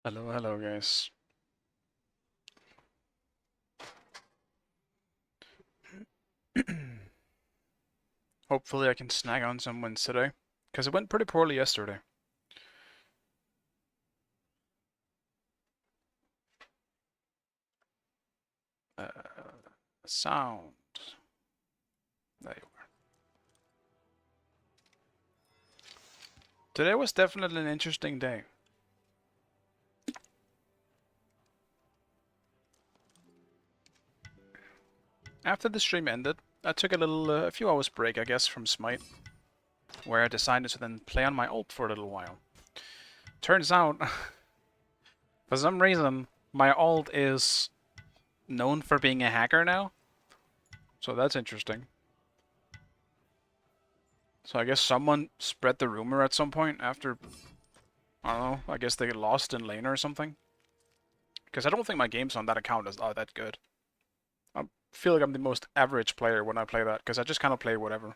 Hello, hello, guys. Hopefully I can snag on some wins today, because it went pretty poorly yesterday. Uh, Sound. There you are. Today was definitely an interesting day. After the stream ended, I took a few hours break, I guess, from Smite, where I decided to then play on my ult for a little while. Turns out, for some reason, my ult is known for being a hacker now, so that's interesting. So I guess someone spread the rumor at some point after, I don't know, I guess they lost in lane or something. Because I don't think my games on that account are that good. I feel like I'm the most average player when I play that, because I just kind of play whatever.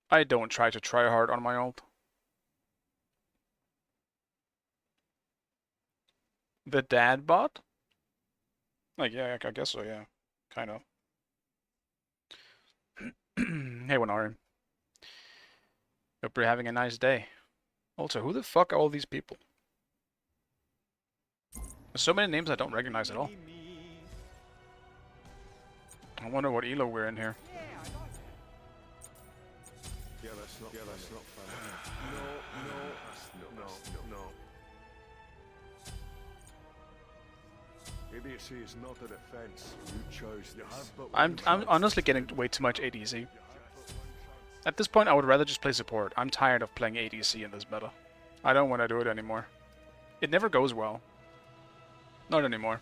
I don't try to try hard on my ult. The dad bot? Like, yeah, I guess so, yeah. Kind of. Hey, Winari. Hope you're having a nice day. Also, who the fuck are all these people? There's so many names I don't recognize at all. I wonder what elo we're in here. Yeah, that's not funny. No. Idiocy is not a defense. You chose this. I'm honestly getting way too much ADC. At this point, I would rather just play support. I'm tired of playing ADC in this meta. I don't want to do it anymore. It never goes well. Not anymore.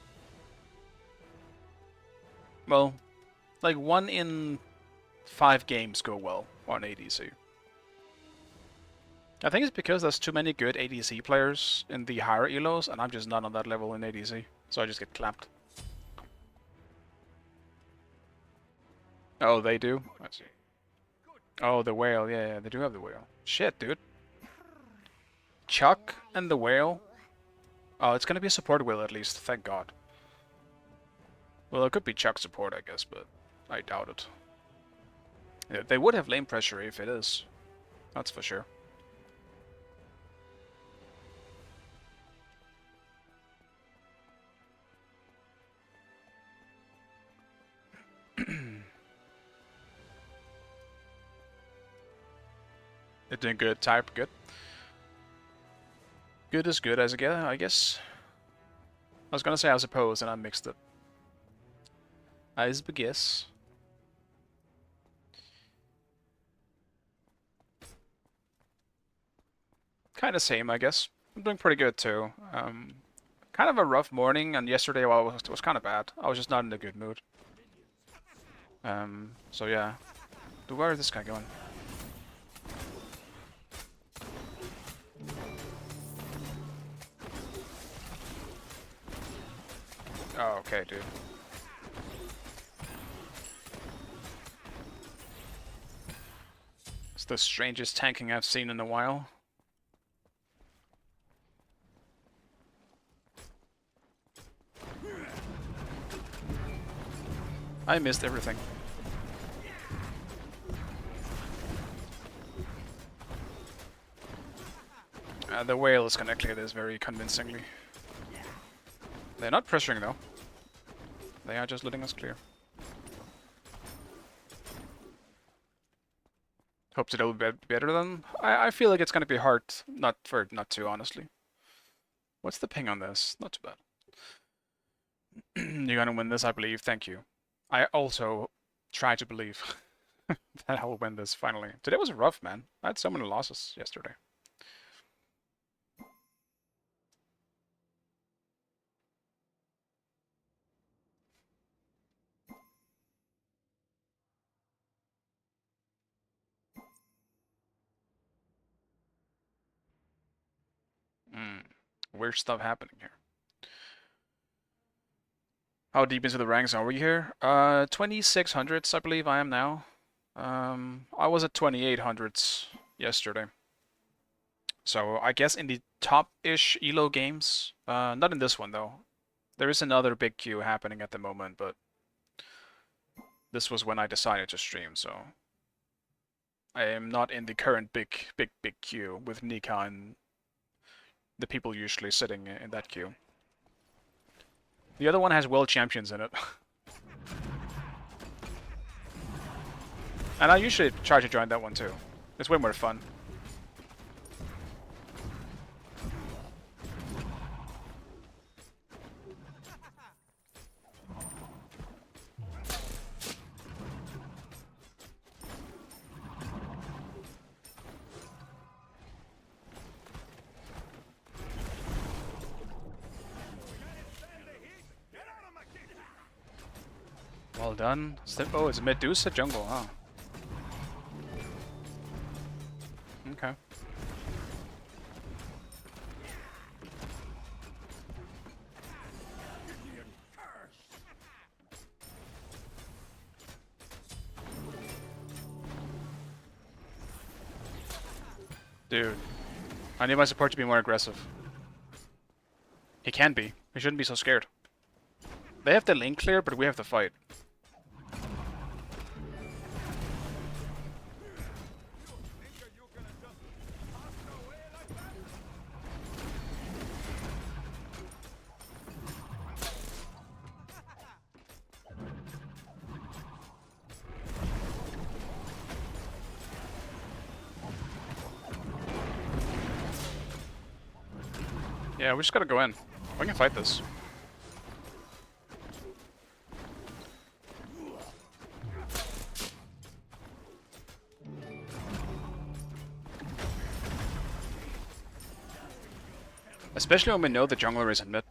Well, like 1 in 5 games go well on ADC. I think it's because there's too many good ADC players in the higher elos, and I'm just not on that level in ADC, so I just get clapped. Oh, they do? I see. Oh, the whale, yeah, they do have the whale. Shit, dude. Chuck and the whale? Oh, it's gonna be a support whale at least, thank god. Well, it could be Chuck support, I guess, but I doubt it. Yeah, they would have lane pressure if it is. That's for sure. They're doing good, type, good. Good is good as I guess. I was gonna say I suppose, and I mixed it. I guess. Kind of same, I guess. I'm doing pretty good too. Kind of a rough morning, and yesterday was kind of bad. I was just not in a good mood. So yeah. Where is this guy going? Oh, okay, dude. It's the strangest tanking I've seen in a while. I missed everything. The whale is gonna clear this very convincingly. They're not pressuring though. They are just letting us clear. Hopes it'll be better than. I feel like it's gonna be hard not to, honestly. What's the ping on this? Not too bad. You're gonna win this, I believe. Thank you. I also try to believe that I will win this finally. Today was rough, man. I had so many losses yesterday. Weird stuff happening here. How deep into the ranks are we here? 2600s, I believe I am now. I was at 2800s yesterday. So I guess in the top-ish elo games, not in this one though. There is another big queue happening at the moment, but this was when I decided to stream, so I am not in the current big queue with Nika and the people usually sitting in that queue. The other one has world champions in it. And I usually try to join that one too. It's way more fun. Well done. Oh, it's Medusa jungle, huh? Okay. Dude, I need my support to be more aggressive. He can be. He shouldn't be so scared. They have the lane clear, but we have to fight. Yeah, we just gotta go in. We can fight this. Especially when we know the jungler is in mid.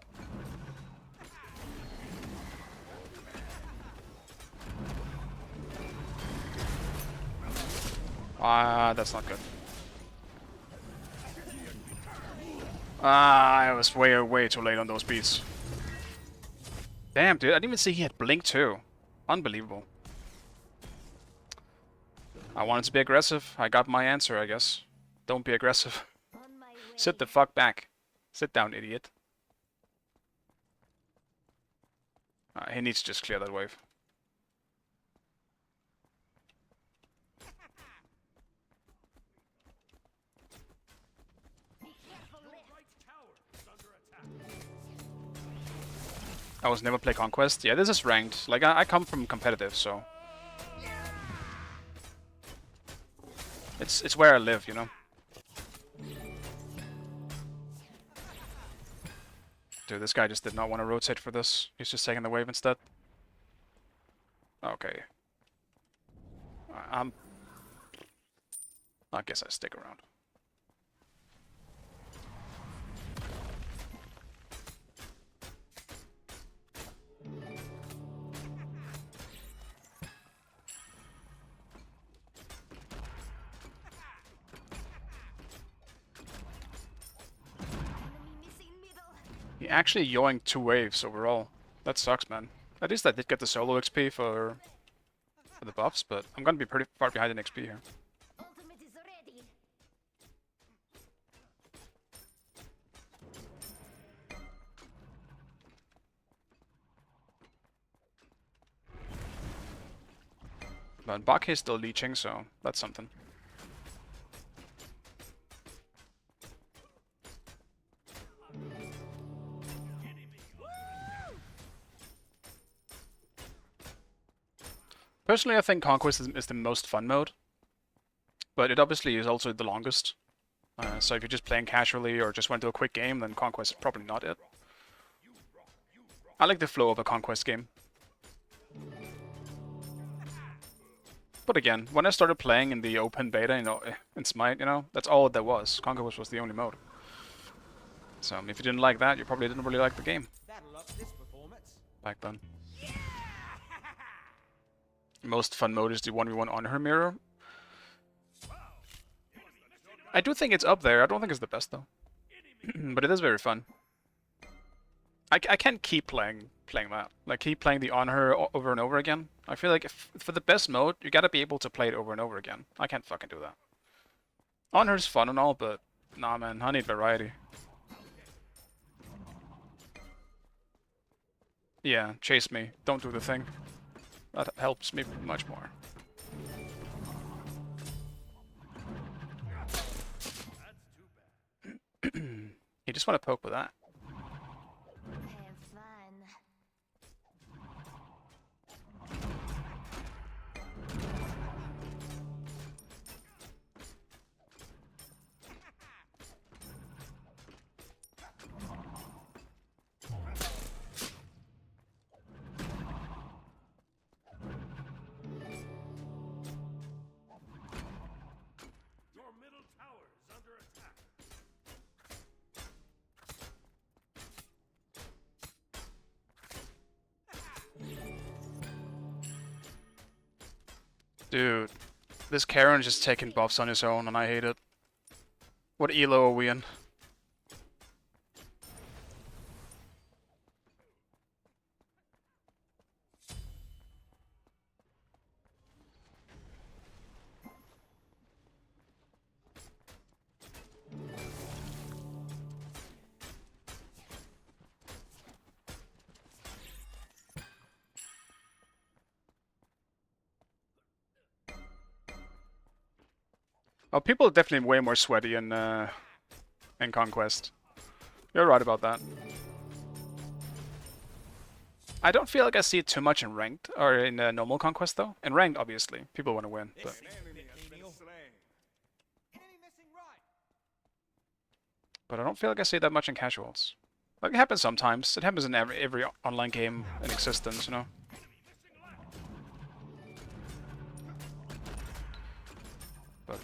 Ah, that's not good. Ah, I was way too late on those beats. Damn, dude, I didn't even see he had blink too. Unbelievable. I wanted to be aggressive. I got my answer, I guess. Don't be aggressive. Sit the fuck back. Sit down, idiot. He needs to just clear that wave. I was never play Conquest. Yeah, this is ranked. Like, I come from competitive, so... It's where I live, you know? Dude, this guy just did not want to rotate for this. He's just taking the wave instead. Okay. I guess I stick around. He actually yoinked 2 waves overall. That sucks, man. At least I did get the solo XP for the buffs, but I'm gonna be pretty far behind in XP here. But Bak is still leeching, so that's something. Personally, I think Conquest is the most fun mode, but it obviously is also the longest. So if you're just playing casually or just want to do a quick game, then Conquest is probably not it. I like the flow of a Conquest game. But again, when I started playing in the open beta, you know, in Smite, you know, that's all there was. Conquest was the only mode. So if you didn't like that, you probably didn't really like the game back then. Most fun mode is the 1v1 on her mirror. I do think it's up there. I don't think it's the best though. But it is very fun. I can't keep playing that. Like keep playing the on her over and over again. I feel like for the best mode, you gotta be able to play it over and over again. I can't fucking do that. On her's fun and all, but Nah, man, I need variety. Yeah, chase me. Don't do the thing. That helps me much more. You just want to poke with that. Have fun. Your middle tower is under attack. Dude, this Karen's just taking buffs on his own, and I hate it. What elo are we in? Oh, people are definitely way more sweaty in Conquest. You're right about that. I don't feel like I see it too much in Ranked, or in normal Conquest, though. In Ranked, obviously, people want to win, but... An enemy has been slain. But I don't feel like I see that much in Casuals. Like, it happens sometimes. It happens in every online game in existence, you know? But,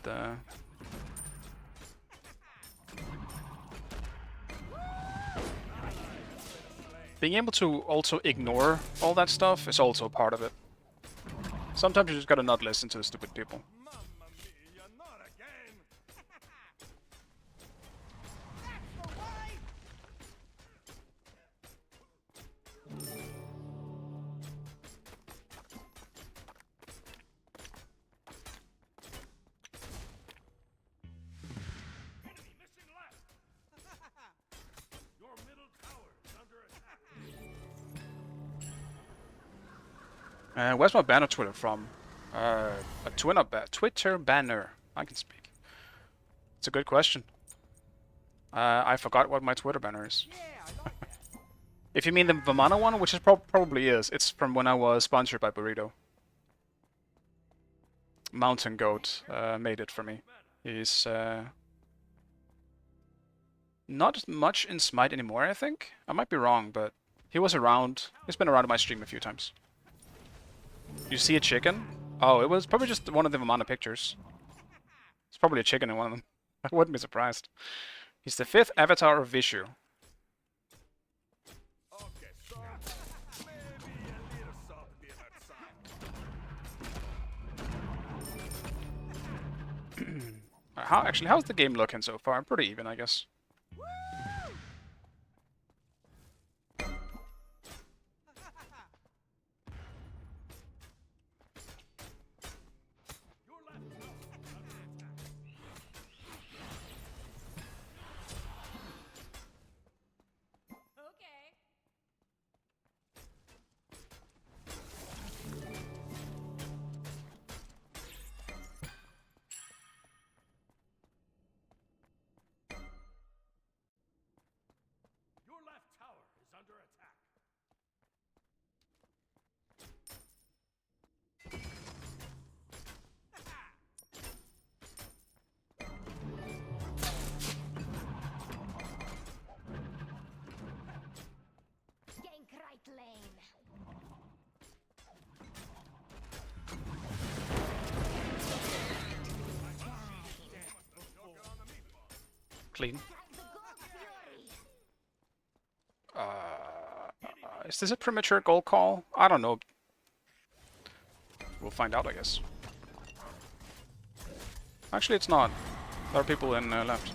being able to also ignore all that stuff is also part of it. Sometimes you just gotta not listen to the stupid people. Mamma mia, not again! Enemy missing left! Your middle tower is under attack. Where's my banner Twitter from? A Twitter banner. I can speak. It's a good question. I forgot what my Twitter banner is. If you mean the Vamana one, which is probably is, it's from when I was sponsored by Burrito. Mountain Goat made it for me. He's not much in Smite anymore, I think. I might be wrong, but he was around. He's been around in my stream a few times. You see a chicken? Oh, it was probably just one of the Vamana pictures. It's probably a chicken in one of them. I wouldn't be surprised. He's the 5th avatar of Vishu. Okay, so maybe a little salt be outside. How's the game looking so far? Pretty even, I guess. Your left tower is under attack. Okay. Your left tower is under attack. Gank right lane. Clean. Like the god fury. Is this a premature goal call? I don't know. We'll find out, I guess. Actually, it's not. There are people in left.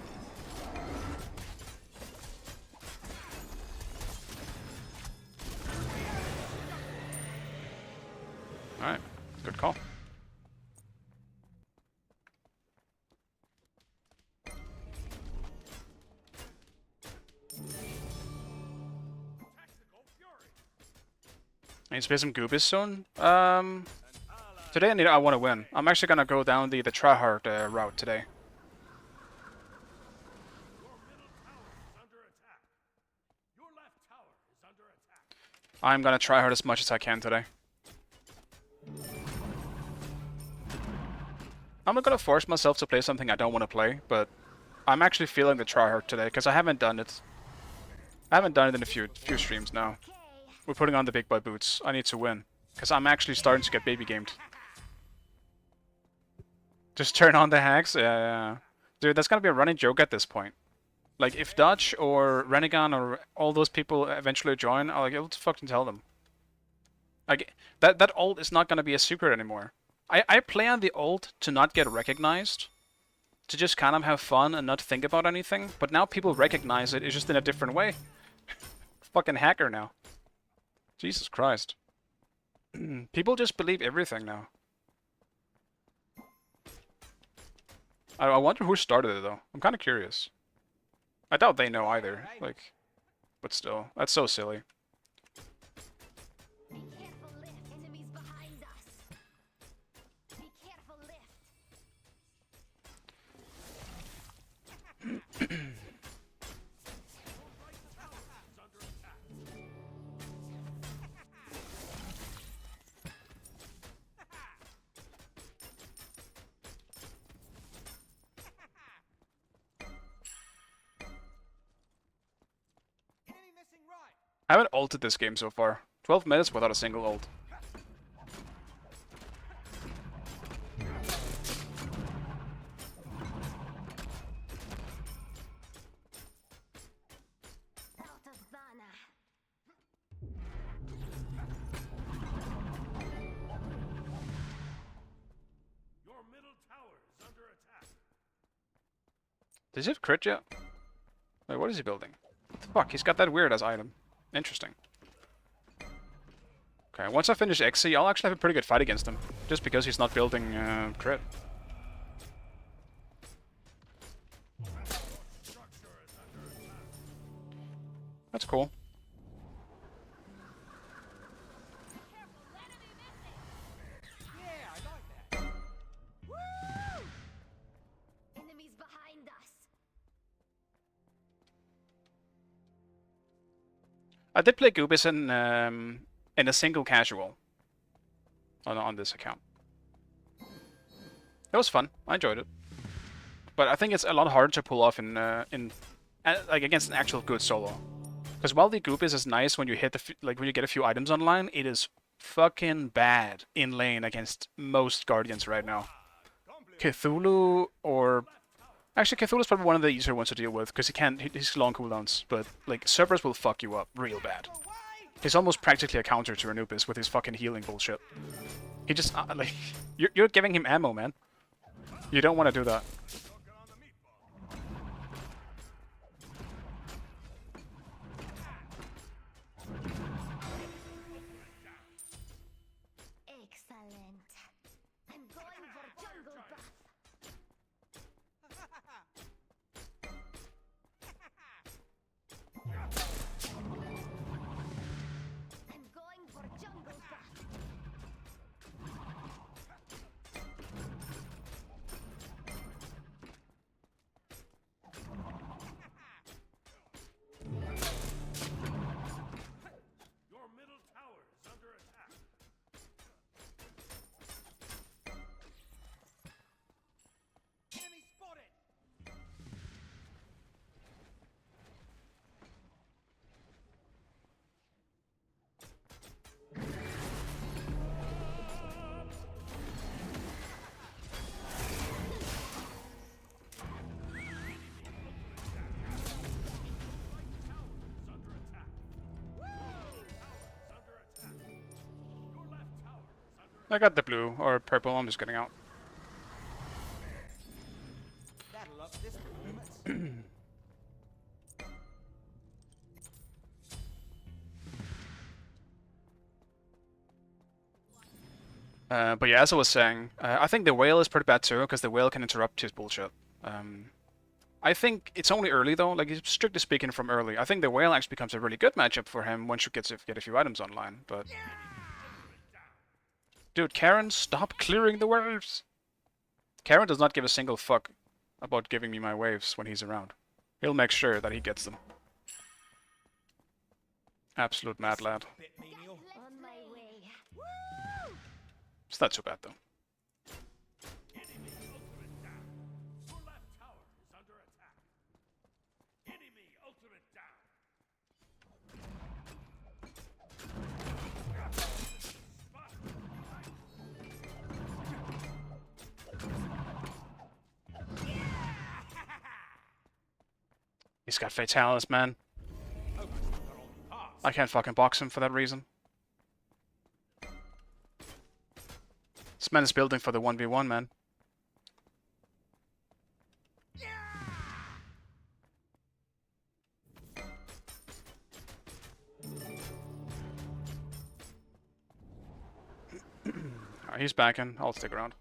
Alright, good call. I need to play some Goobis soon. Today I want to win. I'm actually gonna go down the tryhard route today. I'm gonna try hard as much as I can today. I'm not gonna force myself to play something I don't want to play, but I'm actually feeling the tryhard today because I haven't done it. I haven't done it in a few streams now. Okay. We're putting on the big boy boots. I need to win because I'm actually starting to get baby gamed. Just turn on the hacks? Yeah. Dude, that's gonna be a running joke at this point. Like, if Dutch or Renegon or all those people eventually join, I'll be able to fucking tell them. Like, that ult is not gonna be a secret anymore. I play on the ult to not get recognized, to just kind of have fun and not think about anything, but now people recognize it, it's just in a different way. Fucking hacker now. Jesus Christ. People just believe everything now. I wonder who started it, though. I'm kind of curious. I doubt they know either. Like, but still, that's so silly. Be careful, lift. Enemies behind us. Be careful, lift. Enemy missing right. I haven't ulted this game so far. 12 minutes without a single ult. Out of Zana. Your middle tower is under attack. Does he have crit yet? Wait, what is he building? Fuck, he's got that weird as item. Interesting. Okay, once I finish XC, I'll actually have a pretty good fight against him. Just because he's not building crit. That's cool. Yeah, I like that. Woo! Enemies behind us. I did play Goobis in a single casual on this account. It was fun. I enjoyed it, but I think it's a lot harder to pull off in like against an actual good solo. Because while the Goobis is nice when you hit when you get a few items online, it is fucking bad in lane against most Guardians right now. Cthulhu or actually Cthulhu's probably one of the easier ones to deal with because he's long cooldowns, but like Cerberus will fuck you up real bad. He's almost practically a counter to Anubis with his fucking healing bullshit. He just like you're giving him ammo, man. You don't want to do that. Cooking on the meatball. Excellent. I'm going for jungle buff. I'm going for jungle buff. Your middle tower is under attack. Enemy spotted. I got the blue or purple. I'm just getting out. That'll up this performance. But yeah, as I was saying, I think the whale is pretty bad too, because the whale can interrupt his bullshit. I think it's only early though, like strictly speaking from early. I think the whale actually becomes a really good matchup for him once you get a few items online, but Dude, Karen, stop clearing the waves! Karen does not give a single fuck about giving me my waves when he's around. He'll make sure that he gets them. Absolute mad lad. Bit menial. On my way. It's not too bad though. Enemy ultimate down. Your left tower is under attack. Enemy ultimate down. He's got Fatalis, man. I can't fucking box him for that reason. This man is building for the 1v1, man. Alright, he's backing. I'll stick around.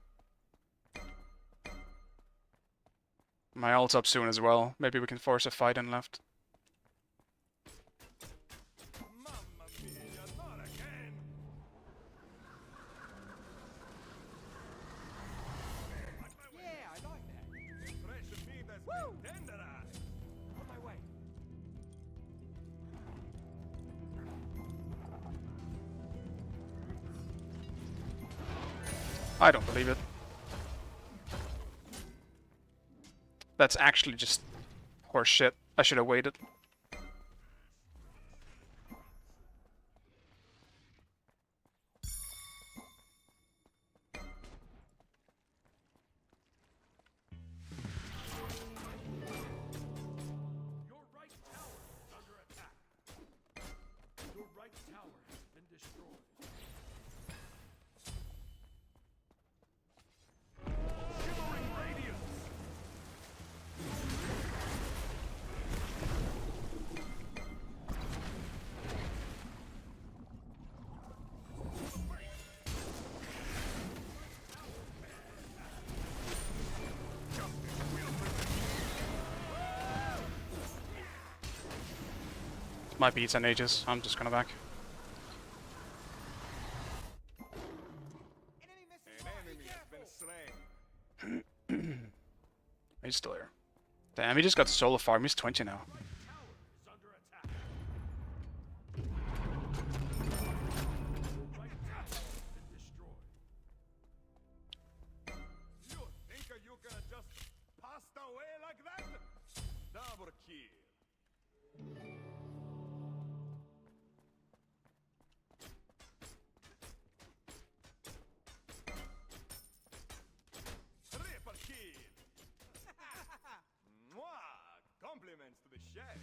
My ult's up soon as well. Maybe we can force a fight in left. Mamma mia, not again. Yeah, I like that. Fresh meat has been tenderized. On my way. I don't believe it. That's actually just horse shit. I should have waited. Your right tower is under attack. Your right tower has been destroyed. Shimmering radiance. My beats and ages. I'm just gonna back. An enemy has been slain. He's still here. Damn, he just got solo farm. He's 20 now. Tower is under attack. Right tower has been destroyed. You think you can just pass away like that? Double kill. Triple kill. Mwah! Compliments to the chef.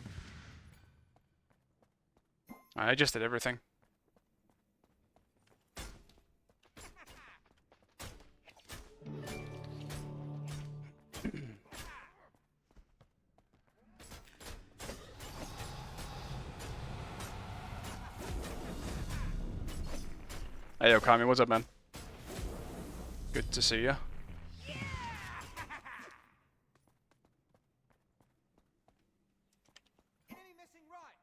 I just did everything. Hey, Okami, what's up, man? Good to see ya. Enemy missing right.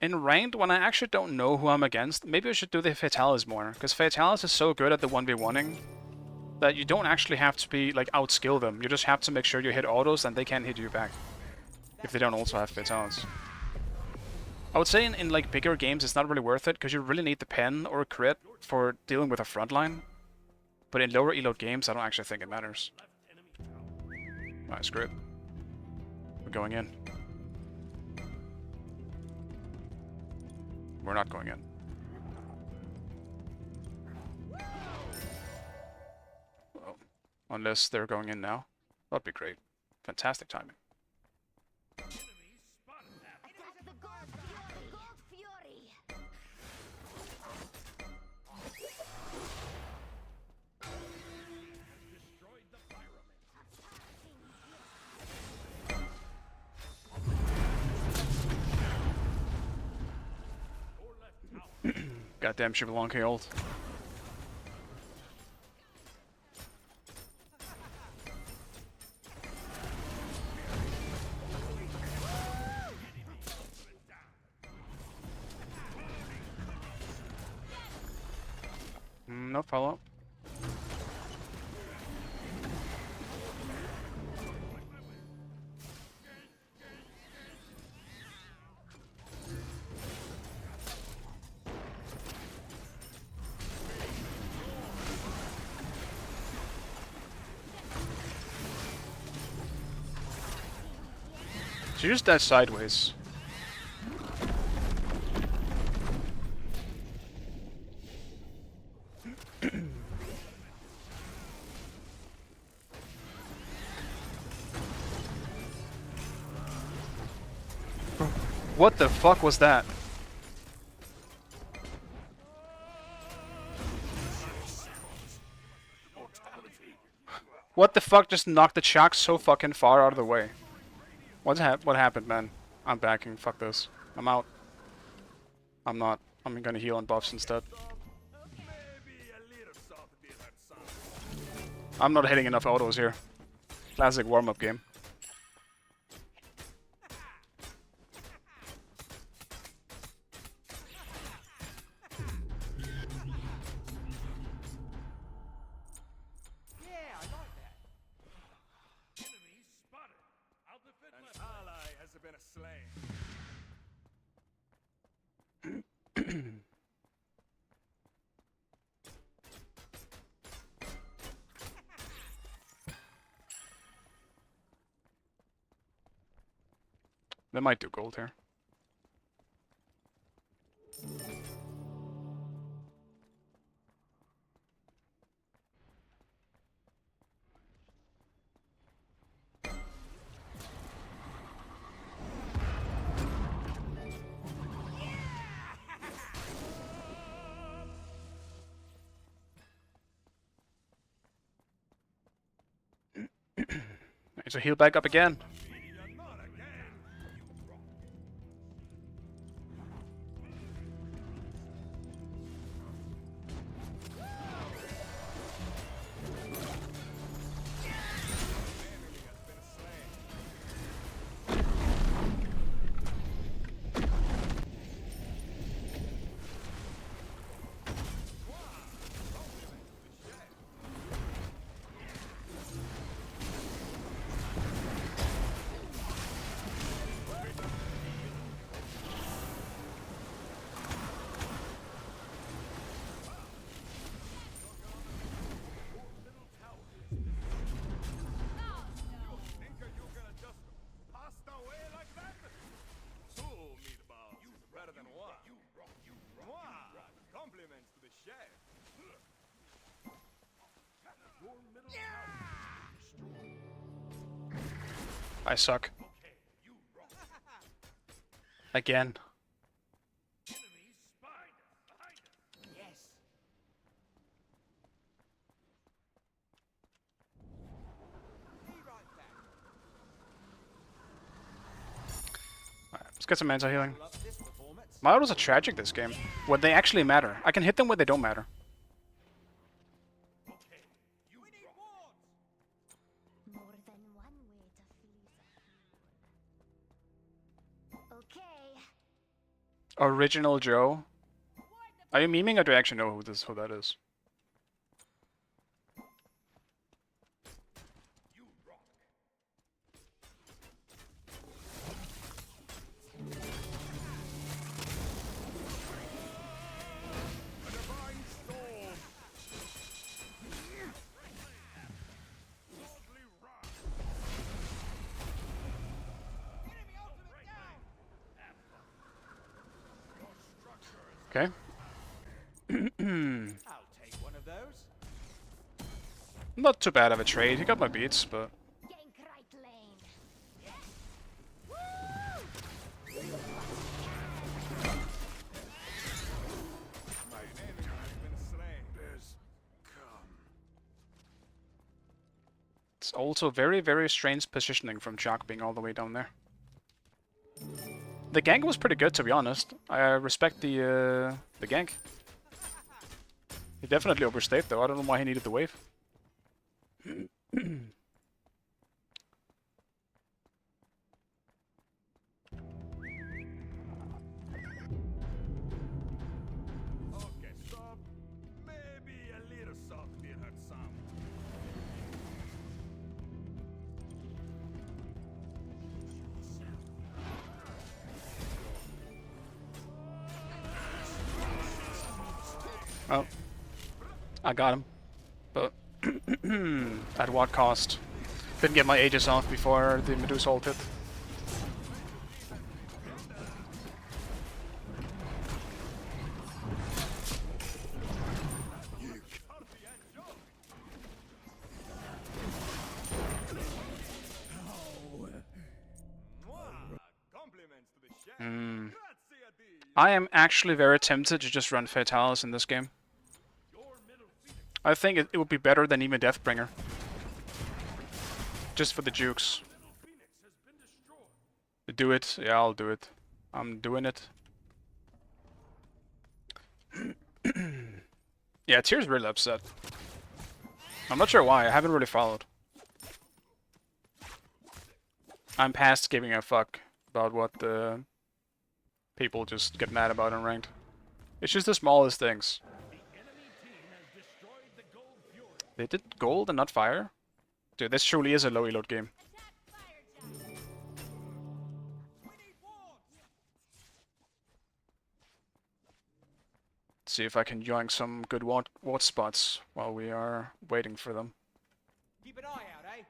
In ranked, when I actually don't know who I'm against, maybe I should do the Fatalis more, because Fatalis is so good at the 1v1ing that you don't actually have to be, like, outskill them. You just have to make sure you hit autos and they can't hit you back. If they don't also have Fatalis. I would say in like bigger games it's not really worth it, because you really need the pen or crit for dealing with a frontline. But in lower elo games I don't actually think it matters. Alright, screw it. We're going in. We're not going in. Oh. Unless they're going in now. That'd be great. Fantastic timing. Enemy spotted that. Attack the gold fury. Gold fury. Destroyed the pyramid. Your left tower. Goddamn Shivalonki ult. no follow. She just died sideways. What the fuck was that? What the fuck just knocked the Chaac so fucking far out of the way? What happened, man? I'm backing. Fuck this. I'm out. I'm not. I'm gonna heal on buffs instead. I'm not hitting enough autos here. Classic warm-up game. They might do gold here. So heal back up again. I suck. Again. Alright, let's get some anti-healing. My autos are tragic this game. When they actually matter. I can hit them when they don't matter. More than one way to please a hero. Okay. Original Joe. Are you memeing or do you actually know who that is? Okay. I'll take one of those. Not too bad of a trade. He got my beats, but Gank right lane. My enemy has been slain. There's come. it's also very, very strange positioning from Chaac being all the way down there. The gank was pretty good, to be honest. I respect the gank. He definitely overstayed, though. I don't know why he needed the wave. Okay, so maybe a Oh, I got him. But at what cost? Didn't get my Aegis off before the Medusa ult hit. Compliments to the chef. Hmm. Grazie a Dio. I am actually very tempted to just run Fatalis in this game. I think it would be better than even Deathbringer. Just for the jukes. Do it? Yeah, I'll do it. I'm doing it. Yeah, Tyr's really upset. I'm not sure why, I haven't really followed. I'm past giving a fuck about what the people just get mad about in ranked. It's just the smallest things. They did gold and not fire? Dude, this truly is a low reload game. Let's see if I can join some good ward spots while we are waiting for them. Keep an eye out, eh?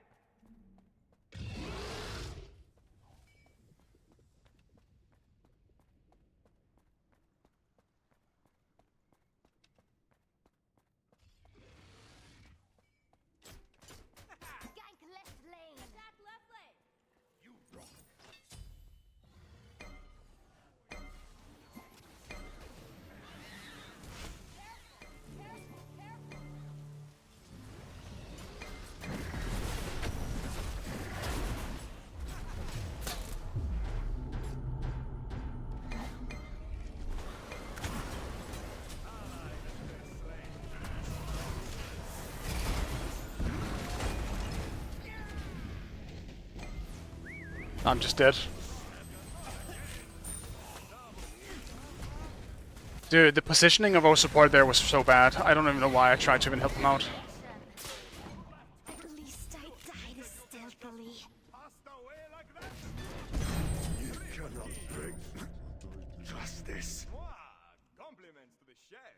Gank left lane. Attack left lane. You rock. I'm just dead. Dude, the positioning of our support there was so bad. I don't even know why I tried to even help him out. At least I died stealthily. Passed away like that. You cannot bring justice. Compliments to the chef.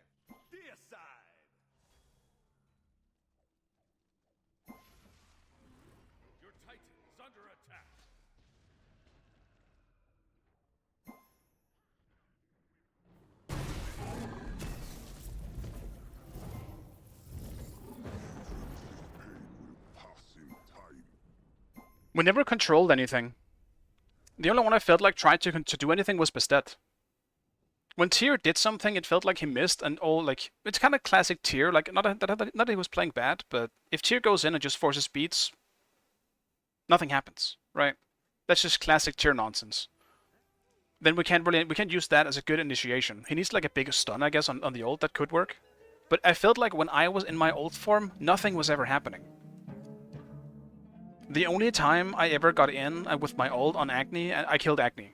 Deicide. Your titan is under attack. Pass in time. We never controlled anything. The only one I felt like tried to do anything was Bastet. When Tyr did something, it felt like he missed, and all like it's kind of classic Tyr. Like not that he was playing bad, but if Tyr goes in and just forces beats, nothing happens, right? That's just classic Tyr nonsense. Then we can't use that as a good initiation. He needs like a bigger stun, I guess, on the ult that could work. But I felt like when I was in my ult form, nothing was ever happening. The only time I ever got in with my ult on Agni, I killed Agni.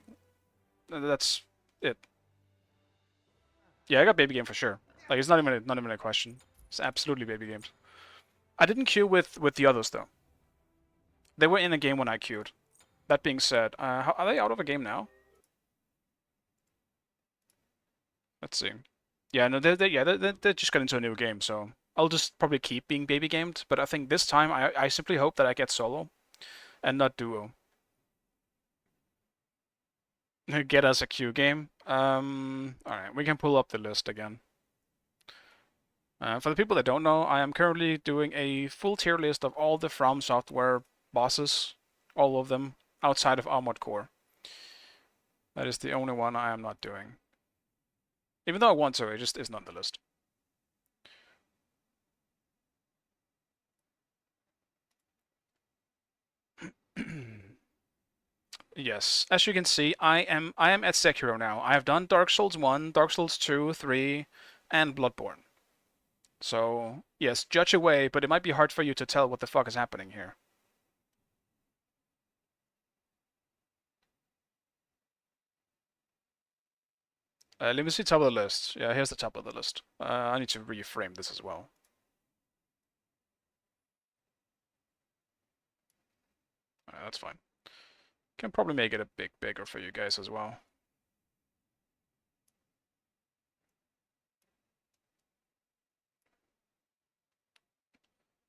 That's it. Yeah, I got baby game for sure. Like it's not even a question. It's absolutely baby games. I didn't queue with the others though. They were in a game when I queued. That being said, are they out of a game now? Let's see. Yeah, no, they just got into a new game, so I'll just probably keep being baby gamed. But I think this time I simply hope that I get solo, and not duo. Get us a queue game. Alright, we can pull up the list again. For the people that don't know, I am currently doing a full tier list of all the From Software bosses, all of them, outside of Armored Core. That is the only one I am not doing. Even though I want to, it just isn't on the list. Yes, as you can see, I am at Sekiro now. I have done Dark Souls 1, Dark Souls 2, 3, and Bloodborne. So, yes, judge away, but it might be hard for you to tell what the fuck is happening here. Let me see top of the list. Yeah, here's the top of the list. I need to reframe this as well. That's fine. Can probably make it a bit bigger for you guys as well.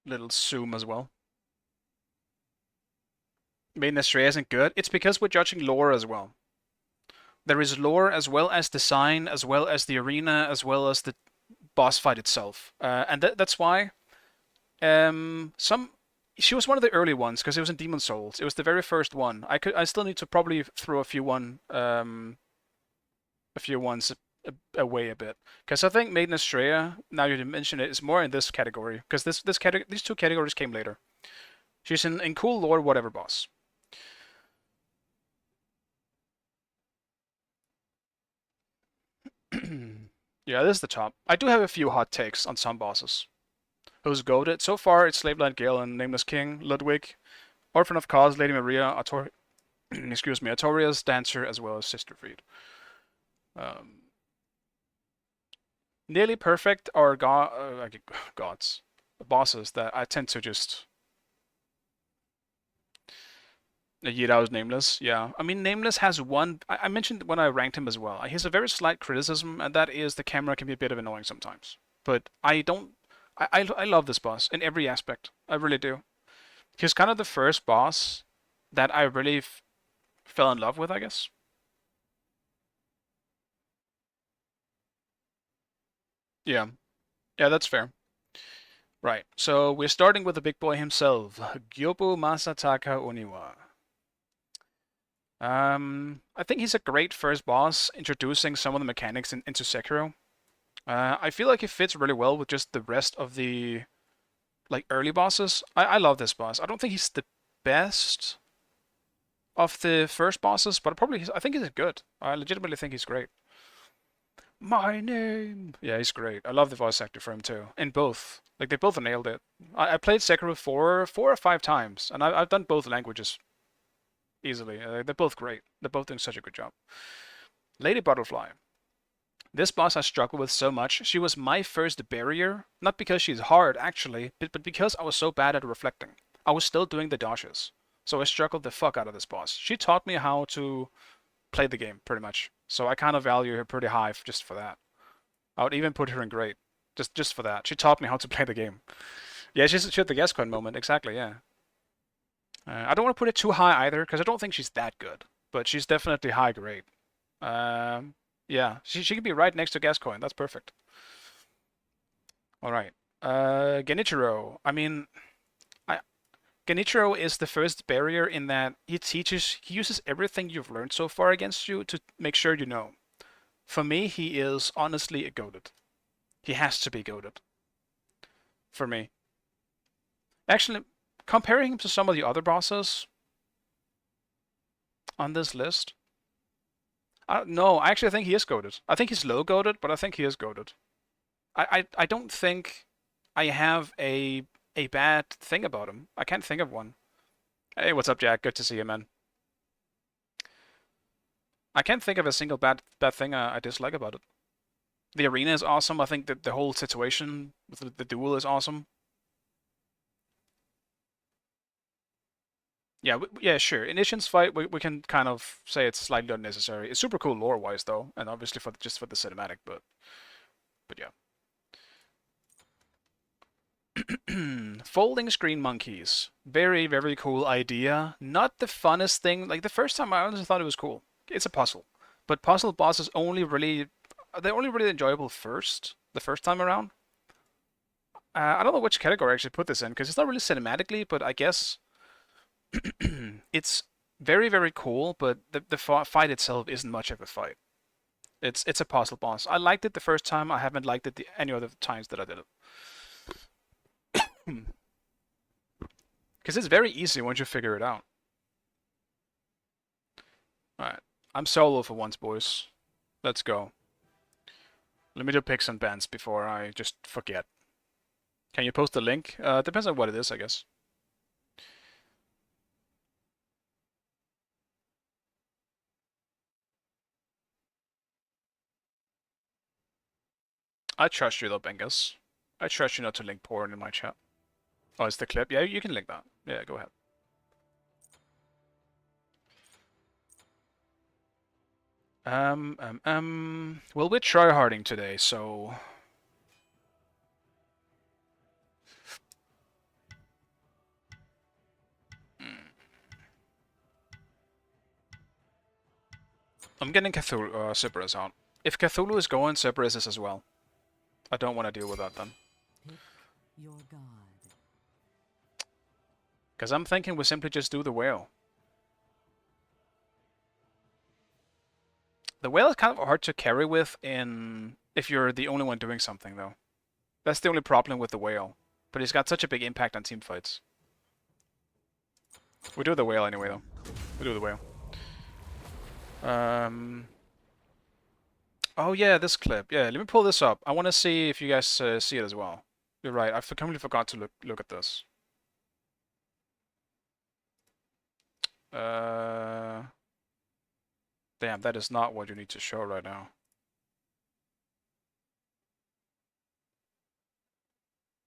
little zoom as well. Maiden Astrea isn't good. It's because we're judging lore as well. There is lore as well as design, as well as the arena, as well as the boss fight itself. And that's why she was one of the early ones because it was in Demon Souls. It was the very first one. I still need to probably throw a few ones away a bit because I think Maiden Astrea, now you mention it, is more in this category because these two categories came later. She's in cool lore, whatever boss. Yeah, this is the top. I do have a few hot takes on some bosses. Who's goated? So far, it's Slaveblind Gale and Nameless King, Ludwig, Orphan of Cause, Lady Maria, excuse me, Artorias, Dancer, as well as Sisterfried. Nearly perfect are gods, bosses that I tend to just. Yidao is Nameless, yeah. I mean, Nameless has one. I mentioned when I ranked him as well. He has a very slight criticism, and that is the camera can be a bit of annoying sometimes. But I don't. I love this boss in every aspect. I really do. He's kind of the first boss that I really fell in love with, I guess. Yeah. Yeah, that's fair. Right. So we're starting with the big boy himself, Gyobu Masataka Oniwa. I think he's a great first boss, introducing some of the mechanics into Sekiro. I feel like he fits really well with just the rest of the like early bosses. I love this boss. I don't think he's the best of the first bosses, but I think he's good. I legitimately think he's great. My name. Yeah, he's great. I love the voice actor for him too. In both, like they both nailed it. I played Sekiro four or five times, and I've done both languages easily. They're both great. They're both doing such a good job. Lady Butterfly. This boss I struggled with so much. She was my first barrier, not because she's hard actually, but because I was so bad at reflecting. I was still doing the dodges, so I struggled the fuck out of this boss. She taught me how to play the game pretty much, so I kind of value her pretty high just for that. I would even put her in great, just for that. She taught me how to play the game. Yeah, she had the Gascoigne moment exactly. Yeah. I don't want to put it too high either because I don't think she's that good, but she's definitely high grade. Yeah, she can be right next to Gascoigne. That's perfect. All right. Genichiro. I mean, Genichiro is the first barrier in that he uses everything you've learned so far against you to make sure you know. For me, he is honestly a goated. He has to be goated. For me. Actually, comparing him to some of the other bosses on this list, no, I actually think he is goated. I think he's low goated, but I think he is goated. I don't think I have a bad thing about him. I can't think of one. Hey, what's up, Jack? Good to see you, man. I can't think of a single bad thing I dislike about it. The arena is awesome. I think that the whole situation with the duel is awesome. Yeah, yeah, sure. In Ishin's fight, we can kind of say it's slightly unnecessary. It's super cool lore-wise, though, and obviously just for the cinematic, but yeah. Folding screen monkeys. Very, very cool idea. Not the funnest thing. Like the first time I honestly thought it was cool. It's a puzzle. But puzzle bosses they're only really enjoyable the first time around. I don't know which category I actually put this in because it's not really cinematically, but I guess it's very, very cool, but the fight itself isn't much of a fight. It's a puzzle boss. I liked it the first time. I haven't liked it any other times that I did it. Because it's very easy once you figure it out. Alright. I'm solo for once, boys. Let's go. Let me do picks and bans before I just forget. Can you post the link? Depends on what it is, I guess. I trust you though, Bengus. I trust you not to link porn in my chat. Oh, it's the clip? Yeah, you can link that. Yeah, go ahead. Well, we're tryharding today, so... I'm getting Cthulhu, Cerberus out. If Cthulhu is going, Cerberus is as well. I don't want to deal with that then. Pick your god. Because I'm thinking we simply just do the whale. The whale is kind of hard to carry with if you're the only one doing something, though. That's the only problem with the whale. But he's got such a big impact on team fights. We do the whale anyway, though. We do the whale. Oh yeah, this clip. Yeah, let me pull this up. I want to see if you guys see it as well. You're right. I completely forgot to look at this. Damn, that is not what you need to show right now.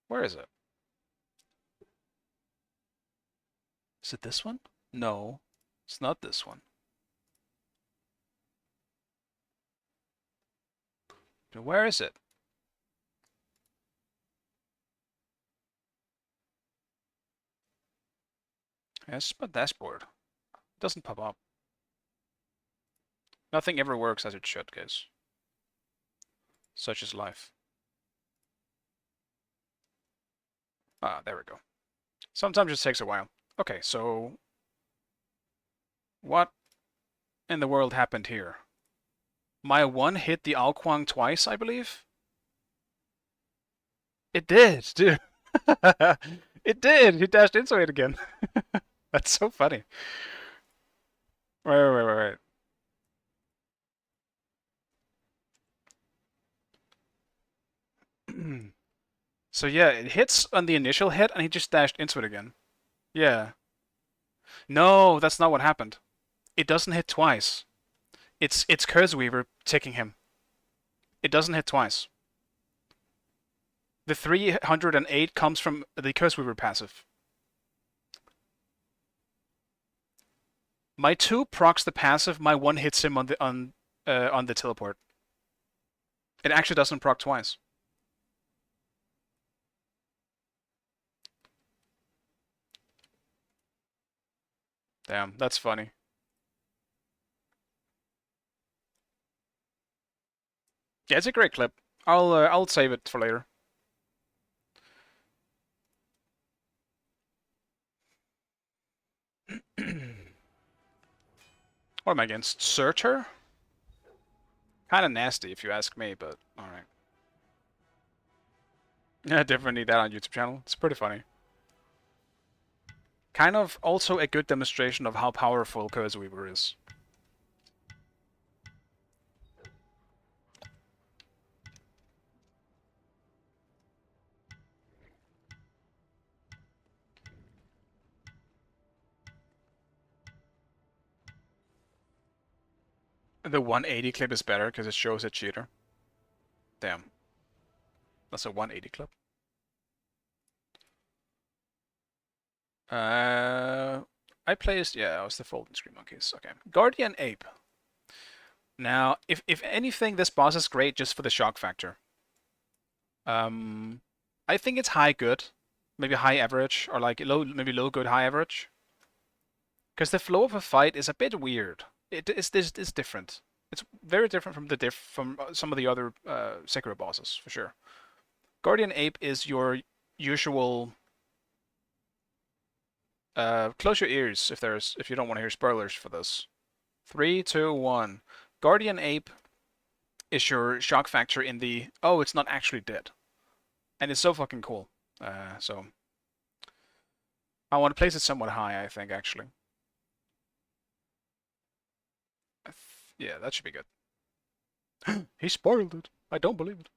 Where is it? Is it this one? No, it's not this one. Where is it? Yes, my dashboard. It doesn't pop up. Nothing ever works as it should, guys. Such is life. Ah, there we go. Sometimes it takes a while. Okay, so what in the world happened here? My one hit the Alquang twice, I believe? It did, dude. It did! He dashed into it again. That's so funny. Wait. So yeah, it hits on the initial hit and he just dashed into it again. Yeah. No, that's not what happened. It doesn't hit twice. It's Curseweaver ticking him. It doesn't hit twice. The 308 comes from the Curseweaver passive. My 2 procs the passive, my 1 hits him on the teleport. It actually doesn't proc twice. Damn, that's funny. Yeah, it's a great clip. I'll save it for later. What am I against? Searcher? Kind of nasty if you ask me, but alright. Yeah, definitely need that on YouTube channel. It's pretty funny. Kind of also a good demonstration of how powerful Curseweaver is. The 180 clip is better because it shows a cheater. Damn. That's a 180 clip. I placed, yeah, I was the Folding Screen Monkeys. Okay. Guardian Ape. Now, if anything, this boss is great just for the shock factor. I think it's high good, maybe high average, or like maybe low good, high average. Because the flow of a fight is a bit weird. It's different. It's very different from some of the other Sekiro bosses, for sure. Guardian Ape is your usual. Close your ears if you don't want to hear spoilers for this. 3, 2, 1. Guardian Ape is your shock factor in the it's not actually dead, and it's so fucking cool. So I want to place it somewhat high. I think actually. Yeah, that should be good. He spoiled it. I don't believe it.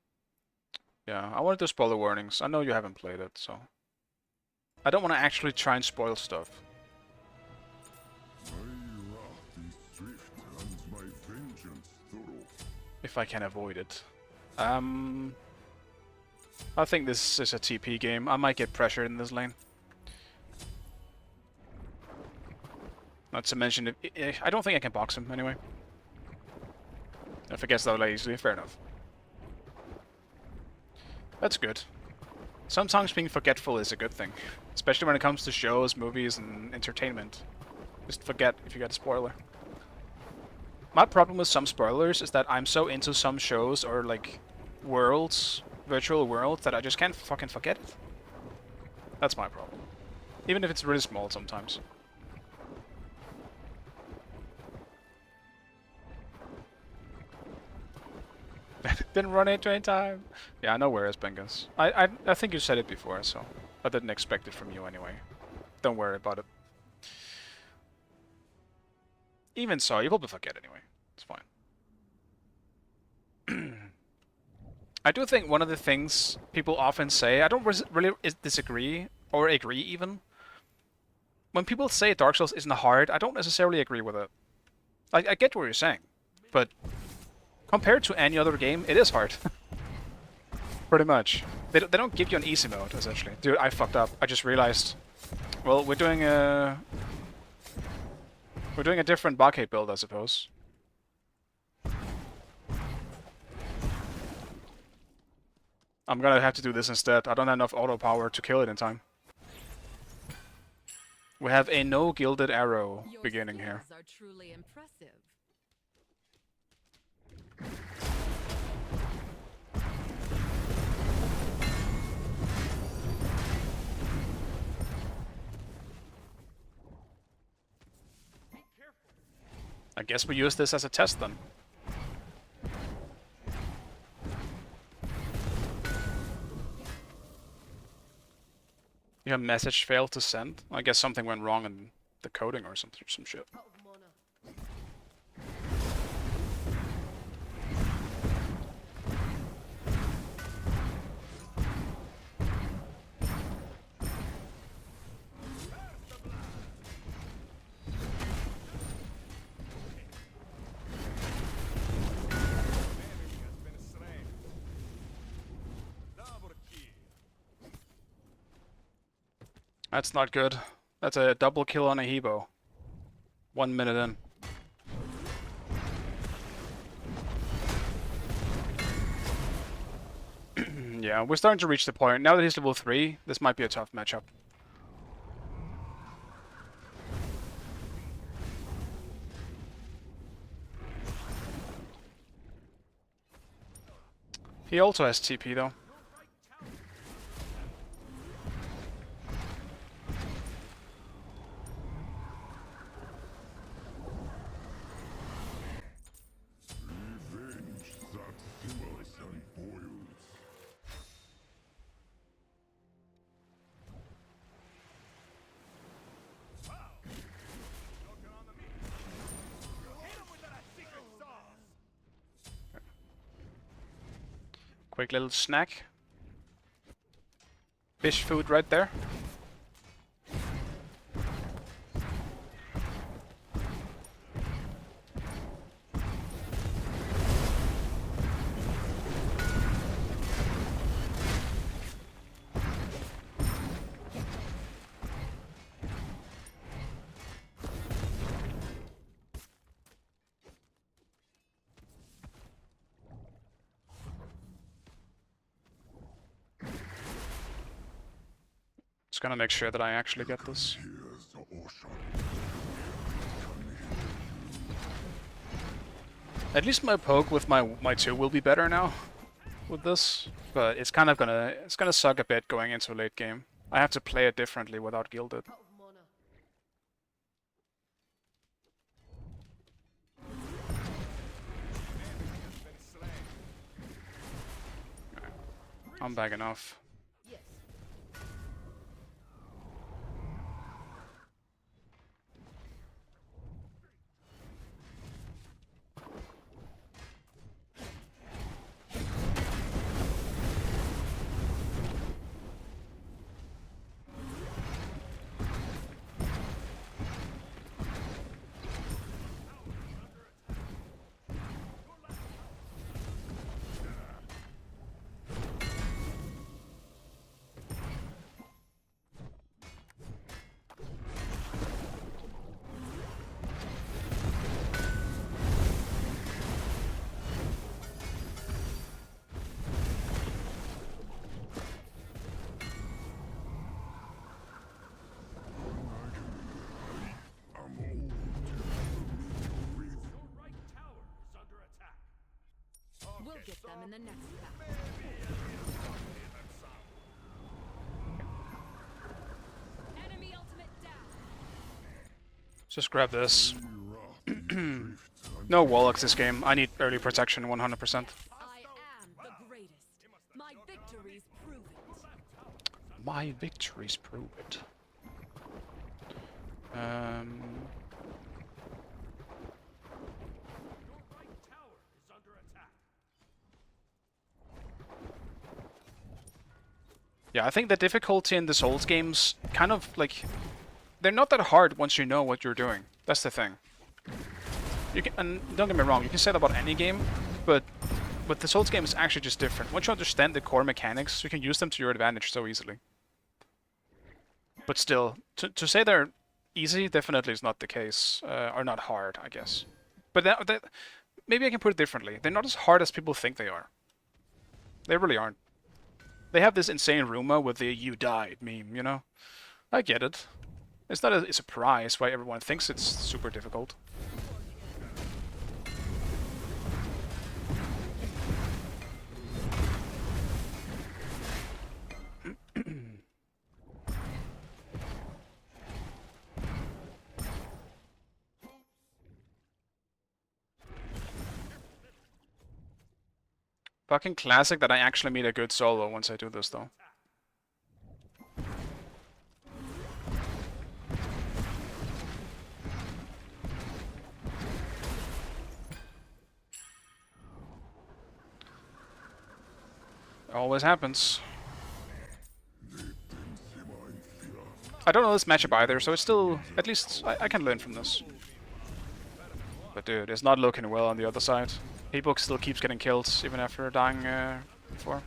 Yeah, I wanted to spoiler warnings. I know you haven't played it, so I don't want to actually try and spoil stuff. My wrath is swift and my vengeance thorough. If I can avoid it. I think this is a TP game. I might get pressured in this lane. Not to mention, I don't think I can box him anyway. If it gets that easily, fair enough. That's good. Sometimes being forgetful is a good thing. Especially when it comes to shows, movies, and entertainment. Just forget if you get a spoiler. My problem with some spoilers is that I'm so into some shows or like worlds, virtual worlds, that I just can't fucking forget it. That's my problem. Even if it's really small sometimes. Didn't run into in time. Yeah, I know where Bengus. I think you said it before, so I didn't expect it from you anyway. Don't worry about it. Even so, you probably forget anyway. It's fine. I do think one of the things people often say, I don't really disagree or agree even. When people say Dark Souls isn't hard, I don't necessarily agree with it. I get what you're saying, but compared to any other game, it is hard. Pretty much. They don't give you an easy mode, essentially. Dude, I fucked up. I just realized. Well, we're doing a different Barcade build, I suppose. I'm gonna have to do this instead. I don't have enough auto power to kill it in time. We have a no gilded arrow Your beginning here. skills are truly impressive. I guess we use this as a test then. Your message failed to send? I guess something went wrong in the coding or some shit. Out of mana. That's not good. That's a double kill on a Hebo. 1 minute in. Yeah, we're starting to reach the point. Now that he's level 3, this might be a tough matchup. He also has TP though. Revenge that simmers and boils. Quick little snack. Fish food right there. Just gonna make sure that I actually get this. Here's the ocean. At least my poke with my 2 will be better now with this, but it's kind of gonna suck a bit going into late game. I have to play it differently without gilded. Out of mana. I'm backing off. Yes. get them in the next battle. Enemy ultimate down. Just grab this. Rocky drift No Warlocks this game. I need early protection 100%. I am the greatest. My victories prove it. My victories prove it. Your right tower is under attack. Yeah, I think the difficulty in the Souls games kind of like they're not that hard once you know what you're doing. That's the thing. You can, and don't get me wrong, you can say that about any game, but the Souls game is actually just different. Once you understand the core mechanics, you can use them to your advantage so easily. But still, to say they're easy definitely is not the case, or not hard, I guess. But maybe I can put it differently. They're not as hard as people think they are. They really aren't. They have this insane rumor with the "you died" meme, you know? I get it. It's not a surprise why everyone thinks it's super difficult. Fucking classic that I actually meet a good solo once I do this though. Always happens. I don't know this matchup either, so it's still, at least, I can learn from this. But dude, it's not looking well on the other side. People still keeps getting killed, even after dying before.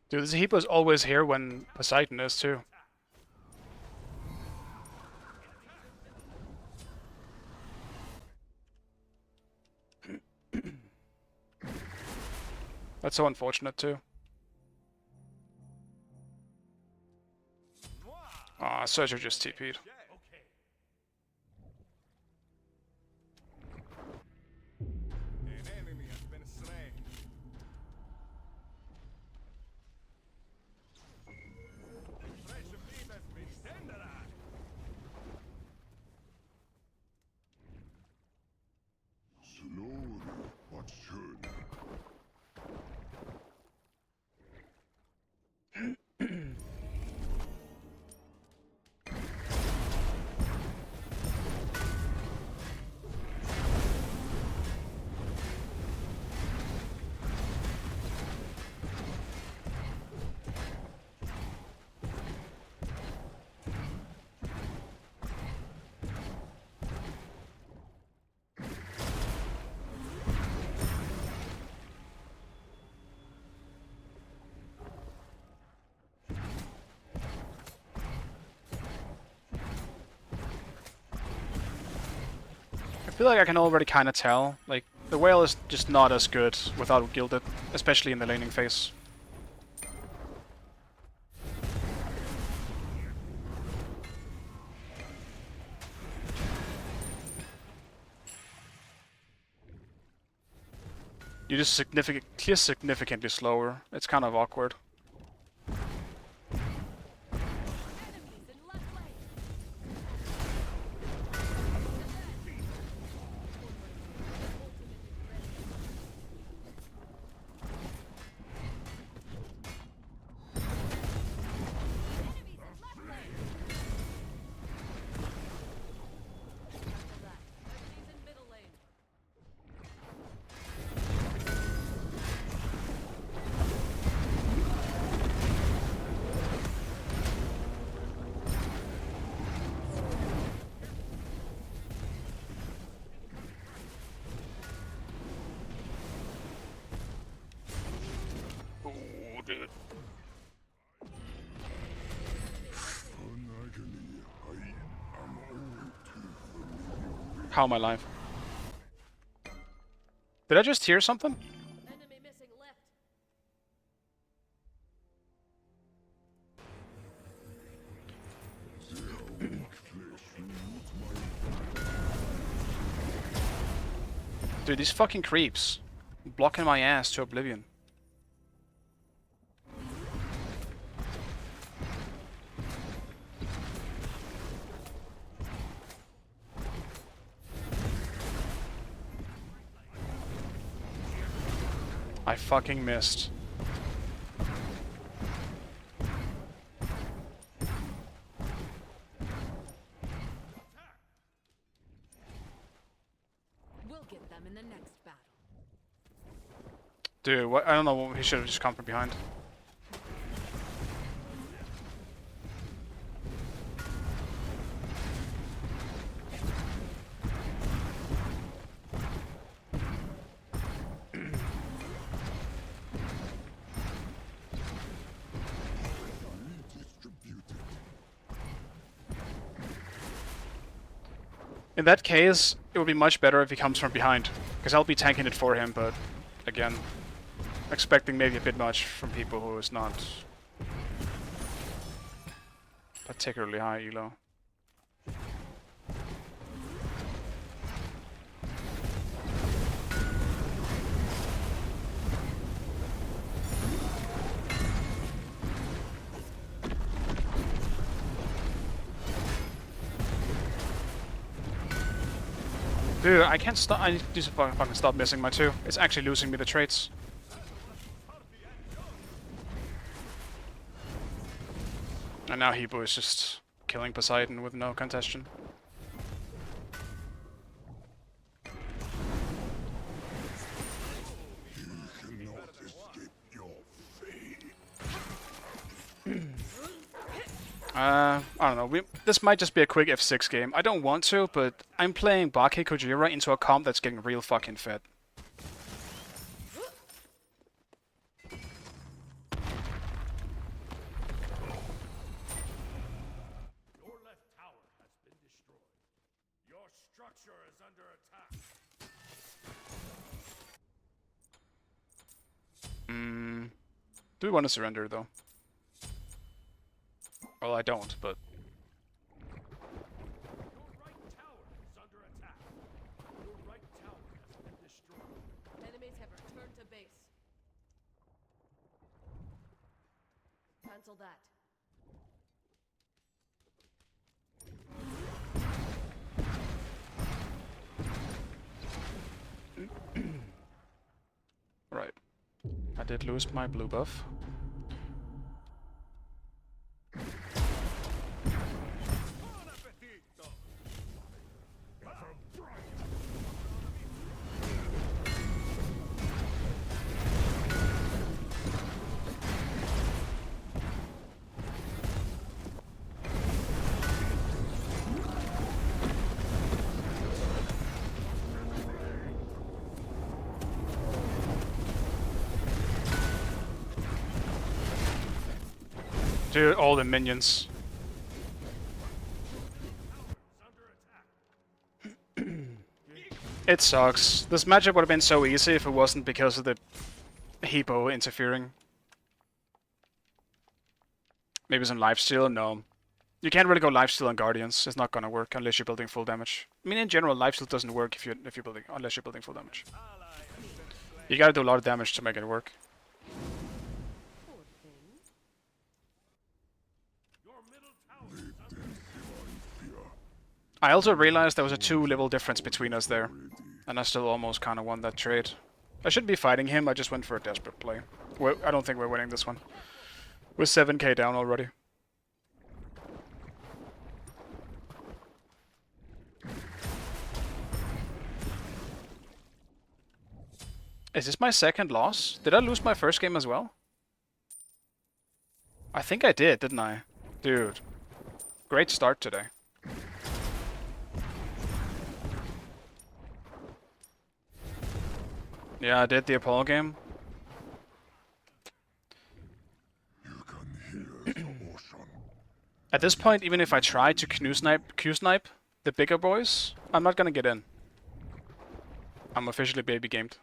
Dude, this Hippo's always here when Poseidon is too. That's so unfortunate too. Aw, Surger just TP'd. An enemy has been slain. Fresh meat has been tenderized. slowly but surely. I feel like I can already kind of tell. Like, the whale is just not as good without Gilded, especially in the laning phase. You're just significantly slower. It's kind of awkward. Enemies in left lane. How am I alive? Did I just hear something? Enemy missing left. Dude, these fucking creeps. Blocking my ass to oblivion. I fucking missed. We'll get them in the next battle. Dude, what? I don't know. He should have just come from behind. In that case, it would be much better if he comes from behind, because I'll be tanking it for him, but again, expecting maybe a bit much from people who is not particularly high elo. Dude, I can't stop. I need to fucking stop missing my 2. It's actually losing me the traits. And now Hebo is just killing Poseidon with no congestion. I don't know. This might just be a quick F6 game. I don't want to, but I'm playing Bake Kojira into a comp that's getting real fucking fed. Your left tower has been destroyed. Your structure is under attack. Do we want to surrender, though? Well, I don't, but... Your right tower is under attack. Your right tower has been destroyed. Enemies have returned to base. Cancel that. Right. I did lose my blue buff. Dude, all the minions. It sucks. This matchup would have been so easy if it wasn't because of the Hebo interfering. Maybe some lifesteal? No. You can't really go lifesteal on Guardians. It's not gonna work unless you're building full damage. I mean, in general, lifesteal doesn't work if you're building unless you're building full damage. You gotta do a lot of damage to make it work. Poor thing. Your middle tower is under I also realized there was a 2-level difference between us there, and I still almost kind of won that trade. I shouldn't be fighting him, I just went for a desperate play. I don't think we're winning this one. We're 7k down already. Is this my second loss? Did I lose my first game as well? I think I did, didn't I? Dude. Great start today. Yeah, I did the Apollo game. You can hear the ocean. At this point, even if I try to Q-snipe the bigger boys, I'm not gonna get in. I'm officially baby gamed.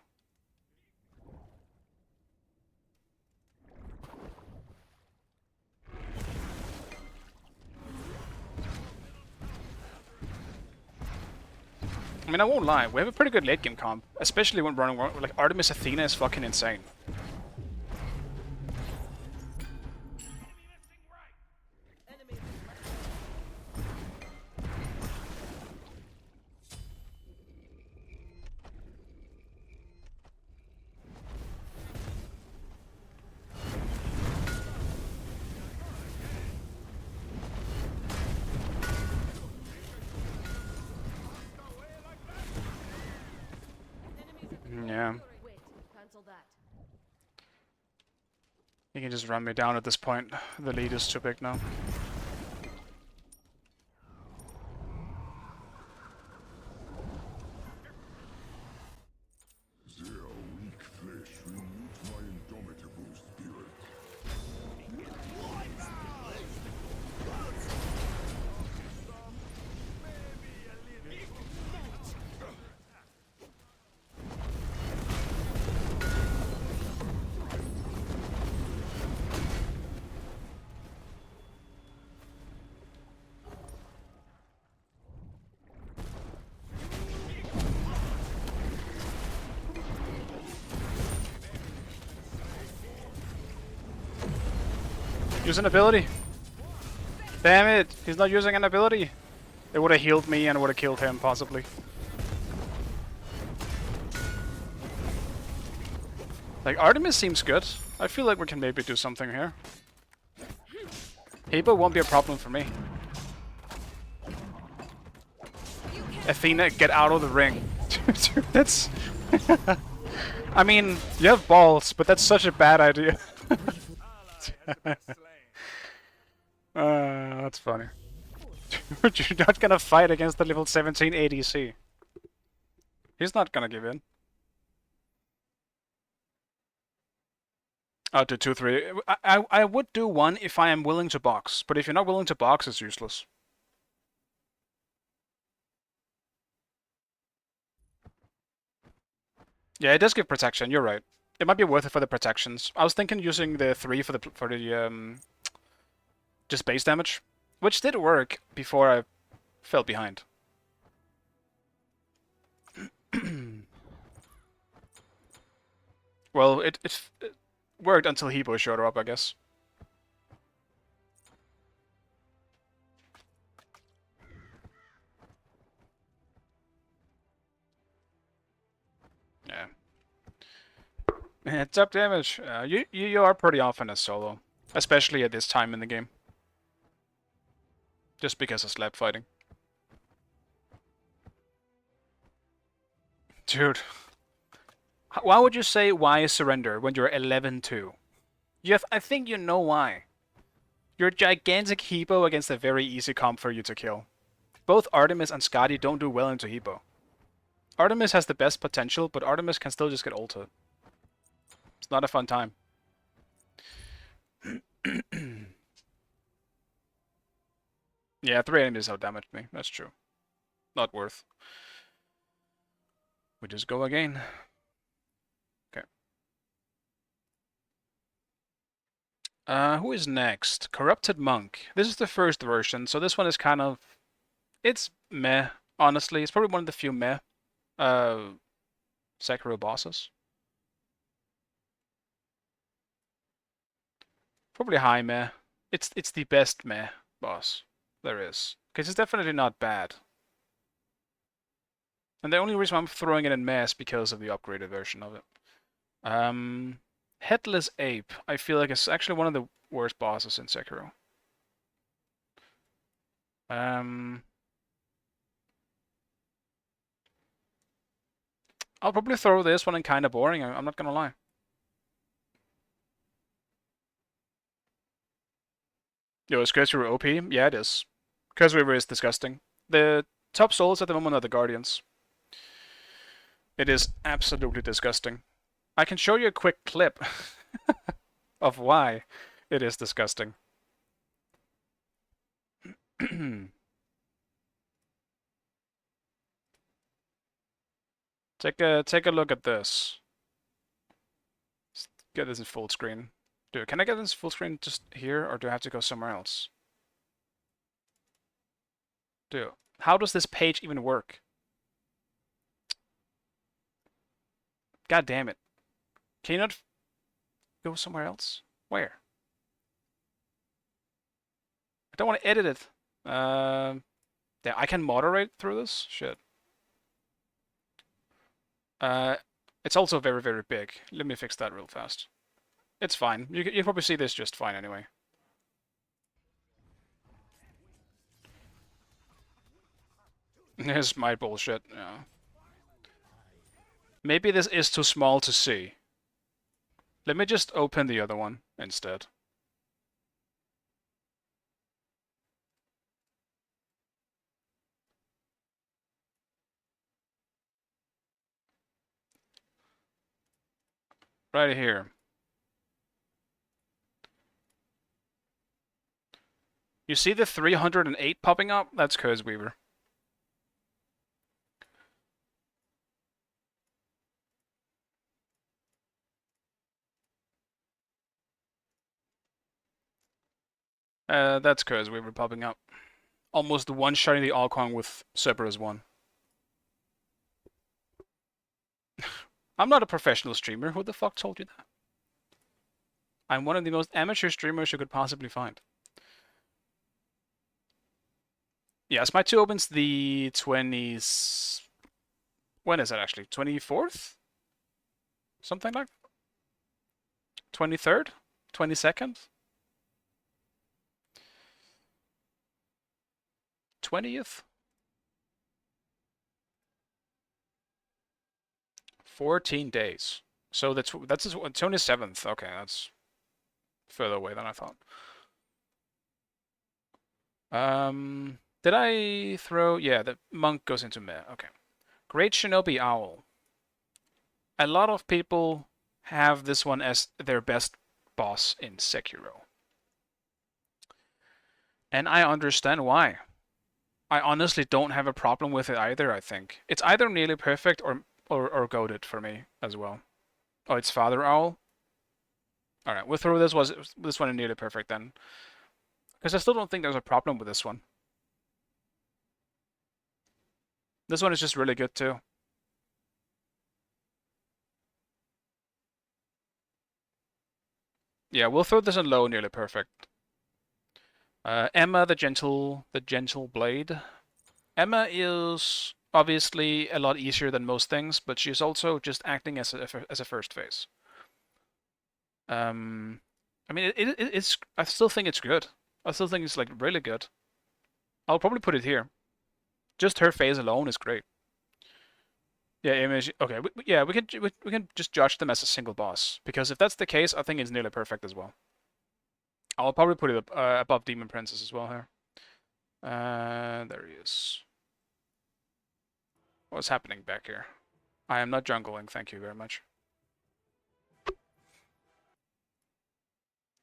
I mean, I won't lie, we have a pretty good late game comp, especially when running like Artemis Athena is fucking insane. Yeah. Wait, cancel that. You can just run me down at this point. The lead is too big now. Their weak flesh renews my indomitable spirit. Use an ability. Damn it! He's not using an ability. It would have healed me and would have killed him, possibly. Like, Artemis seems good. I feel like we can maybe do something here. Hebo won't be a problem for me. Athena, get out of the ring. Dude, that's... I mean, you have balls, but that's such a bad idea. That's funny. Dude, you're not gonna fight against the level 17 ADC. He's not gonna give in. I'll do 2, 3. I would do 1 if I am willing to box, but if you're not willing to box, it's useless. Yeah, it does give protection, you're right. It might be worth it for the protections. I was thinking using the 3 for the just base damage, which did work before I fell behind. Well, it worked until Hebo showed up, I guess. Yeah. It's up damage. You are pretty often a solo, especially at this time in the game. Just because of slap fighting. Dude. Why would you say why surrender when you're 11-2? I think you know why. You're a gigantic Hebo against a very easy comp for you to kill. Both Artemis and Skadi don't do well into Hebo. Artemis has the best potential, but Artemis can still just get ulted. It's not a fun time. Yeah, 3 enemies outdamaged me. That's true. Not worth. We just go again. Okay. Who is next? Corrupted Monk. This is the first version, so this one is kind of... It's meh, honestly. It's probably one of the few meh Sekiro bosses. Probably high meh. It's the best meh boss there is. Because it's definitely not bad. And the only reason I'm throwing it in meh is because of the upgraded version of it. Headless Ape. I feel like it's actually one of the worst bosses in Sekiro. I'll probably throw this one in kind of boring, I'm not gonna lie. Yo, is Curse River OP? Yeah, it is. Curse River is disgusting. The top souls at the moment are the Guardians. It is absolutely disgusting. I can show you a quick clip of why it is disgusting. Take a look at this. Let's get this in full screen. Dude, can I get this full screen just here, or do I have to go somewhere else? Dude, how does this page even work? God damn it. Can you not go somewhere else? Where? I don't want to edit it. Yeah, I can moderate through this? Shit. It's also very, very big. Let me fix that real fast. It's fine. You probably see this just fine anyway. Here's my bullshit. Yeah. Maybe this is too small to see. Let me just open the other one instead. Right here. You see the 308 popping up? That's Curse Weaver. That's Curse Weaver popping up. Almost one-shotting the Alcon with Cerberus 1. I'm not a professional streamer. Who the fuck told you that? I'm one of the most amateur streamers you could possibly find. Yes, my 2 opens the 20s. When is it actually? 24th? Something like that? 23rd? 22nd? 20th? 14 days. So that's the 27th. Okay, that's further away than I thought. Did I throw? Yeah, the monk goes into meh. Okay. Great Shinobi Owl. A lot of people have this one as their best boss in Sekiro. And I understand why. I honestly don't have a problem with it either, I think. It's either nearly perfect or goated for me as well. Oh, it's Father Owl? Alright, we'll throw this one in nearly perfect then. Because I still don't think there's a problem with this one. This one is just really good too. Yeah, we'll throw this in low, nearly perfect. Emma, the gentle blade. Emma is obviously a lot easier than most things, but she's also just acting as a first phase. I mean, it's. I still think it's good. I still think it's like really good. I'll probably put it here. Just her phase alone is great. Yeah, image. Okay, yeah, we can just judge them as a single boss, because if that's the case, I think it's nearly perfect as well. I'll probably put it above Demon Princess as well here. There he is. What's happening back here? I am not jungling, thank you very much.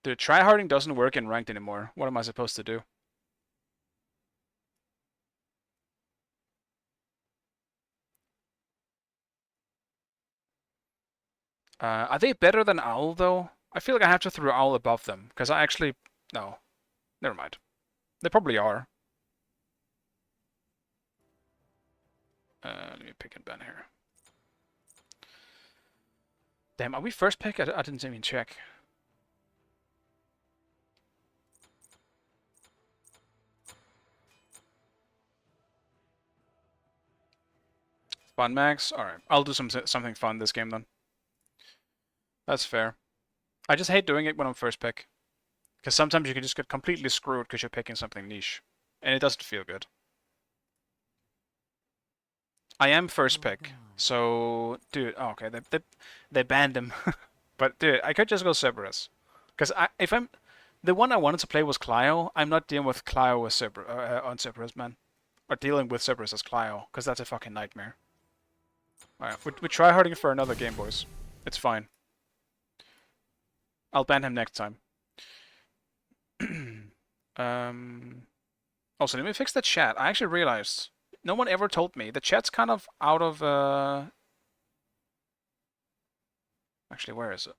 Dude, tryharding doesn't work in ranked anymore. What am I supposed to do? Are they better than Owl, though? I feel like I have to throw Owl above them, because I actually... No. Never mind. They probably are. Let me pick and ban here. Damn, are we first pick? I didn't even check. Fun max? Alright, I'll do something fun this game then. That's fair. I just hate doing it when I'm first pick. Because sometimes you can just get completely screwed because you're picking something niche. And it doesn't feel good. I am first pick. So, dude, oh, okay, they banned him. But, dude, I could just go Cerberus. Because if I'm... The one I wanted to play was Clio. I'm not dealing with Clio with on Cerberus, man. Or dealing with Cerberus as Clio. Because that's a fucking nightmare. Alright, we try harding for another game, boys. It's fine. I'll ban him next time. Also, let me fix the chat. I actually realized no one ever told me the chat's kind of out of Actually, where is it?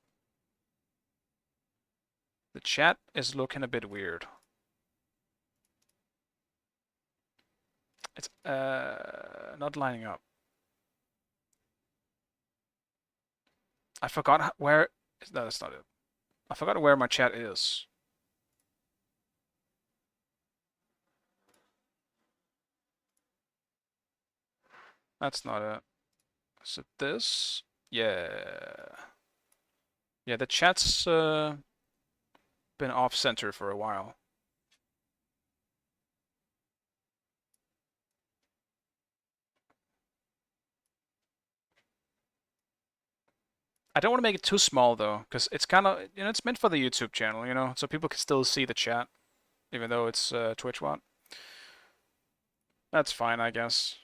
The chat is looking a bit weird. It's not lining up. I forgot where. No, that's not it. I forgot where my chat is. That's not it. Is it this? Yeah. Yeah, the chat's been off center for a while. I don't want to make it too small though, because it's kind of, you know, it's meant for the YouTube channel, you know, so people can still see the chat, even though it's Twitch what. That's fine, I guess.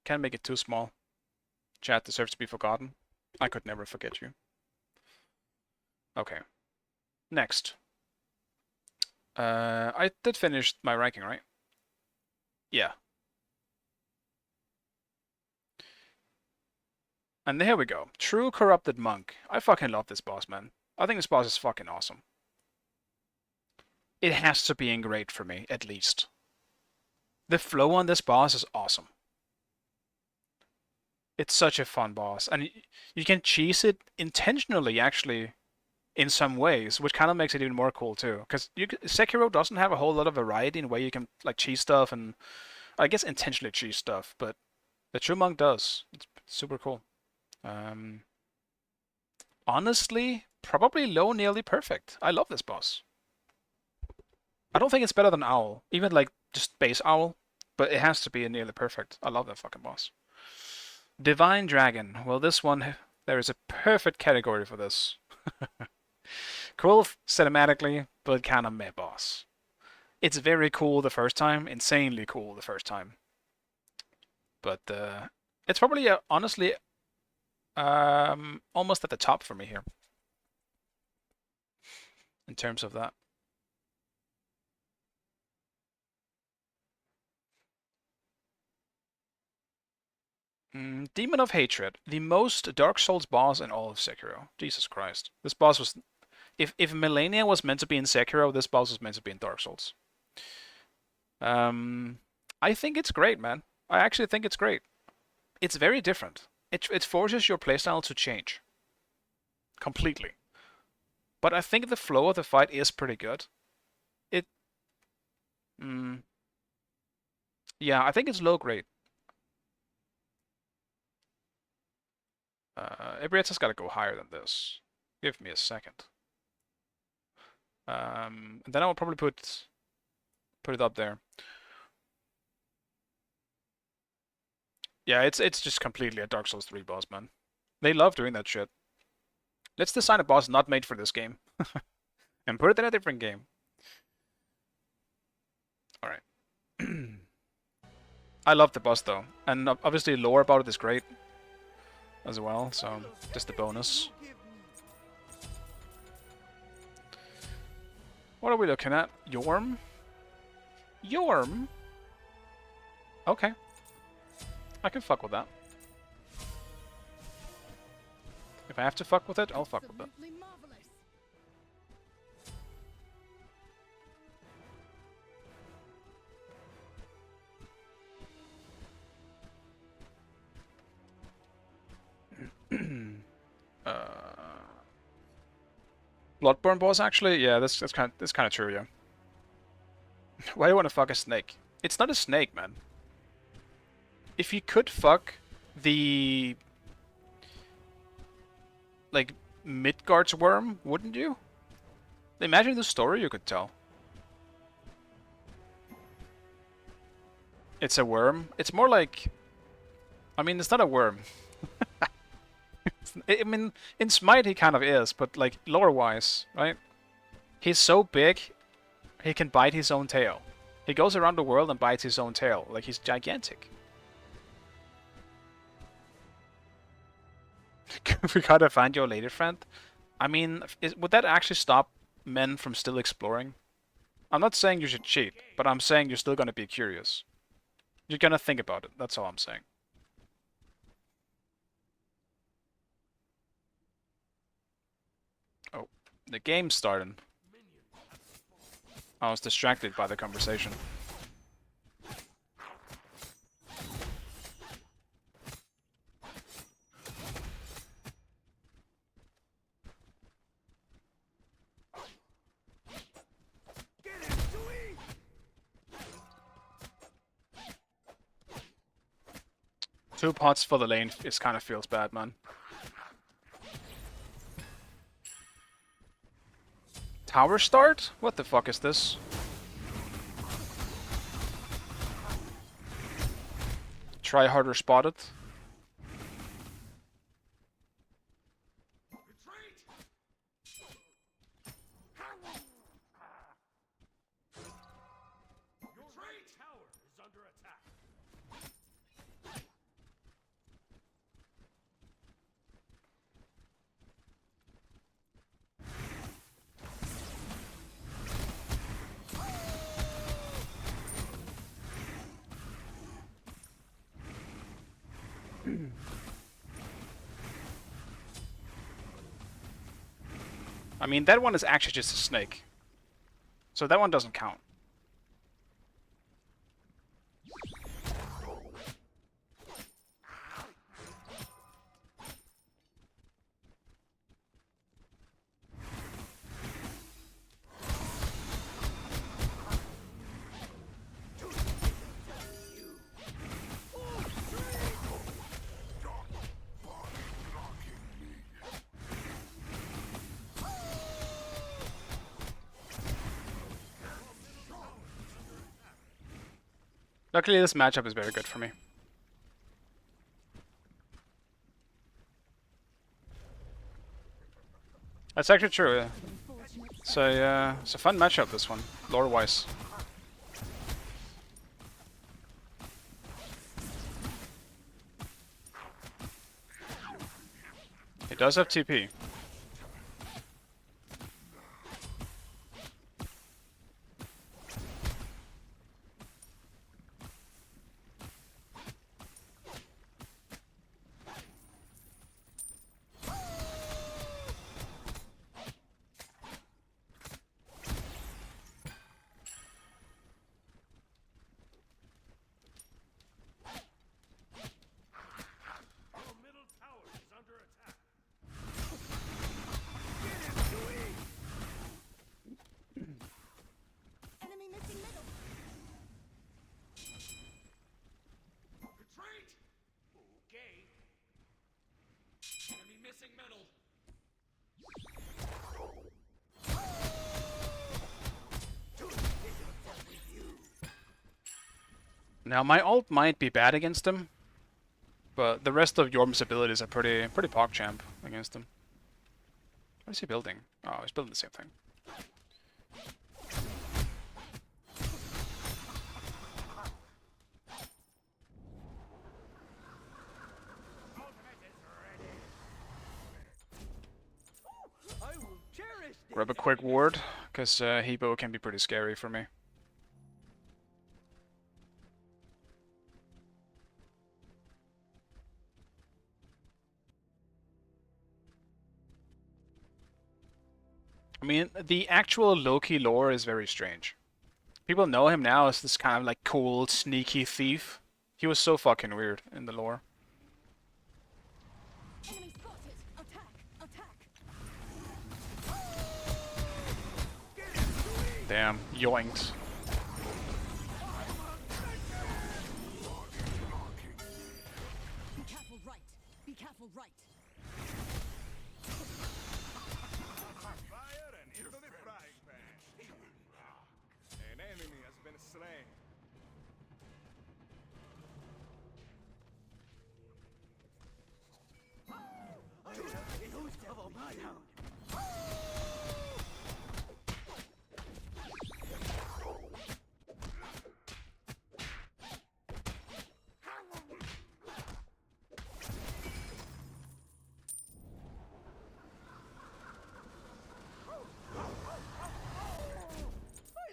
Can't make it too small. Chat deserves to be forgotten. I could never forget you. Okay. Next. I did finish my ranking, right? Yeah. And here we go. True Corrupted Monk. I fucking love this boss, man. I think this boss is fucking awesome. It has to be in great for me, at least. The flow on this boss is awesome. It's such a fun boss. And you can cheese it intentionally, actually, in some ways, which kind of makes it even more cool, too. Because Sekiro doesn't have a whole lot of variety in where you can, like, cheese stuff and, I guess, intentionally cheese stuff, but the True Monk does. It's super cool. Honestly, probably low nearly perfect. I love this boss. I don't think it's better than Owl, even like just base Owl, but it has to be a nearly perfect. I love that fucking boss. Divine Dragon. Well, this one, there is a perfect category for this. Cool cinematically, but kind of meh boss. It's very cool the first time, insanely cool the first time. But it's probably, honestly, almost at the top for me here. In terms of that. Demon of Hatred, the most Dark Souls boss in all of Sekiro. Jesus Christ. This boss was... If Millennia was meant to be in Sekiro, this boss was meant to be in Dark Souls. I think it's great, man. I actually think it's great. It's very different. It forces your playstyle to change. Completely. But I think the flow of the fight is pretty good. Yeah, I think it's low grade. Ebriet's got to go higher than this. Give me a second. And then I will probably put it up there. Yeah, it's just completely a Dark Souls 3 boss, man. They love doing that shit. Let's design a boss not made for this game. And put it in a different game. Alright. I love the boss though. And obviously lore about it is great as well, so just a bonus. What are we looking at? Yorm? Yorm? Okay. I can fuck with that. If I have to fuck with it, I'll fuck with it. Absolutely marvelous. Bloodborne boss, actually? Yeah, that's kind of true, yeah. Why do you want to fuck a snake? It's not a snake, man. If you could fuck the... like, Midgard's worm, wouldn't you? Imagine the story you could tell. It's a worm. It's more like... I mean, it's not a worm. I mean, in Smite he kind of is, but like, lore-wise, right? He's so big, he can bite his own tail. He goes around the world and bites his own tail. Like, he's gigantic. We gotta find your lady friend. I mean, would that actually stop men from still exploring? I'm not saying you should cheat, but I'm saying you're still gonna be curious. You're gonna think about it, that's all I'm saying. The game's starting. I was distracted by the conversation. Two pots for the lane is kind of feels bad, man. Tower start? What the fuck is this? Try harder spotted. Tower is under attack. I mean, that one is actually just a snake. So that one doesn't count. Luckily, this matchup is very good for me. That's actually true. Yeah. It's a fun matchup, this one, lore-wise. He does have TP. Your middle tower is under attack. Enemy missing middle. Retreat! Okay. Enemy missing middle. Now, my ult might be bad against him, but the rest of Yorm's abilities are pretty PogChamp against him. What is he building? Oh, he's building the same thing. I will cherish this. Grab a quick ward, because Hebo can be pretty scary for me. I mean, the actual Loki lore is very strange. People know him now as this kind of like cool, sneaky thief. He was so fucking weird in the lore. Enemy spotted. Attack. Attack. Damn, yoinked. Be careful right. Be careful right. Fire and into the frying pan. An enemy has been slain.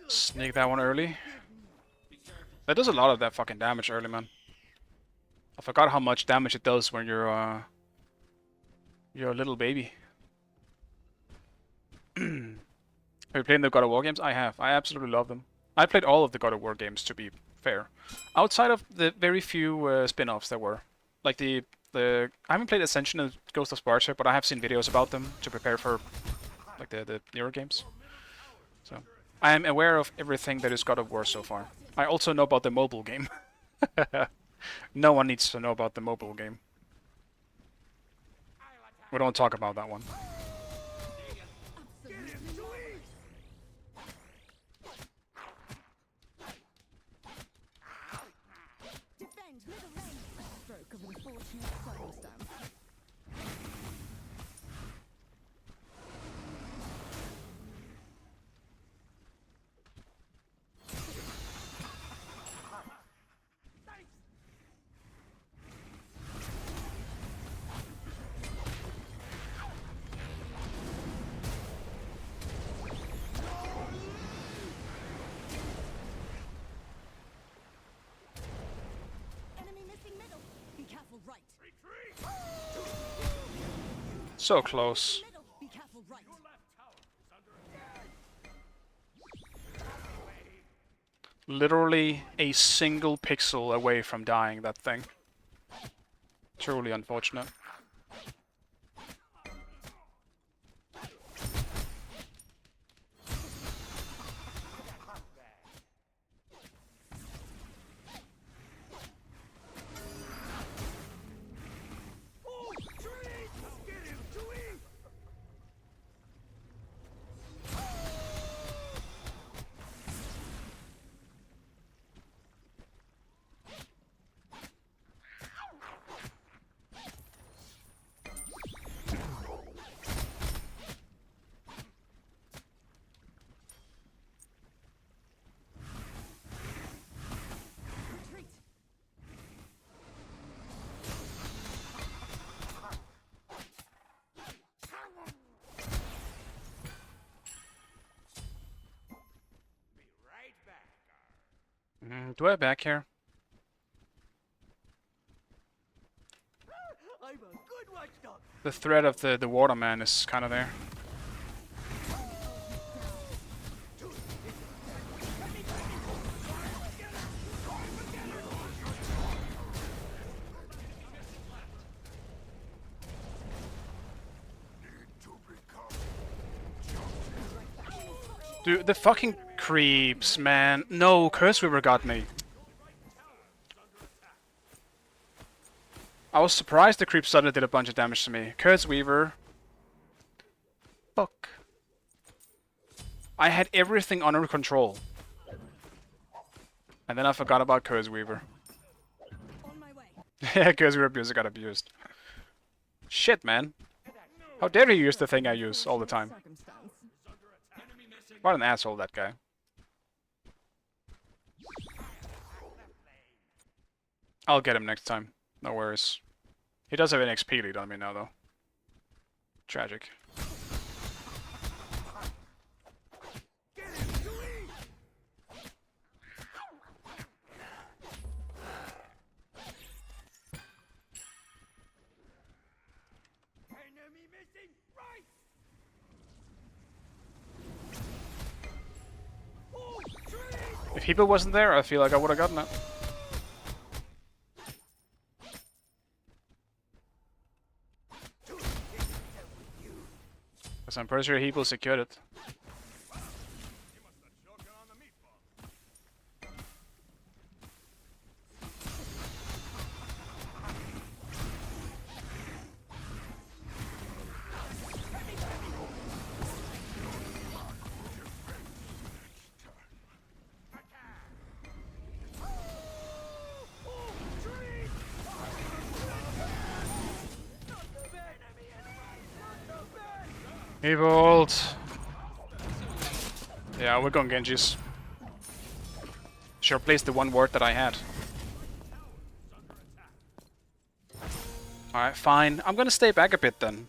Sneak that one early. That does a lot of that fucking damage early, man. I forgot how much damage it does when you're a little baby. Have you played the God of War games? I have. I absolutely love them. I played all of the God of War games, to be fair. Outside of the very few spin-offs there were. Like I haven't played Ascension and Ghost of Sparta, but I have seen videos about them to prepare for like the newer games. So I am aware of everything that is God of War so far. I also know about the mobile game. No one needs to know about the mobile game. We don't talk about that one. Defend middle lane. Stroke of unfortunate circumstance. Enemy missing middle. Be careful right. So close. Middle. Be careful right. Literally a single pixel away from dying, that thing. Truly unfortunate. Retreat. Be right back. Do I have back here? I'm a good watchdog. The threat of the waterman is kind of there. Dude, the fucking creeps, man. No, Curse Weaver got me. I was surprised the creep suddenly did a bunch of damage to me. Curse Weaver. Fuck. I had everything under control. And then I forgot about Curse Weaver. On my way. Yeah, Curse Weaver abuser got abused. Shit, man. How dare he use the thing I use all the time. Circumstance. What an asshole, that guy. I'll get him next time. No worries. He does have an XP lead on me now, though. Tragic. Enemy missing right. If Hebo wasn't there, I feel like I would have gotten it. Because I'm pretty sure Hebo secured it. Evolt! Yeah, we're going Genjis. She replaced the one ward that I had. Alright, fine. I'm gonna stay back a bit then.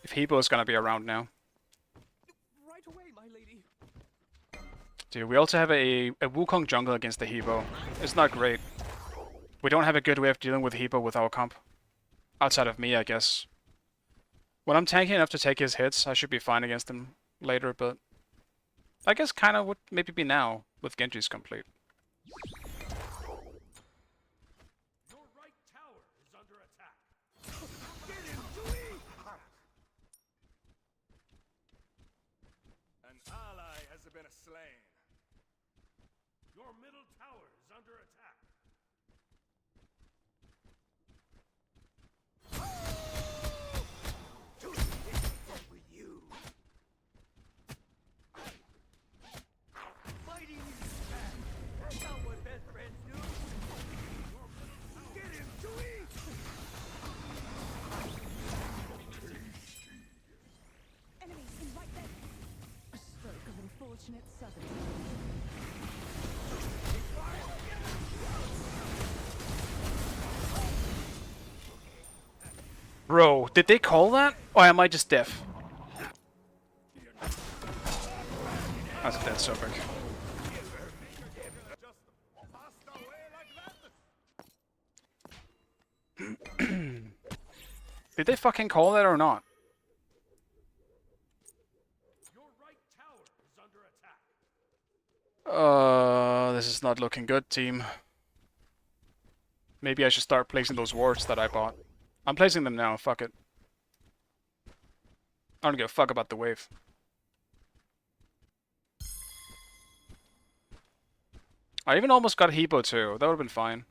If Hebo is gonna be around now. Right away, my lady. Dude, we also have a Wukong jungle against the Hebo. It's not great. We don't have a good way of dealing with Hebo with our comp. Outside of me, I guess. When I'm tanky enough to take his hits, I should be fine against him later, but I guess kind of would maybe be now with Genji's complete. Your right tower is under attack. An ally has been slain. Your middle tower is under attack. With you. Fighting is bad. That's not what best friends do. Get him, Chewie! Enemies in right leg. A stroke of unfortunate southern. Bro, did they call that? Or am I just deaf? That's a dead Sobek. Did they fucking call that or not? Your right tower is under attack. This is not looking good, team. Maybe I should start placing those wards that I bought. I'm placing them now, fuck it. I don't give a fuck about the wave. I even almost got Hebo too. That would have been fine.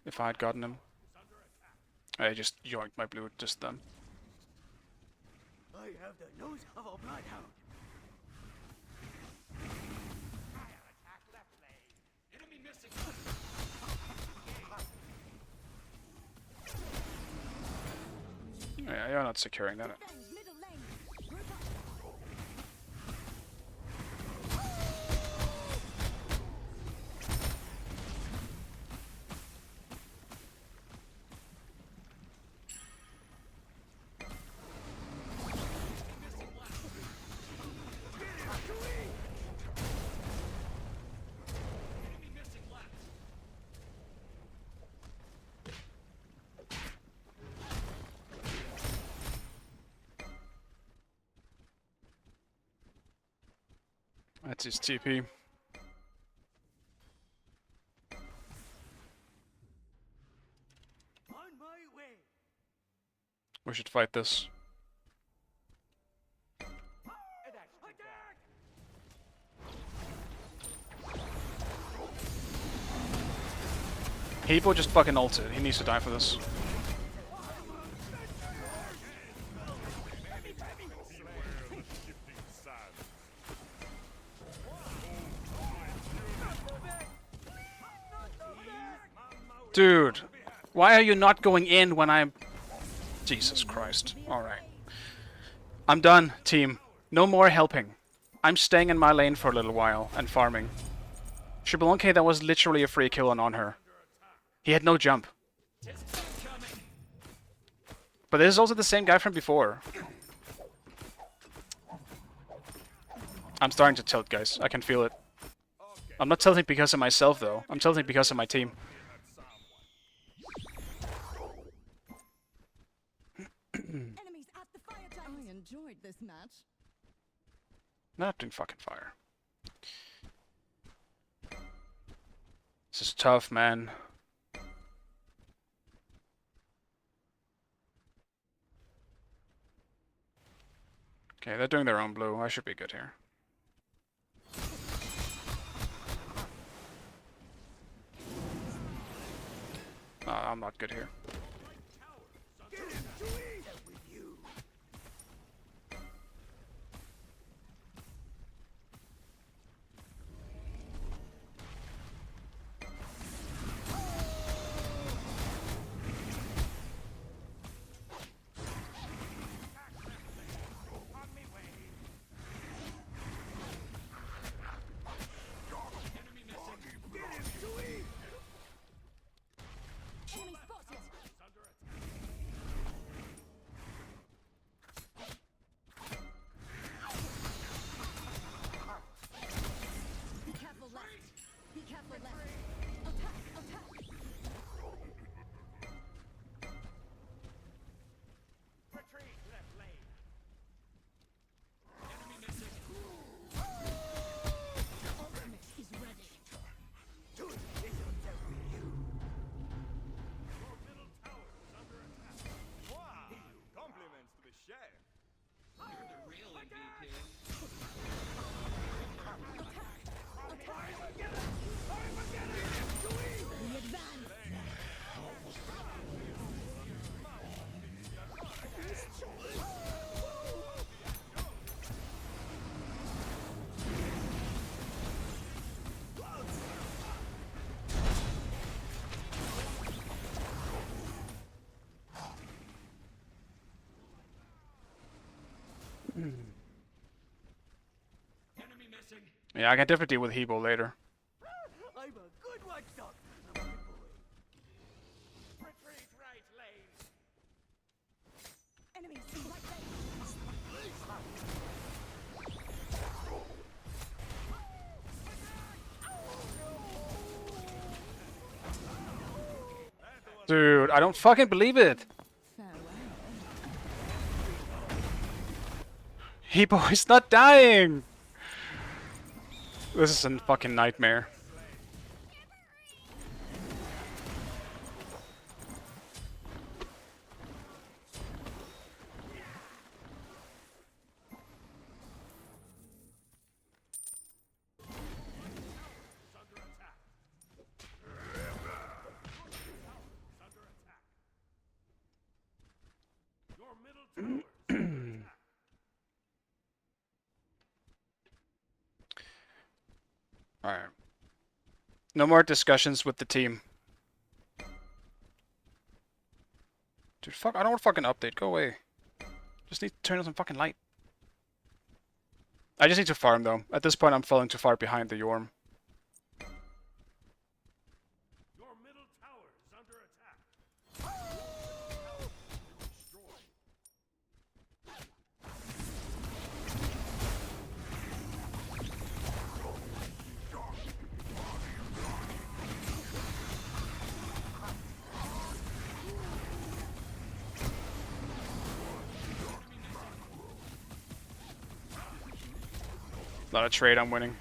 If I had gotten him. I just yoinked my blue just then. I have the nose of a bloodhound. Enemy missing. Yeah, you're not securing that. Defend middle lane. Group up. Enemy missing left. That's his TP. On my way. We should fight this. Attack! Hebo just fucking ulted. He needs to die for this. Dude, why are you not going in when I'm... Jesus Christ. Alright. I'm done, team. No more helping. I'm staying in my lane for a little while and farming. Shibbolunke, that was literally a free kill on her. He had no jump. But this is also the same guy from before. I'm starting to tilt, guys. I can feel it. I'm not tilting because of myself, though. I'm tilting because of my team. Enemies at the fire tank. I enjoyed this match. Not doing fucking fire. This is tough, man. Okay, they're doing their own blue. I should be good here. I'm not good here. Enemy spotted. We advance. Enemy missing. Yeah, I can definitely deal with Hebo later. I'm a good one, Doc. I'm a good boy. Retreat right lane. Enemies in right lane. Dude, I don't fucking believe it. Farewell. Hebo is not dying. This is a fucking nightmare. Your middle tower is under attack. Alright. No more discussions with the team. Dude, fuck, I don't want to fucking update. Go away. Just need to turn on some fucking light. I just need to farm, though. At this point, I'm falling too far behind the Yorm. Your middle tower is under attack. Destroyed. Not a trade I'm winning.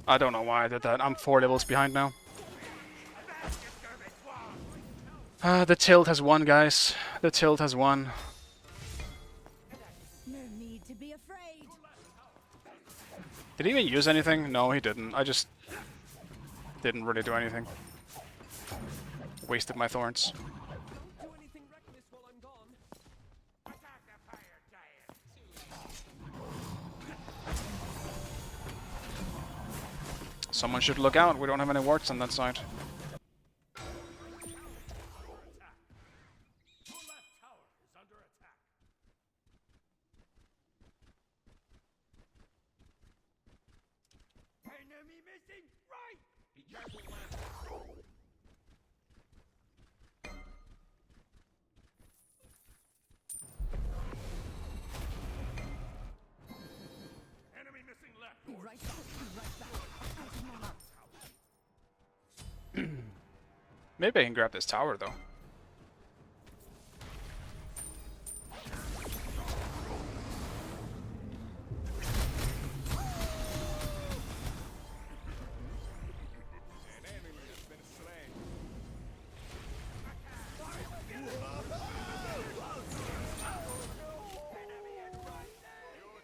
I don't know why I did that. I'm 4 levels behind now. The tilt has won, guys. The tilt has won. No need to be afraid. Did he even use anything? No, he didn't. I just didn't really do anything. Wasted my thorns. Do anything reckless while I'm gone. Attack the fire giant. Someone should look out. We don't have any warts on that side. Your left tower is under attack. Enemy missing right. Be careful, left. Enemy missing left. Be right back. Be right back. Out of mana. Maybe I can grab this tower, though. An enemy has been slain.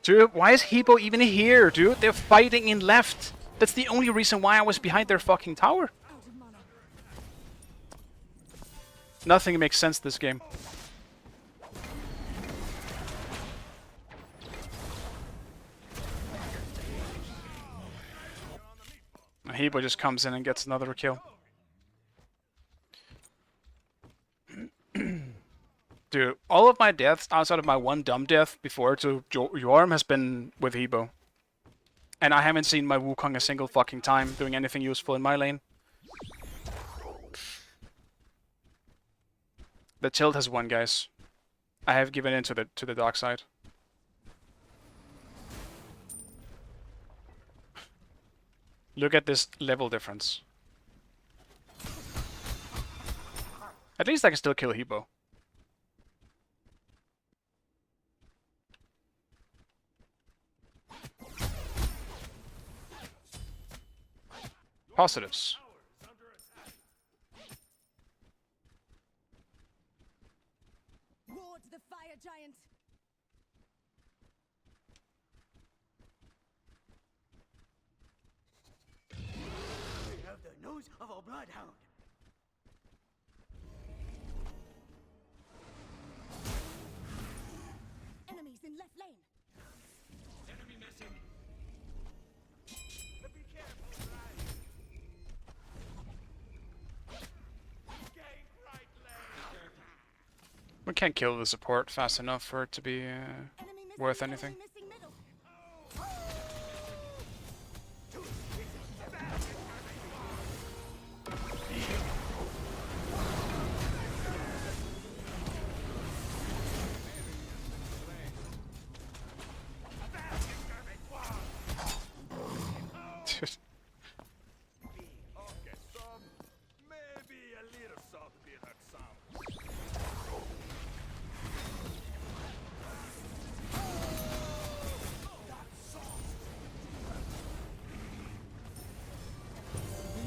Dude, why is Hebo even here, dude? They're fighting in left. That's the only reason why I was behind their fucking tower. Out of mana. Nothing makes sense this game. Hebo just comes in and gets another kill. Dude, all of my deaths outside of my one dumb death before to Yorm has been with Hebo. And I haven't seen my Wukong a single fucking time doing anything useful in my lane. The tilt has won, guys. I have given in to the dark side. Look at this level difference. At least I can still kill Hebo. Positives. giant. I have the nose of a bloodhound. Enemies in left lane. Enemy missing. Be careful, right? Gank right lane. We can't kill the support fast enough for it to be Enemy missing, worth enemy anything. missing middle. Okay, some. Maybe a little salt will hurt some.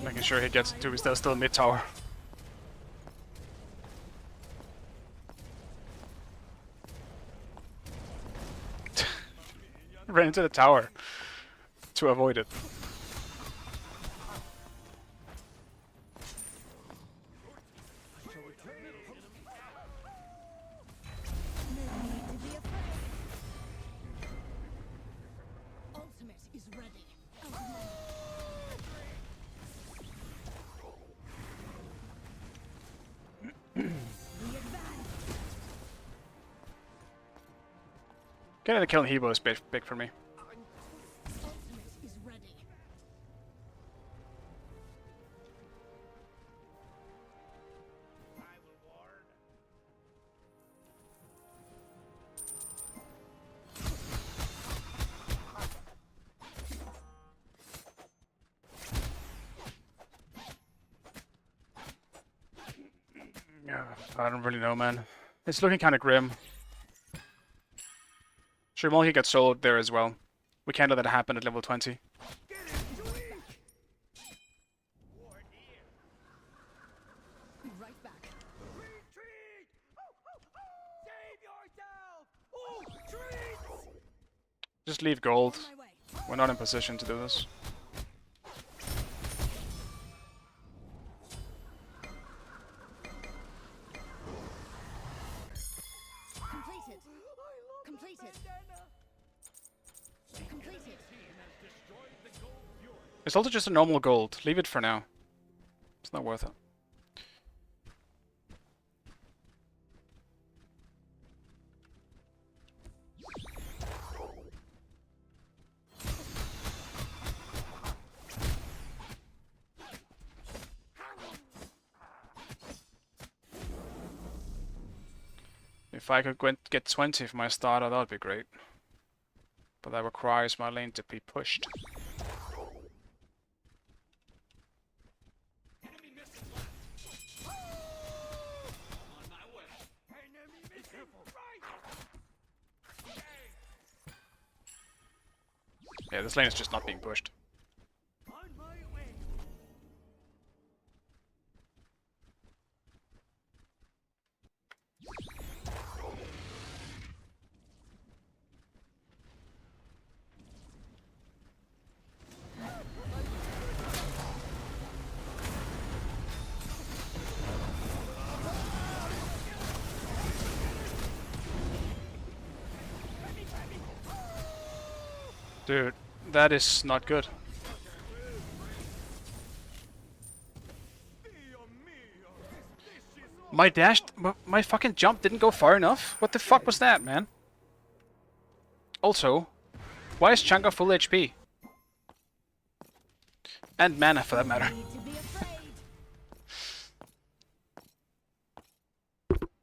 Making sure he gets to his still mid tower. Ran into the tower to avoid it. No need to be afraid. Ultimate is ready. Out of mana. We advance. Getting the kill on Hebo is big for me. Ultimate is ready. I will ward. Yeah, I don't really know, man. It's looking kind of grim. Sure, Monkey gets soloed there as well. We can't let that happen at level 20. Ward here. Be right back. Retreat! Save yourself! Oh, treats! Just leave gold. On my way. We're not in position to do this. Completed. Completed. Completed. It's also just a normal gold. Leave it for now. It's not worth it. If I could get 20 for my starter, that would be great. But that requires my lane to be pushed. Enemy missing left. On my way. Enemy missing right. Gank. Yeah, this lane is just not being pushed. On my way. Dude, that is not good. My dash, my fucking jump didn't go far enough? What the fuck was that, man? Also, why is Changa full HP? And mana, for that matter. Need to be afraid.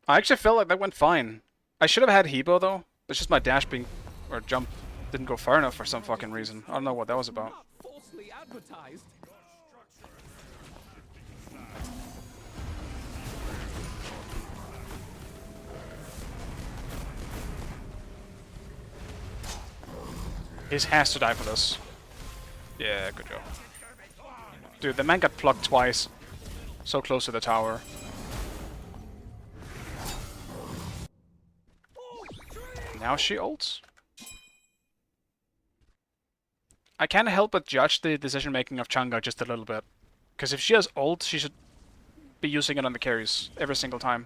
I actually felt like that went fine. I should have had Hebo, though. It's just my dash being... or jump didn't go far enough for some fucking reason. I don't know what that was about. Falsely advertised. He has to die for this. Yeah, good job. Dude, the man got plucked twice. So close to the tower. Now she ults. I can't help but judge the decision making of Chang'e just a little bit. Because if she has ult, she should be using it on the carries every single time.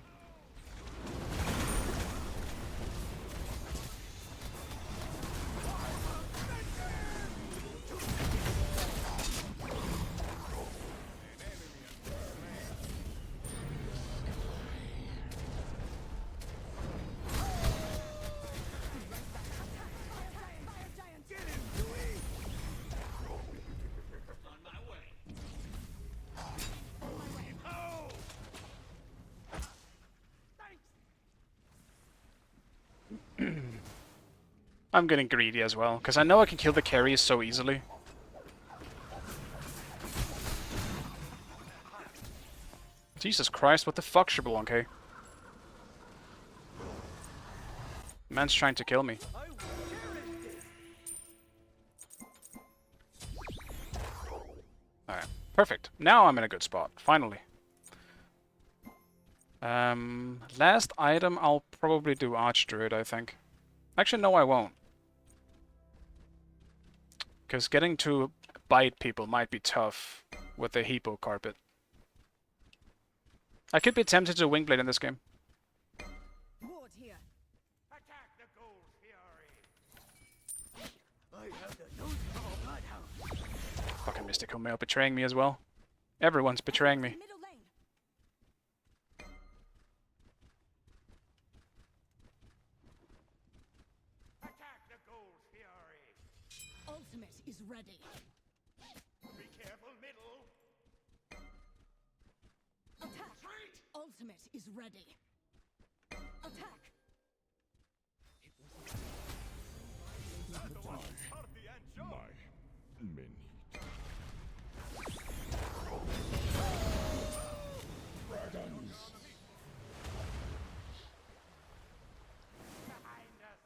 I'm getting greedy as well, because I know I can kill the carries so easily. Jesus Christ, what the fuck, Shabulonke? Man's trying to kill me. Alright, perfect. Now I'm in a good spot, finally. Last item, I'll probably do Archdruid, I think. Actually, no, I won't. Because getting to bite people might be tough with the Hippo carpet. I could be tempted to Wingblade in this game. Ward here. Attack the gold fury. I have the nose of a bloodhound. Fucking Mystic Homeo betraying me as well. Everyone's betraying me. Middle lane. Attack the gold fury. Ultimate is ready. Be careful, middle. Attack. Ultimate is ready. Attack. Party and joy. My many. Dragons. Behind us.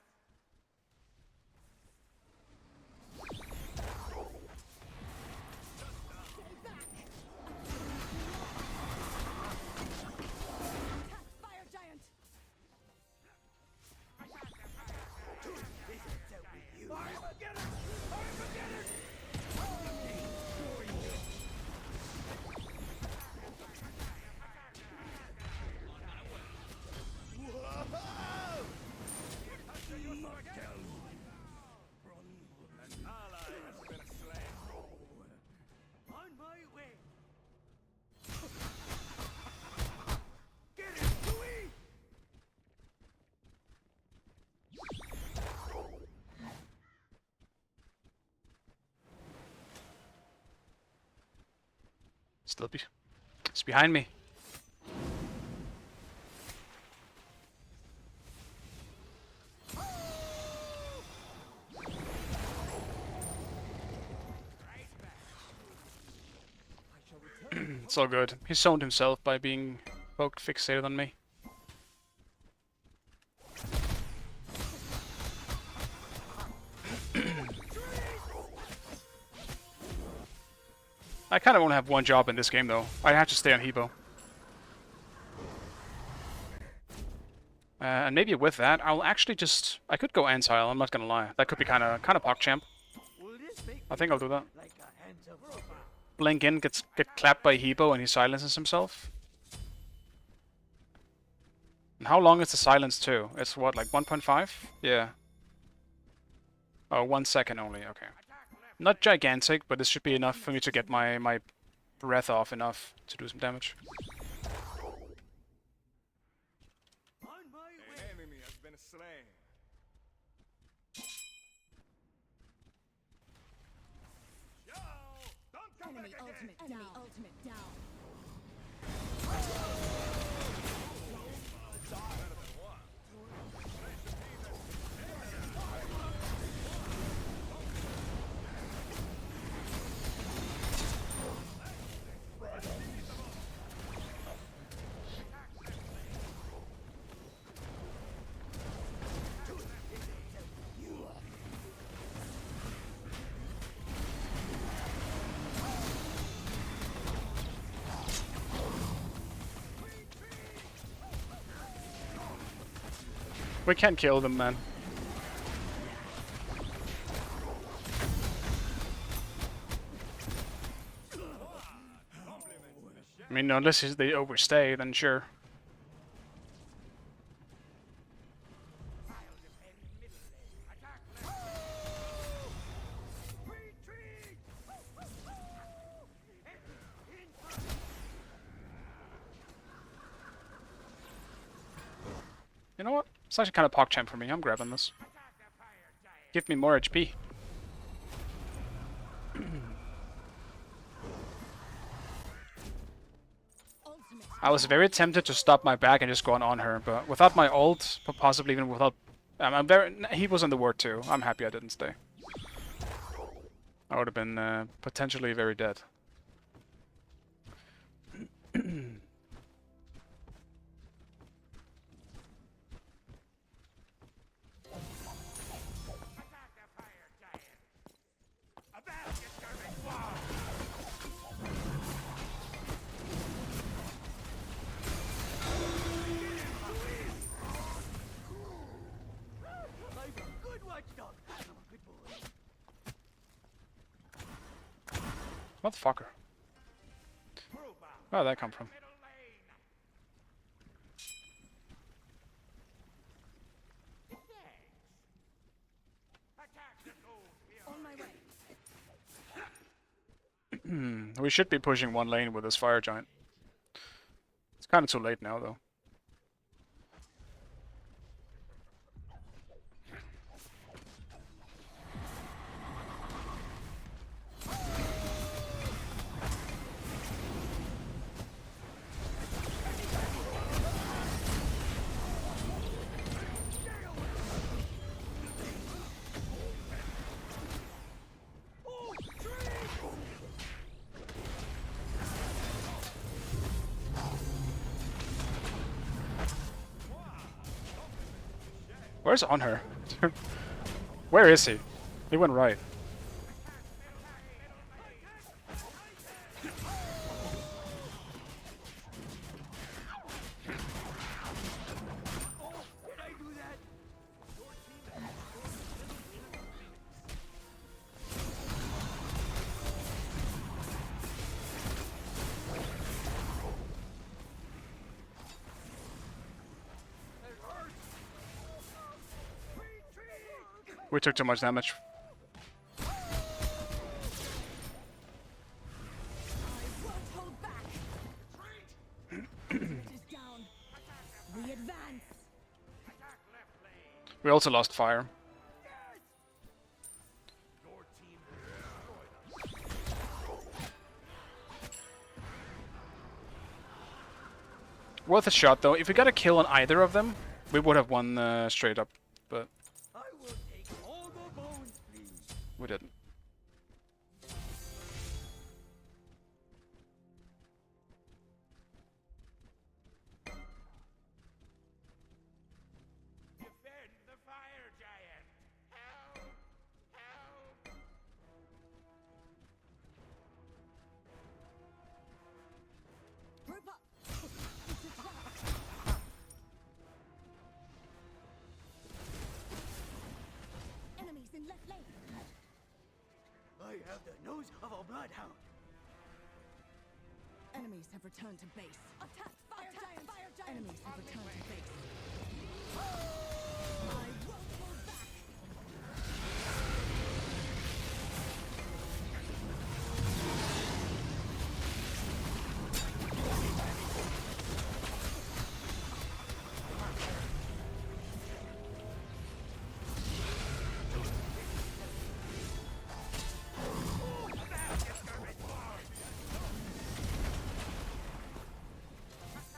Attack fire giant. An ally has been slain. On my way. Get him, Louis! Still be... It's behind me. It's all good. He zoned himself by being poked fixated on me. I kind of only have one job in this game though. I have to stay on Hebo. And maybe with that, I'll actually just... I could go Antile, I'm not gonna lie. That could be kind of PogChamp. Will this make I think I'll do that. like a hands of robot? Blink in, get clapped by Hebo, and he silences himself. And how long is the silence too? It's what, like 1.5? Yeah. Oh, 1 second only, okay. Not gigantic, but this should be enough for me to get my breath off enough to do some damage. On my way. An enemy has been slain. Yo! Don't come Enemy back again. ultimate down. Enemy ultimate down. We can't kill them, man. I mean, unless they overstay, then sure. You know what? It's actually kind of PogChamp for me. I'm grabbing this. Give me more HP. Ultimate. I was very tempted to stop my back and just go on her, but without my ult, possibly even without... I'm very... He was in the ward too. I'm happy I didn't stay. I would have been potentially very dead. I'm a good watchdog. I'm a good boy. Motherfucker. Where did that come from? On my way. We should be pushing one lane with this fire giant. It's kind of too late now, though. Where's on her? Where is he? He went right. Did I do that? We took too much damage. I won't hold back. Turret is down. We advance. We also lost fire. Worth a shot, though. If we got a kill on either of them, we would have won straight up, but I will take all the bones, please. we didn't. Defend the fire giant. Help! Help! Group up. It's a trap. Enemies in left lane. I have the nose of a bloodhound. Enemies have returned to base. Attack fire giant. Fire giant. Enemies have returned to base. I won't hold back.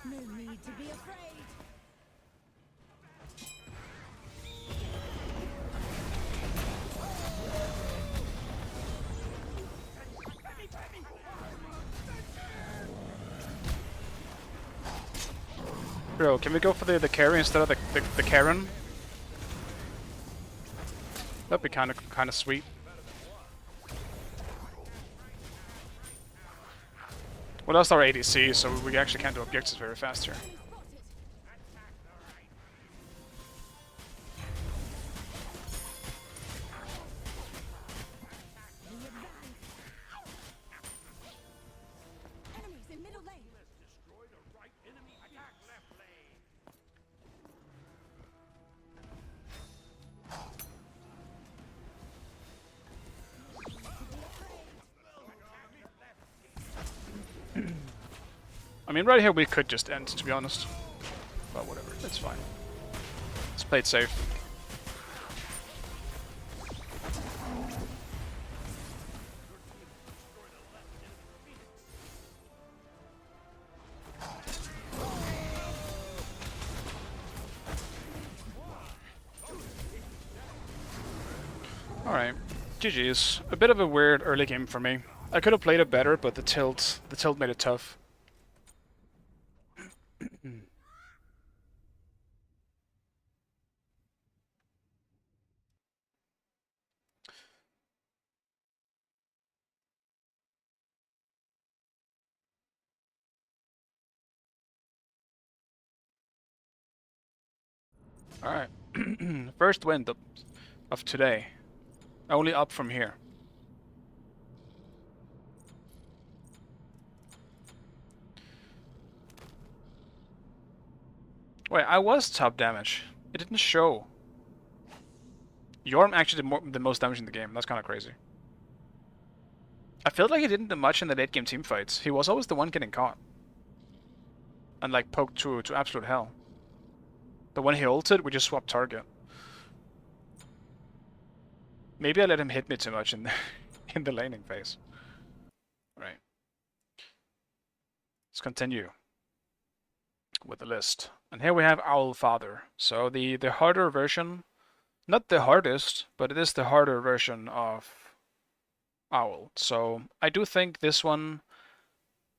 No need to be afraid. Bro, can we go for the carry instead of the Karen? That'd be kind of sweet. We lost our ADC, so we actually can't do objectives very fast here. Enemy spotted. We advance. Enemies in middle lane. I mean, right here we could just end, to be honest. But whatever, it's fine. Let's play it safe. Alright, GG's. A bit of a weird early game for me. I could have played it better, but the tilt made it tough. Alright. First win of today. Only up from here. Wait, I was top damage. It didn't show. Yorm actually did the most damage in the game. That's kind of crazy. I felt like he didn't do much in the late game team fights. He was always the one getting caught. And like poked to absolute hell. But when he ulted, we just swapped target. Maybe I let him hit me too much in the, in the laning phase. Right. Let's continue with the list. And here we have Owl Father. So the harder version, not the hardest, but it is the harder version of Owl. So I do think this one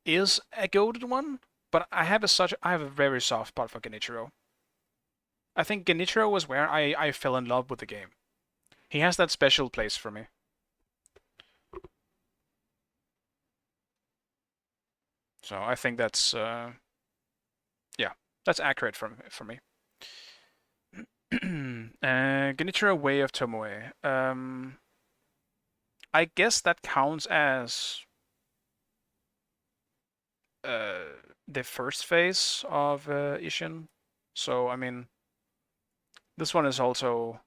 is a goated one, but I have a very soft spot for Genichiro. I think Genichiro was where I fell in love with the game. He has that special place for me. So I think that's yeah, that's accurate for me. Genichiro Way of Tomoe. I guess that counts as the first phase of Ishin. So I mean, this one is also.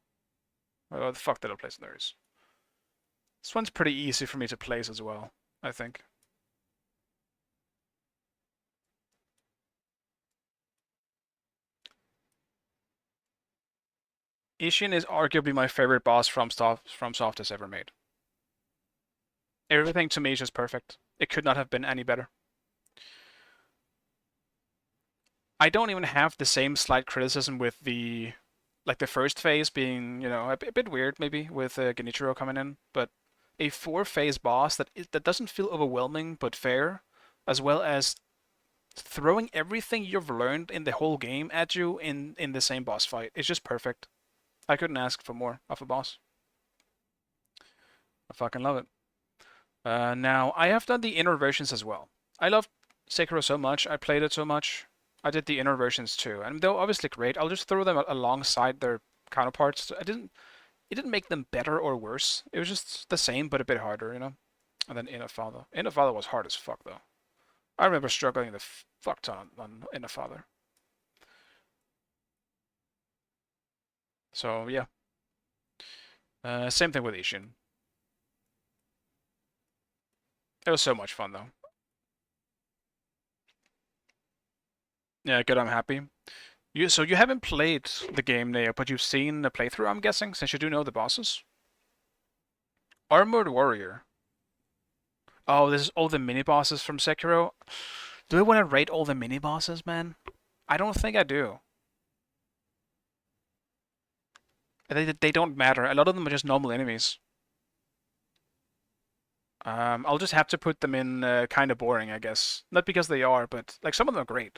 Oh, the fuck did I place theirs? This one's pretty easy for me to place as well, I think. Ishin is arguably my favorite boss FromSoft has ever made. Everything to me is just perfect. It could not have been any better. I don't even have the same slight criticism with the first phase being, you know, a bit weird maybe with Genichiro coming in, but a 4-phase boss that doesn't feel overwhelming but fair, as well as throwing everything you've learned in the whole game at you in the same boss fight. It's just perfect. I couldn't ask for more of a boss. I fucking love it. Now, I have done the inner versions as well. I love Sekiro so much, I played it so much. I did the inner versions too, and they're obviously great. I'll just throw them alongside their counterparts. It didn't make them better or worse. It was just the same, but a bit harder, you know? And then Inner Father. Inner Father was hard as fuck, though. I remember struggling the fuck ton on Inner Father. So, yeah. Same thing with Ishin. It was so much fun, though. Yeah, good, I'm happy. So you haven't played the game, Neo, but you've seen the playthrough, I'm guessing, since you do know the bosses? Armored Warrior. Oh, this is all the mini-bosses from Sekiro? Do I want to rate all the mini-bosses, man? I don't think I do. They don't matter. A lot of them are just normal enemies. I'll just have to put them in kind of boring, I guess. Not because they are, but like some of them are great.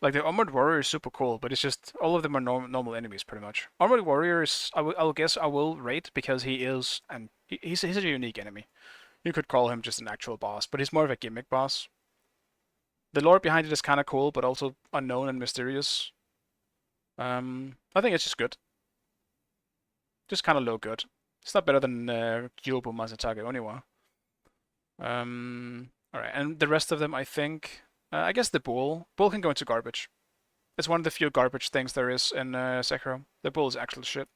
Like the Armored Warrior is super cool, but it's just all of them are normal enemies pretty much. Armored Warrior is I'll guess I will rate because he is and he's a unique enemy. You could call him just an actual boss, but he's more of a gimmick boss. The lore behind it is kind of cool, but also unknown and mysterious. I think it's just good. Just kind of low good. It's not better than Kyobo Masatake Oniwa. Alright, and the rest of them, I think... I guess the bull. Bull can go into garbage. It's one of the few garbage things there is in Sekiro. The bull is actual shit.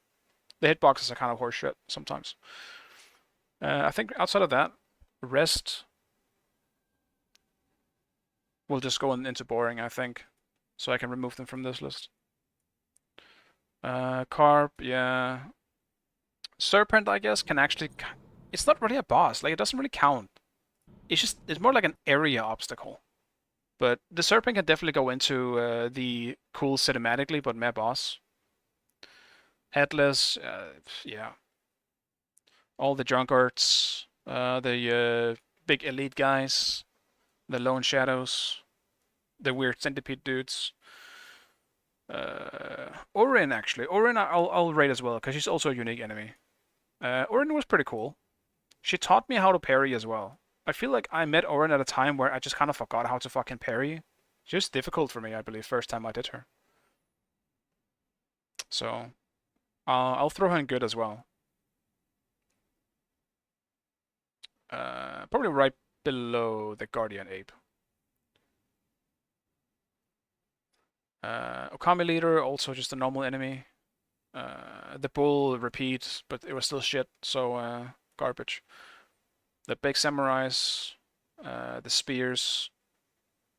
The hitboxes are kind of horse shit sometimes. I think outside of that, rest... We'll just go into boring, I think, so I can remove them from this list. Carp, yeah. Serpent, I guess, can actually... It's not really a boss. Like, it doesn't really count. It's more like an area obstacle. But the Serpent can definitely go into the cool cinematically, but meh boss. Headless, yeah. All the drunkards, the big elite guys, the lone shadows, the weird centipede dudes. Orin, actually. Orin I'll rate as well, because she's also a unique enemy. Orin was pretty cool. She taught me how to parry as well. I feel like I met Orin at a time where I just kind of forgot how to fucking parry. She was difficult for me, I believe, first time I did her. So, I'll throw her in good as well. Probably right below the Guardian Ape. Okami Leader, also just a normal enemy. The Bull repeats, but it was still shit, so garbage. The Big Samurais, the Spears,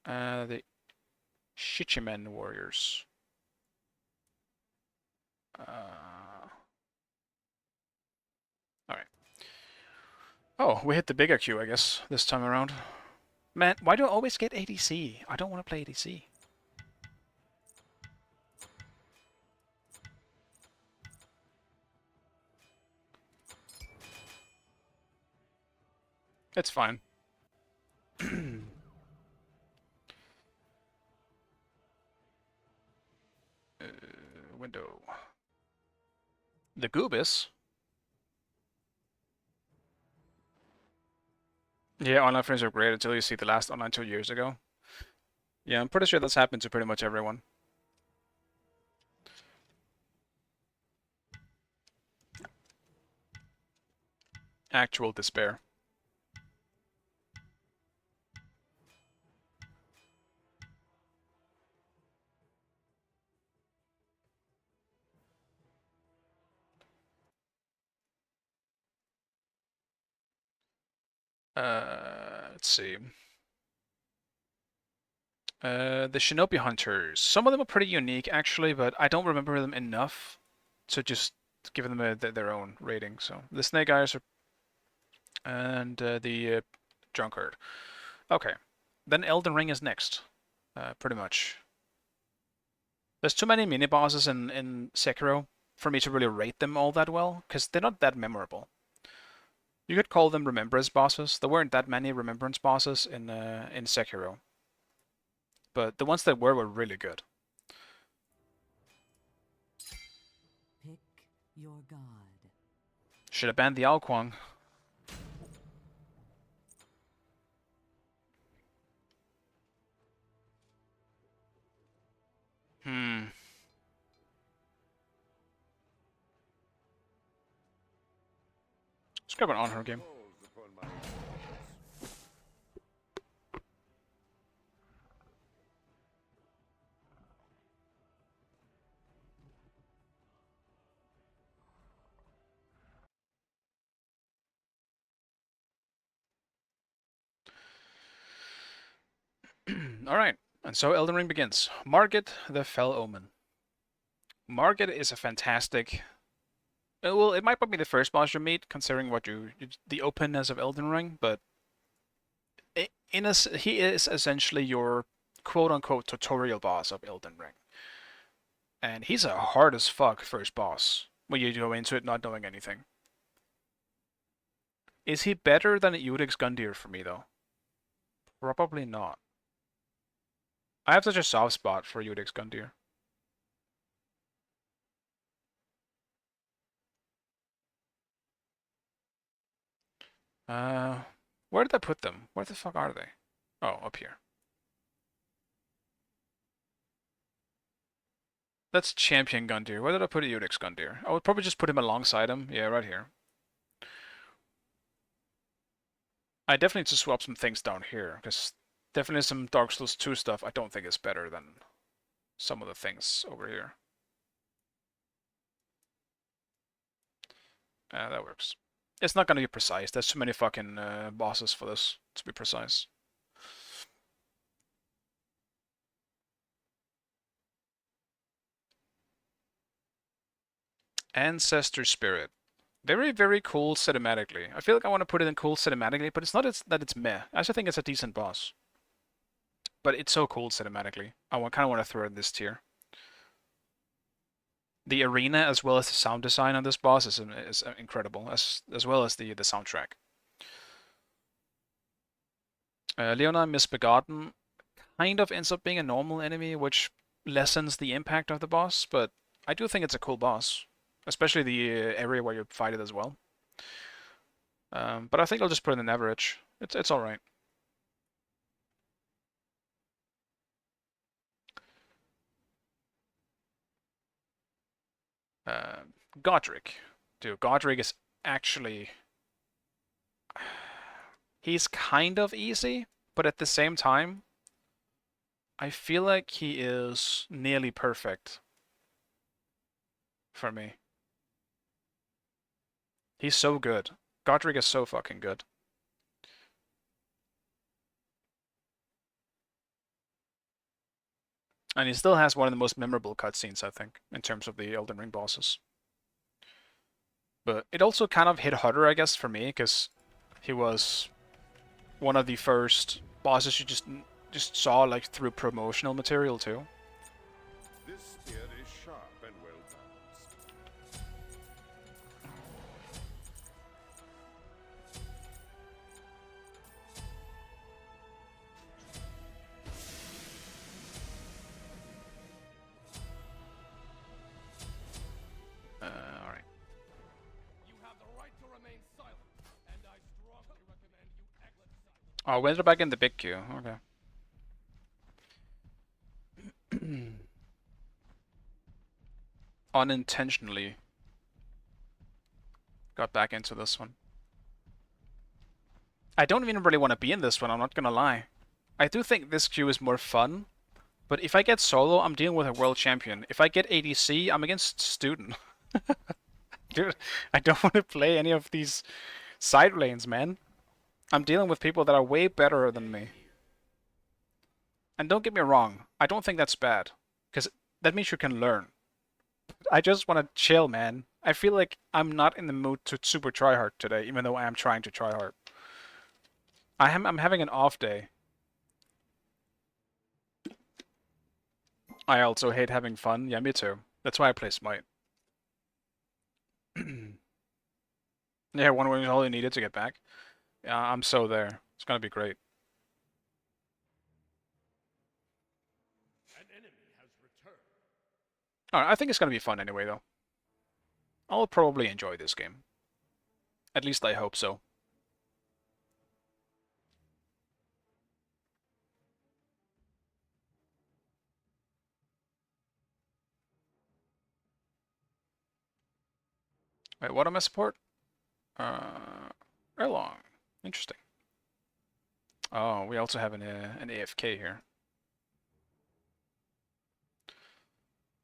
the Shichimen Warriors. Alright. Oh, we hit the bigger queue, I guess, this time around. Man, why do I always get ADC? I don't want to play ADC. It's fine. Window. The Goobis. Yeah, online friends are great until you see the last online 2 years ago. Yeah, I'm pretty sure that's happened to pretty much everyone. Actual despair. Let's see. The Shinobi Hunters. Some of them are pretty unique, actually, but I don't remember them enough to just give them their own rating. So the Snake Eyes are, and the Drunkard. Okay, then Elden Ring is next. Pretty much. There's too many mini bosses in Sekiro for me to really rate them all that well, because they're not that memorable. You could call them remembrance bosses. There weren't that many remembrance bosses in Sekiro, but the ones that were really good. Pick your god. Should have banned the Alquang. Let's grab an on her game. Falls upon my Alright, and so Elden Ring begins. Margit the Fell Omen. Margit is a fantastic... Well, it might not be the first boss you meet, considering what the openness of Elden Ring, but he is essentially your quote-unquote tutorial boss of Elden Ring. And he's a hard as fuck first boss, when you go into it not knowing anything. Is he better than Iudex Gundyr for me, though? Probably not. I have such a soft spot for Iudex Gundyr. Where did I put them? Where the fuck are they? Oh, up here. That's Champion Gundyr. Where did I put Iudex Gundyr? I would probably just put him alongside him. Yeah, right here. I definitely need to swap some things down here, because definitely some Dark Souls 2 stuff I don't think is better than some of the things over here. That works. It's not gonna be precise. There's too many fucking bosses for this to be precise. Ancestor Spirit. Very, very cool cinematically. I feel like I want to put it in cool cinematically, but it's not that it's meh. I actually think it's a decent boss. But it's so cool cinematically. I kind of want to throw it in this tier. The arena as well as the sound design on this boss is incredible, as well as the soundtrack. Leona Misbegotten kind of ends up being a normal enemy, which lessens the impact of the boss, but I do think it's a cool boss, especially the area where you fight it as well. But I think I'll just put it in average. It's all right. Godric. Dude, Godric is actually... He's kind of easy, but at the same time, I feel like he is nearly perfect for me. He's so good. Godric is so fucking good. And he still has one of the most memorable cutscenes, I think, in terms of the Elden Ring bosses. But it also kind of hit harder, I guess, for me, because he was one of the first bosses you just saw like through promotional material too. This spear is sharp and well balanced. All right. You have the right to remain silent, and I strongly recommend you exit silent. Oh, we ended back in the big queue. Okay. Unintentionally got back into this one. I don't even really want to be in this one, I'm not gonna lie. I do think this queue is more fun, but if I get solo, I'm dealing with a world champion. If I get ADC, I'm against Student. Dude, I don't want to play any of these side lanes, man. I'm dealing with people that are way better than me. And don't get me wrong, I don't think that's bad, because that means you can learn. I just want to chill, man. I feel like I'm not in the mood to super try hard today, even though I am trying to try hard. I'm having an off day. I also hate having fun. Yeah, me too. That's why I play Smite. Yeah, one win is all you needed to get back. Yeah, I'm so there. It's gonna be great. An enemy has returned. Alright, I think it's gonna be fun anyway, though. I'll probably enjoy this game. At least I hope so. Wait, what am I support? Erlong. Interesting. Oh, we also have an AFK here.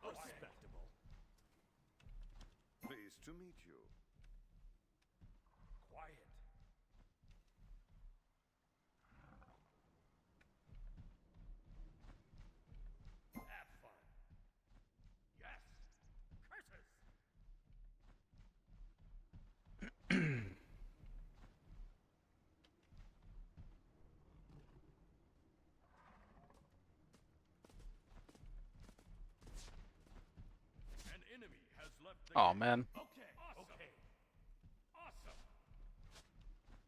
Respectable. Pleased to meet you. Quiet. Have fun. Yes. Curses. An enemy has left the Oh game. man. Okay. Awesome. Okay. Awesome.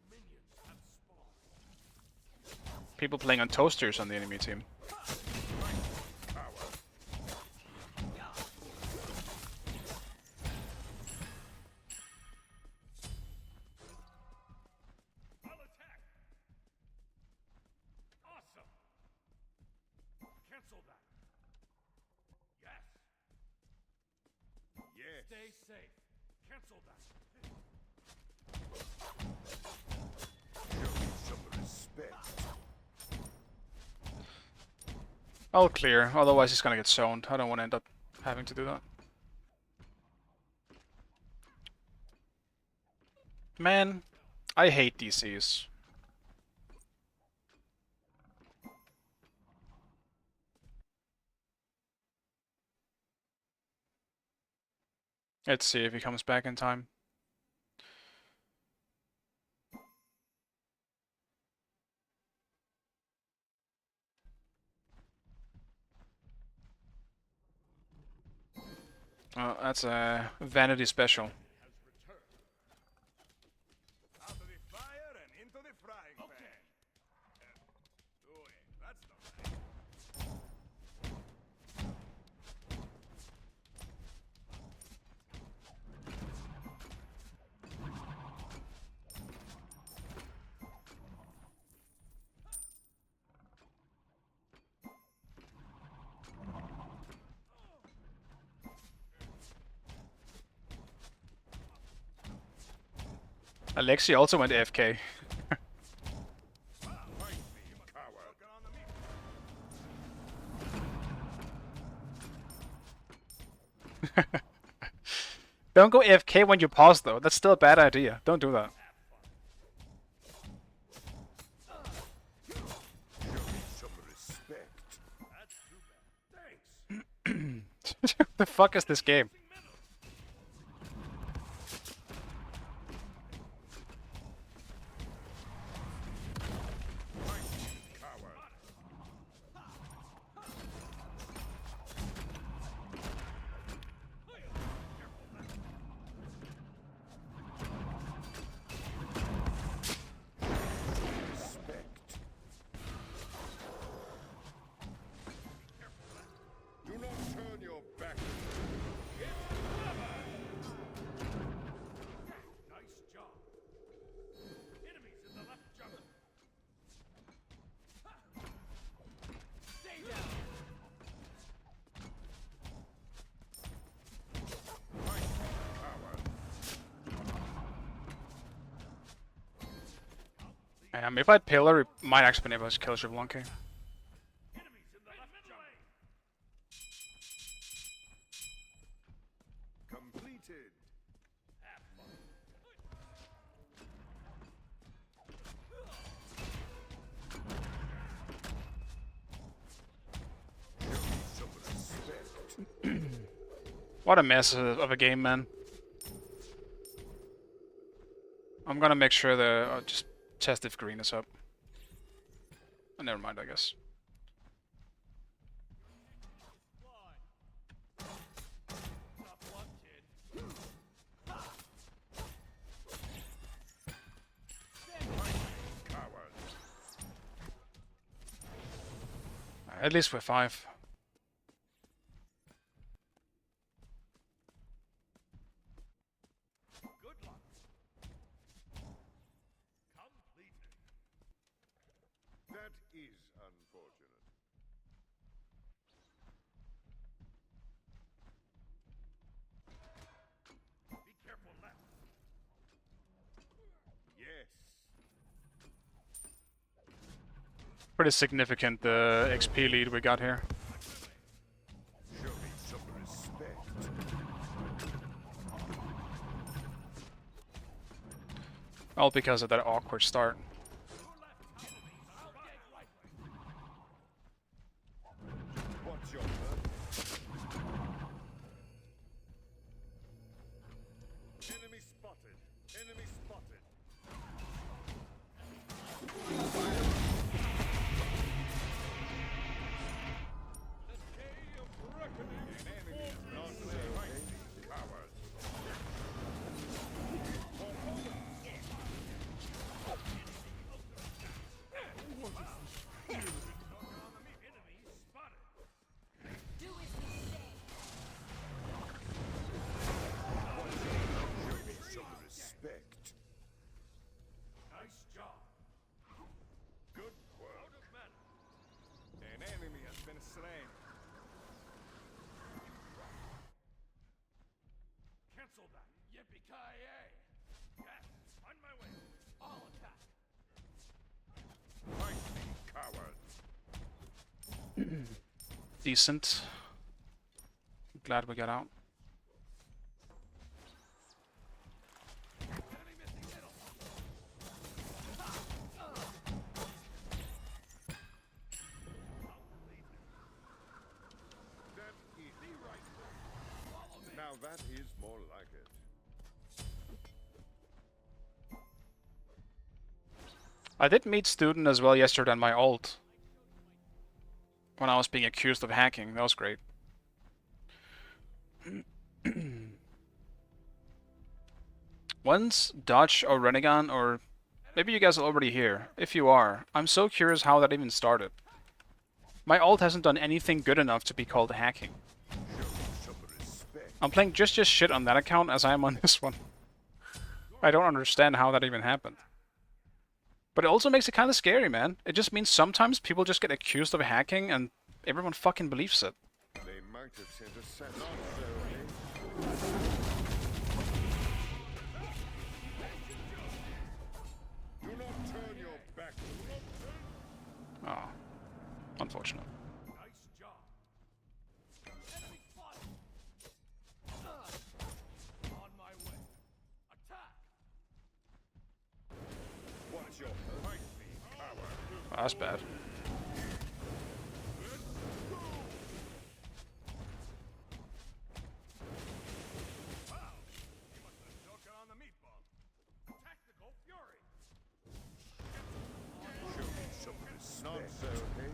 Minions have spawned. People playing on toasters on the enemy team. I'll attack. Awesome. Cancel that. Yes. Yes. Stay safe. Cancel that. Show me some respect. I'll clear, otherwise he's gonna get zoned. I don't want to end up having to do that. Man, I hate DCs. Let's see if he comes back in time. Oh, that's a vanity special. Out of the fire and into the frying pan. That's not right. Alexi also went AFK. Don't go AFK when you pause though. That's still a bad idea. Don't do that. Some respect. What the fuck is this game? Do not turn your back. Nice job. Enemies in the left jungle. Stay down. If I'd pillar, we might actually been able to kill Jablonki. Enemies in the left jungle. Completed. Some respect. What a mess of a game, man. I'm gonna make sure the just test if green is up. Oh, never mind, I guess. Top one, kid. At least we're 5. Good luck. Completed. That is unfortunate. Be careful left. Yes. Pretty significant XP lead we got here. Show me some respect. All because of that awkward start. What's your purpose? Enemy spotted. Enemy spotted. The day of reckoning. An enemy is not there. Coward. Enemies spotted. Do as we say. Show me some respect. Nice job. Good work. Out of mana. An enemy has been slain. Cancel that. Yippee-ki-yay. Yes, on my way. All attack. Fight me, coward. Decent. Glad we got out. Enemy missing middle. That is the right move. Now that That is more like it. I did meet Student as well yesterday on my alt. When I was being accused of hacking. That was great. When's Dodge or Renegon, or maybe you guys are already here. If you are, I'm so curious how that even started. My alt hasn't done anything good enough to be called hacking. I'm playing just shit on that account as I am on this one. I don't understand how that even happened. But it also makes it kind of scary, man. It just means sometimes people just get accused of hacking and everyone fucking believes it. They might have sent a sense. Not so, Do not turn your back to me. Oh, unfortunate. Nice job. Enemy spotted. On my way. Attack. Watch your fight me, coward. Oh, that's bad. Joker on the meatball. Tactical fury. Show me some respect. Not so hasty.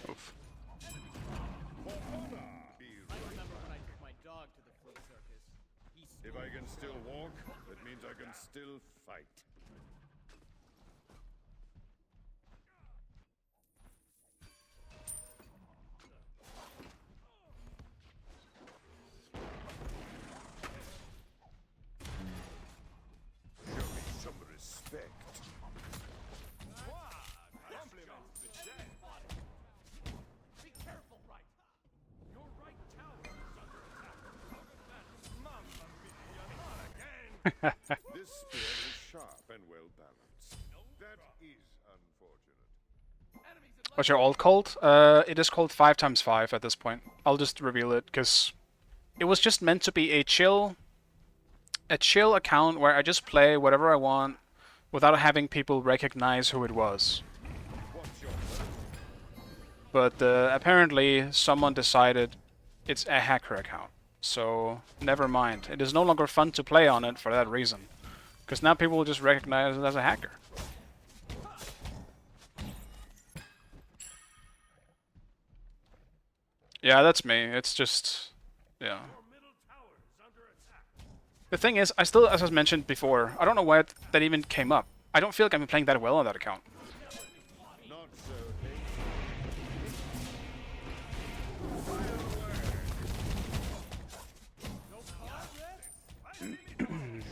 Oof. I remember when I took my dog to the flea circus. He If I can still walk, that means I can still fight. Show me some respect. Compliments to Jay. Be careful, right. Your right tower is under attack. Look at that. Mamma mia, not again. This spear is sharp and well balanced. That is unfortunate. Enemies in What's your alt called? It is called 5x5 at this point. I'll just reveal it, because it was just meant to be a chill account where I just play whatever I want without having people recognize who it was. What's your But apparently someone decided it's a hacker account. So never mind. It is no longer fun to play on it for that reason. Because now people will just recognize it as a hacker. Yeah, that's me. It's just... yeah. your middle tower is under attack. The thing is, I still, as I mentioned before, I don't know why that even came up. I don't feel like I'm playing that well on that account. not so hasty.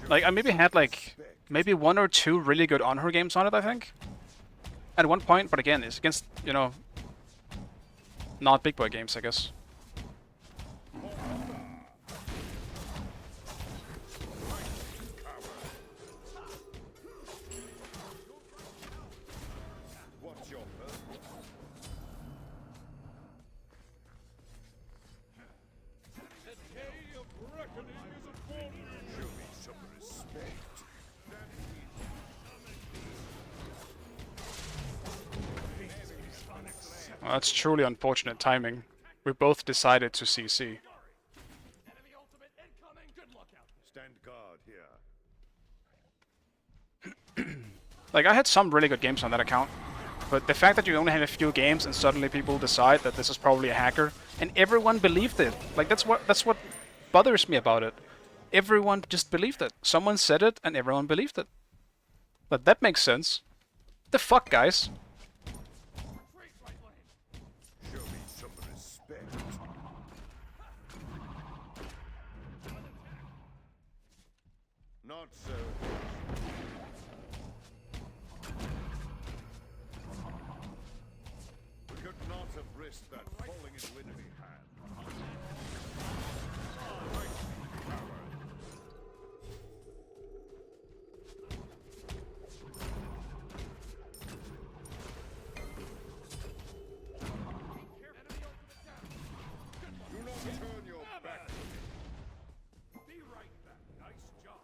Like, I maybe had, like, maybe 1 or 2 really good on-her games on it, I think. At one point, but again, it's against, you know, not big boy games, I guess. What's your purpose? Show me some respect. Well, that's truly unfortunate timing. We both decided to CC. Enemy ultimate incoming. Good luck out there. Stand guard here. Like, I had some really good games on that account. But the fact that you only have a few games and suddenly people decide that this is probably a hacker, and everyone believed it. Like, that's what bothers me about it. Everyone just believed it. Someone said it and everyone believed it. But that makes sense. The fuck, guys? Retreat, right lane. Show me some respect. Not so we could not have risked that falling into enemy hand. Do not turn your back to me. Be right back. Nice job.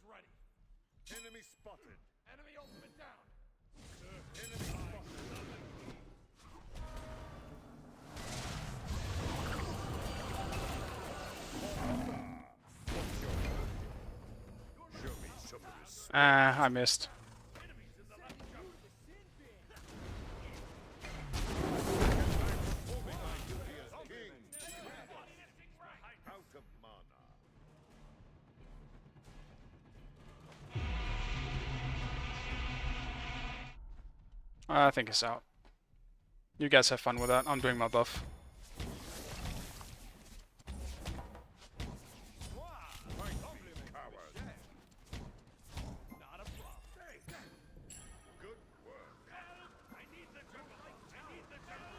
ready. Enemy spotted. Enemy ultimate down. Enemy spotted. Show me some of this. Ah, I missed. King. Out of mana. I think it's out. You guys have fun with that. I'm doing my buff. Coward. Not a problem. Good work. I need the jungle. I need the jungle.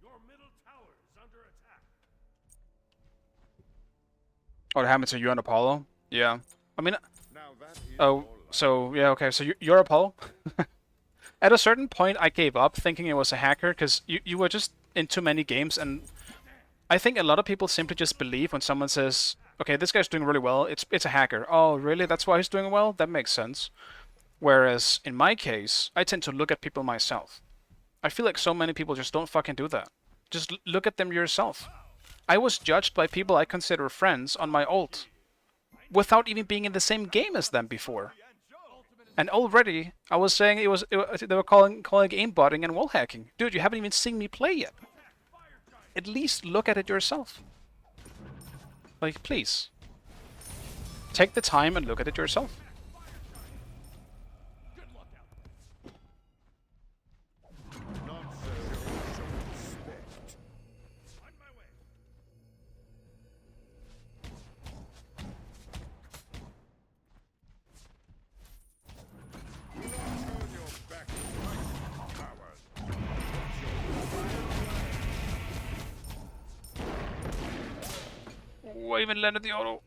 Your middle tower is under attack. Oh, it happened to you and Apollo? Yeah. I mean, Now that is oh, more like so, yeah, okay, so you're Apollo? At a certain point, I gave up thinking it was a hacker, because you were just in too many games, and I think a lot of people simply just believe when someone says, okay, this guy's doing really well, it's a hacker. Oh, really? That's why he's doing well? That makes sense. Whereas, in my case, I tend to look at people myself. I feel like so many people just don't fucking do that. Just look at them yourself. I was judged by people I consider friends on my ult, without even being in the same game as them before. And already, I was saying they were calling aimbotting and wall hacking. Dude, you haven't even seen me play yet. At least look at it yourself. Like, please. Take the time and look at it yourself. not so. Show respect. On my way. Do not turn your back to right, coward. Oh, I even landed the auto.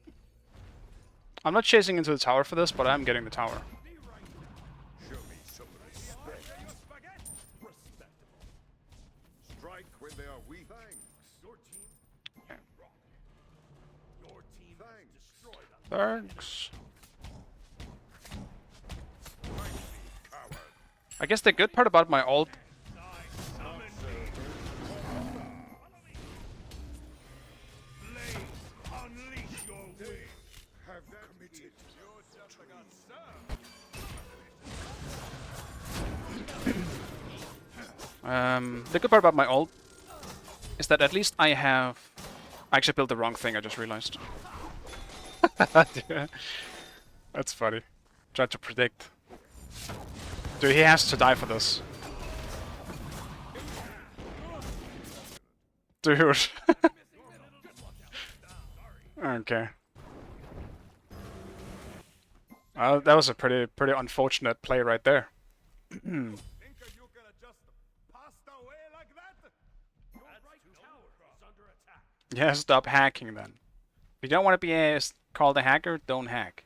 I'm not chasing into the tower for this, but I'm getting the tower. Show me some respect. Respectable. Strike when they are weak. Thanks. Your team. Yeah. Your team has Thanks. destroyed us. Thanks. Fight me, coward. I guess the good part about my ult... Summon me. Blaze, unleash your will. Have that committed. You're just like a sir. The good part about my ult is that at least I have... I actually built the wrong thing, I just realized. That's funny. Tried to predict. Dude, he has to die for this. Dude. Okay. That was a pretty unfortunate play right there. Think you can just pass away like that? Your right tower is under attack. Yeah, stop hacking then. If you don't want to be called a hacker, don't hack.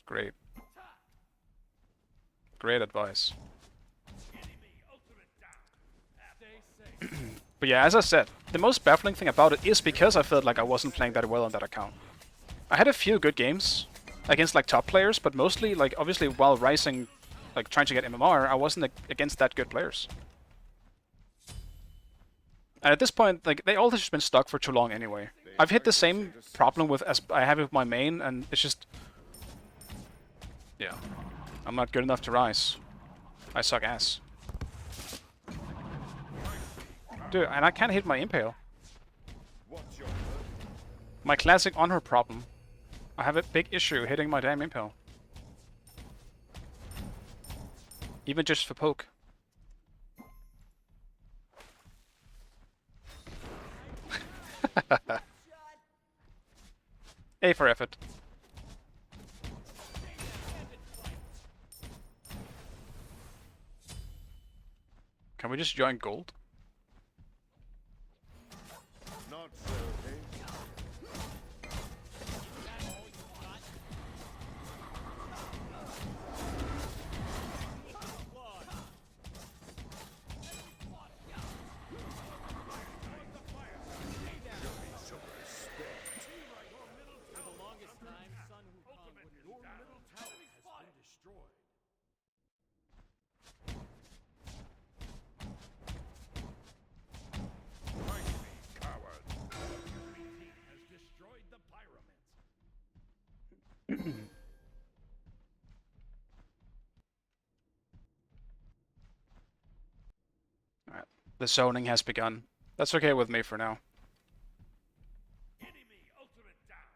Great. Great advice. Enemy ultimate down. Stay safe. But yeah, as I said, the most baffling thing about it is because I felt like I wasn't playing that well on that account. I had a few good games against like top players, but mostly like obviously while rising, like trying to get MMR, I wasn't against that good players. And at this point, like they all have just been stuck for too long anyway. I've hit the same problem with as I have with my main, and it's just, yeah, I'm not good enough to rise. I suck ass. Dude, and I can't hit my impale. What's your My classic honor problem. I have a big issue hitting my damn impale. Even just for poke. A for effort. Can we just join gold? not so, eh? For the longest time, Sun Wukong destroyed. Fight me, coward. Enemy team has destroyed the pyramids. Alright. The zoning has begun. That's okay with me for now. Enemy ultimate down.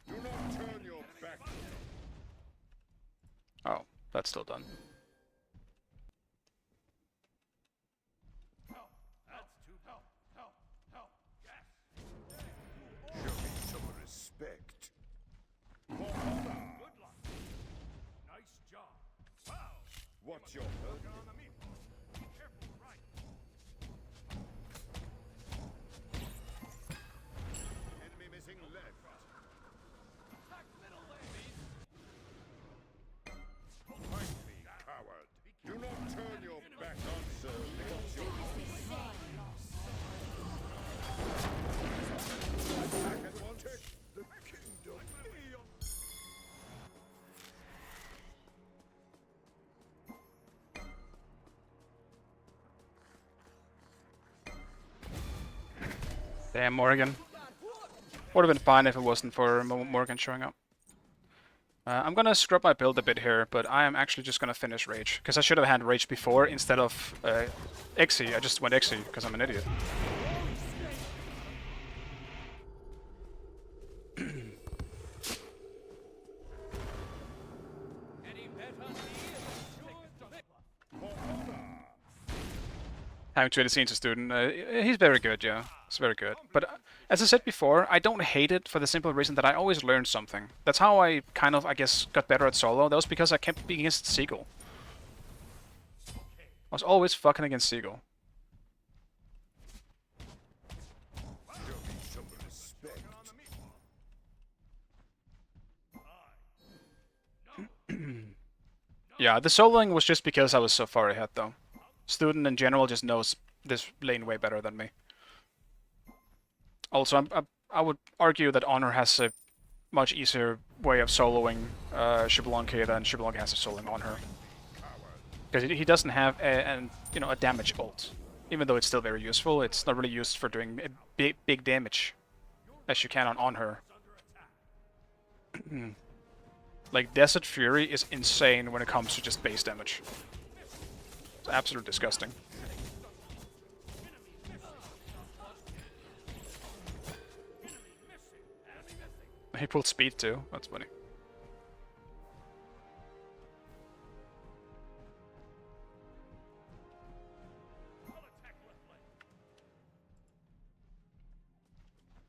Do not turn your back. Oh, that's still done. Help. That's too help. Help. Help. Yes. Show me some respect. Good luck. Nice job. Wow. What's your hurt? On the meatball. Be careful, right. Enemy missing left. Attack middle lane. Fight me, coward. Do not turn your back on Sir because your attack advantage. The kingdom. Damn, Morgan. Would have been fine if it wasn't for Morgan showing up. I'm gonna scrub my build a bit here, but I am actually just gonna finish Rage. Because I should have had Rage before instead of Exy. I just went Exy because I'm an idiot. Any bet on me? Having 20 scenes a student, he's very good, yeah. He's very good. But as I said before, I don't hate it for the simple reason that I always learn something. That's how I kind of, I guess, got better at solo. That was because I kept being against Seagull. I was always fucking against Seagull. Show me some respect. Yeah, the soloing was just because I was so far ahead, though. Student in general just knows this lane way better than me. Also, I would argue that Honor has a much easier way of soloing Xbalanque than Xbalanque has of soloing on her. Because he doesn't have a damage ult. Even though it's still very useful, it's not really used for doing big damage as you can on her. Like, Desert Fury is insane when it comes to just base damage. It's absolutely disgusting. He pulled speed too. That's funny.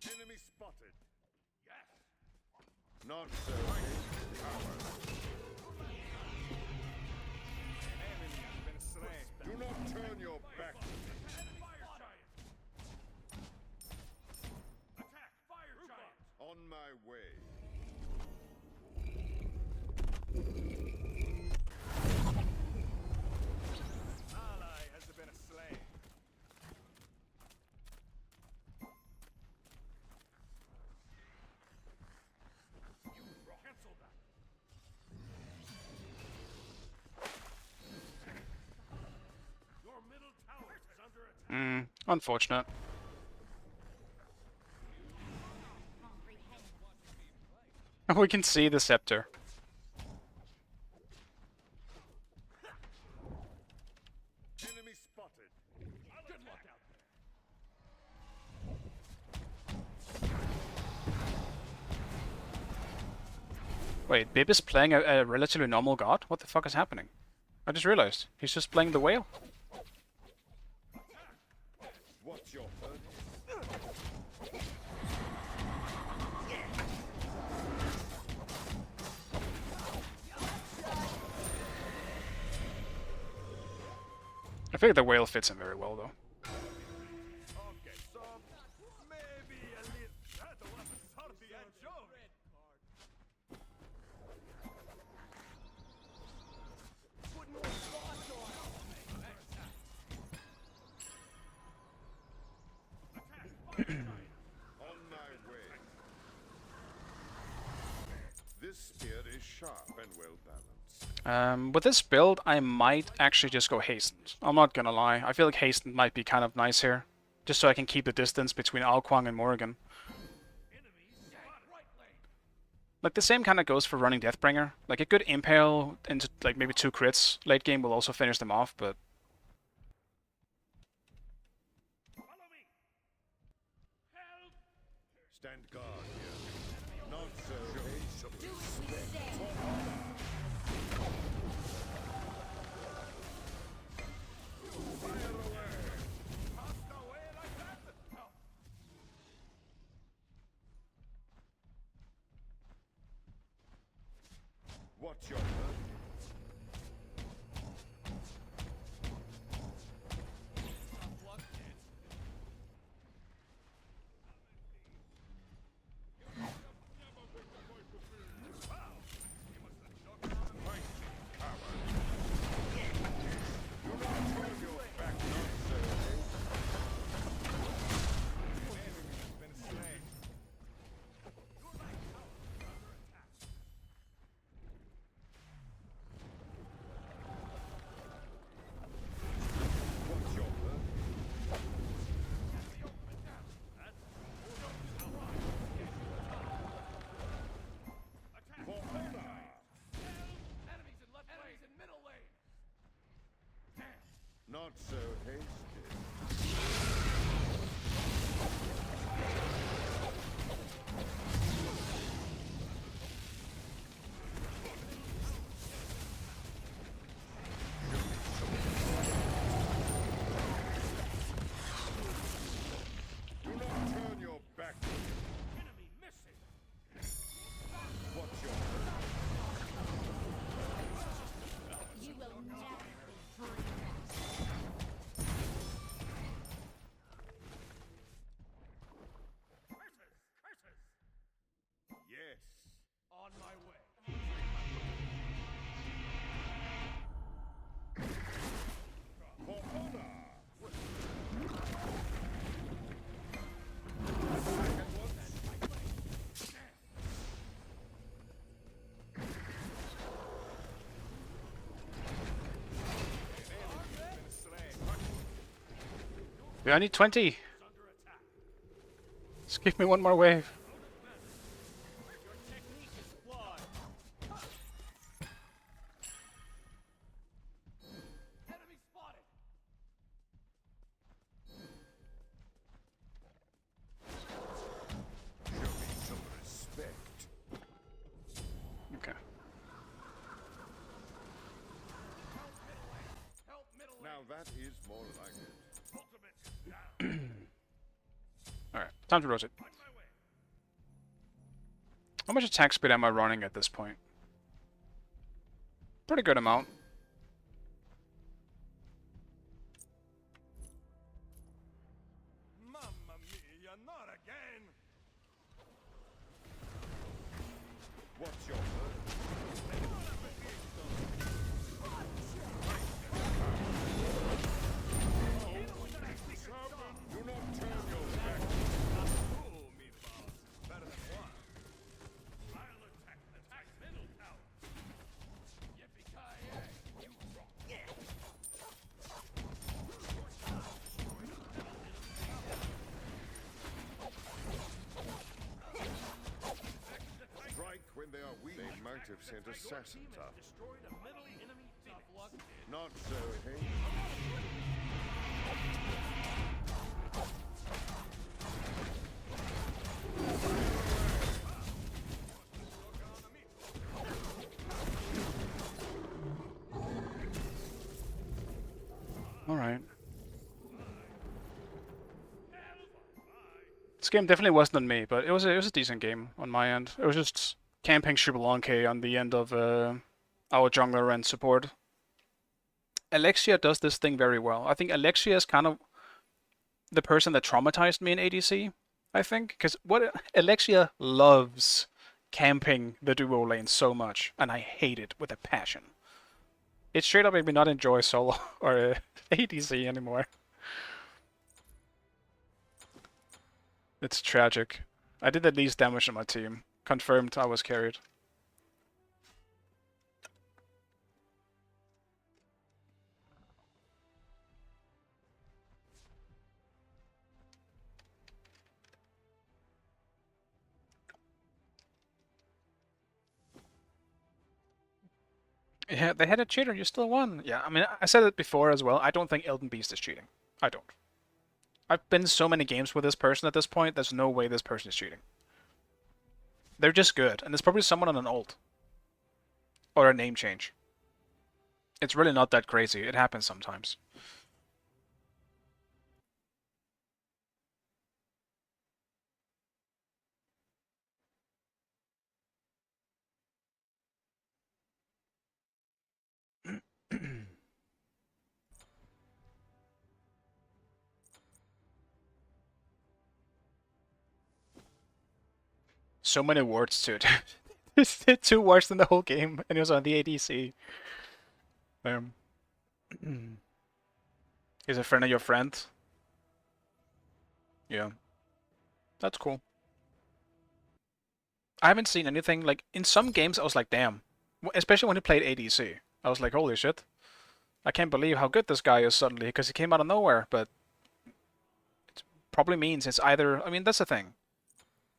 Enemy spotted. Yes. Not so. Do not turn your back. Fire giant. Attack fire giant. On my way. Ally has been slain. Cancel that. Your middle tower is under attack. Unfortunate. We can see the scepter. Enemy spotted. Good luck out there. Wait, Bib is playing a relatively normal god? What the fuck is happening? I just realized. He's just playing the whale. What's your hurt? I figure the whale fits him very well, though. Okay, so maybe a little. That was sorry, a joke. On my way. This spear is sharp and well balanced. With this build, I might actually just go Hastened. I'm not gonna lie. I feel like Hastened might be kind of nice here. Just so I can keep the distance between Alquang and Morrigan. Like, the same kind of goes for running Deathbringer. Like, a good Impale into, like, maybe 2 crits late game will also finish them off, but... Stand guard here. Not so hastily. Do as we say. Fire away. Cast away like that. No. What's your verdict? Not so hasty. Do not turn your back. Enemy missing. What's your You will never be free. yes? On my way. For honor. Yeah, I need 20! Just give me one more wave. Your technique is flawed. Enemy spotted. Show me some respect. Okay. Help middle lane. Now that is more like it. Ultimate down. Alright, time to rotate. On my way. How much attack speed am I running at this point? Pretty good amount. Mamma mia, not again. What's your verdict? Do not turn your back. Oh, meatballs. Better than one. I'll attack middle tower. Yippee-ki-yay. You wrong. Strike when they are weak. They might have sent assassins up. Destroyed a middle enemy phoenix. Not so hasty. Alright. This game definitely wasn't on me, but it was a decent game on my end. It was just camping Shubalanke on the end of our jungler and support. Alexia does this thing very well. I think Alexia is kind of the person that traumatized me in ADC, I think. Because what Alexia loves camping the duo lane so much, and I hate it with a passion. It straight up made me not enjoy solo or ADC anymore. It's tragic. I did the least damage on my team. Confirmed I was carried. Yeah, they had a cheater, you still won. Yeah, I mean, I said it before as well. I don't think Elden Beast is cheating. I don't. I've been so many games with this person at this point, there's no way this person is cheating. They're just good, and there's probably someone on an ult. Or a name change. It's really not that crazy. It happens sometimes. So many wards too. It's 2 wards in the whole game, and he was on the ADC. Um, he's a friend of your friend. Yeah, that's cool. I haven't seen anything like in some games. I was like, damn, especially when he played ADC. I was like, holy shit, I can't believe how good this guy is suddenly because he came out of nowhere. But it probably means it's either. I mean, that's the thing.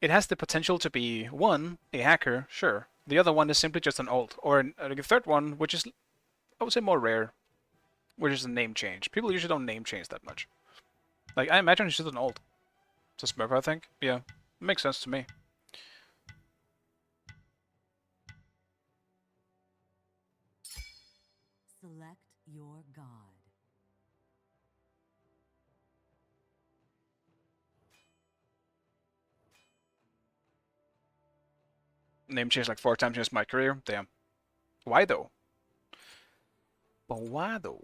It has the potential to be one a hacker, sure. The other one is simply just an ult, or a third one, which is I would say more rare, which is a name change. People usually don't name change that much. Like I imagine it's just an ult. It's a Smurf, I think. Yeah, makes sense to me. Select your god. Name change like 4 times in my career. Damn. Why though? But why though?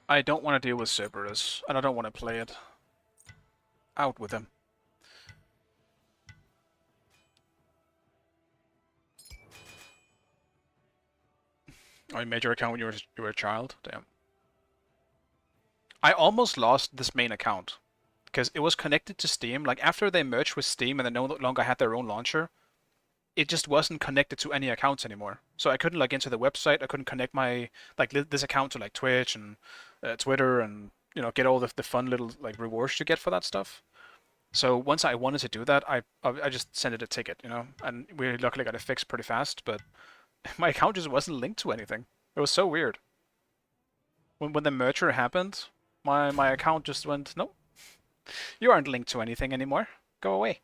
I don't want to deal with Cerberus, and I don't want to play it. Out with him. Oh, you made your account when you were a child? Damn. I almost lost this main account because it was connected to Steam. Like after they merged with Steam and they no longer had their own launcher, it just wasn't connected to any accounts anymore. So I couldn't log into the website. I couldn't connect my like this account to like Twitch and Twitter and get all the fun little like rewards you get for that stuff. So once I wanted to do that, I just sent it a ticket, and we luckily got it fixed pretty fast. But my account just wasn't linked to anything. It was so weird. When the merger happened, my account just went, nope, you aren't linked to anything anymore. Go away.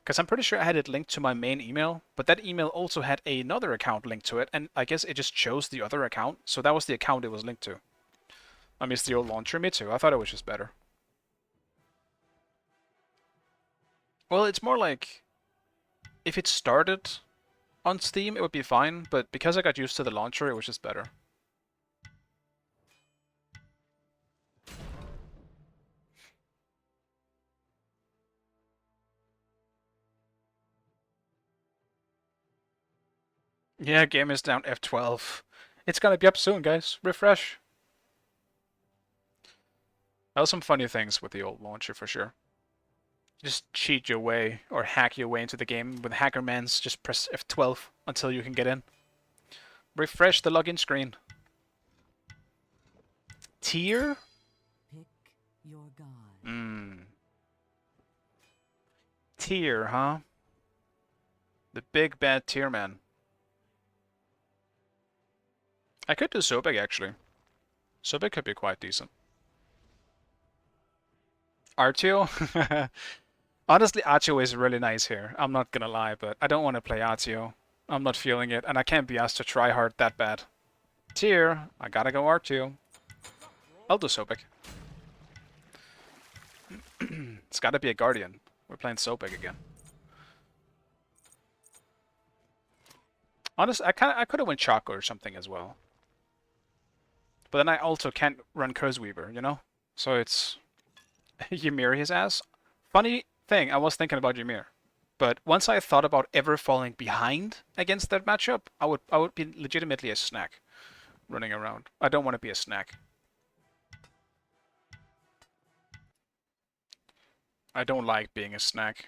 Because I'm pretty sure I had it linked to my main email, but that email also had another account linked to it, and I guess it just chose the other account, so that was the account it was linked to. I miss the old launcher, me too. I thought it was just better. Well, it's more like if it started on Steam, it would be fine, but because I got used to the launcher, it was just better. Yeah, game is down F12. It's gonna be up soon, guys. Refresh. That was some funny things with the old launcher for sure. Just cheat your way or hack your way into the game with Hackermans. Just press F12 until you can get in. Refresh the login screen. Tier? Pick your god. Tier, huh? The big bad tier man. I could do Sobek actually. Sobek could be quite decent. Artio? Honestly, Artio is really nice here. I'm not gonna lie, but I don't want to play Artio. I'm not feeling it, and I can't be asked to try hard that bad. Tier, I gotta go Artio. I'll do Sobek. It's gotta be a Guardian. We're playing Sobek again. Honestly, I could have went Chaco or something as well. But then I also can't run Curse Weaver, So it's Ymir his ass. Funny thing, I was thinking about Ymir. But once I thought about ever falling behind against that matchup, I would be legitimately a snack running around. I don't want to be a snack. I don't like being a snack.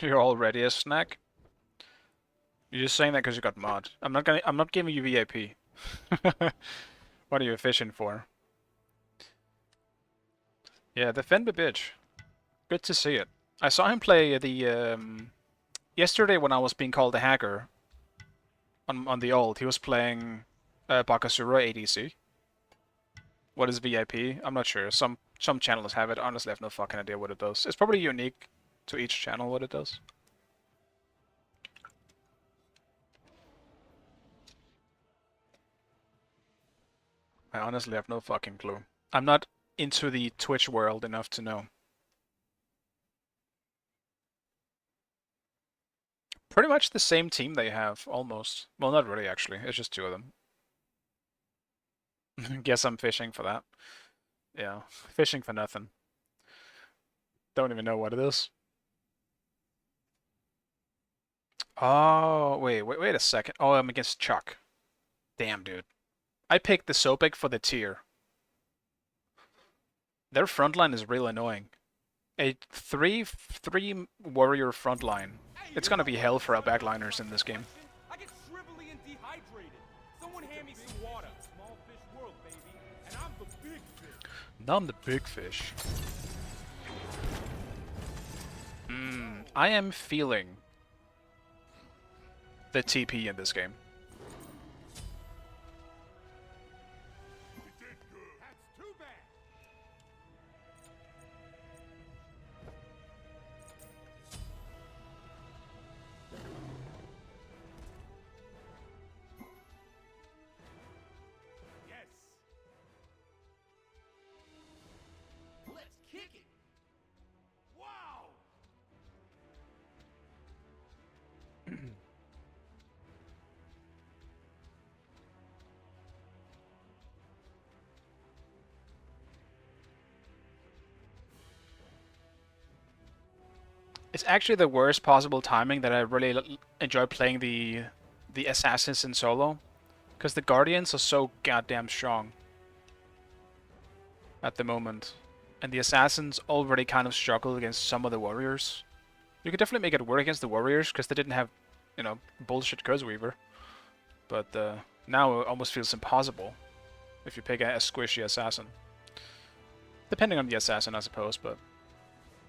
You're already a snack. You're just saying that because you got mod. I'm not giving you VIP. What are you fishing for? Yeah, the Fenby bitch. Good to see it. I saw him play the yesterday when I was being called a hacker on the old. He was playing Bakasura ADC. What is VIP? I'm not sure. Some channels have it. Honestly, I have no fucking idea what it does. It's probably unique to each channel what it does. I honestly have no fucking clue. I'm not into the Twitch world enough to know. Pretty much the same team they have, almost. Well, not really, actually. It's just two of them. Guess I'm fishing for that. Yeah, fishing for nothing. Don't even know what it is. Oh, wait a second. Oh, I'm against Chuck. Damn, dude. I picked the Sobek for the tier. Their frontline is real annoying. A three warrior frontline. It's gonna be hell for our backliners in this game. I get shrivelly and dehydrated. Someone hand me some water. Small fish world, baby. And I'm the big fish. Now I'm the big fish. I am feeling the TP in this game. That's too bad. Yes. Let's kick it. Wow. It's actually the worst possible timing that I really enjoy playing the assassins in solo, because the guardians are so goddamn strong at the moment, and the assassins already kind of struggle against some of the warriors. You could definitely make it work against the warriors because they didn't have, you know, bullshit Curse Weaver, but now it almost feels impossible if you pick a squishy assassin. Depending on the assassin, I suppose, but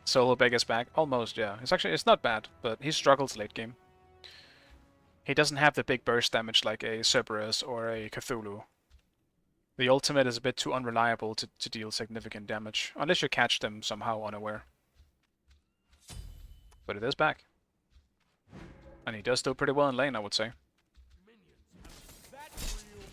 Solo Beg is back. Almost, yeah. It's not bad, but he struggles late game. He doesn't have the big burst damage like a Cerberus or a Cthulhu. The ultimate is a bit too unreliable to deal significant damage, unless you catch them somehow unaware. But it is back. And he does do pretty well in lane, I would say. That's real.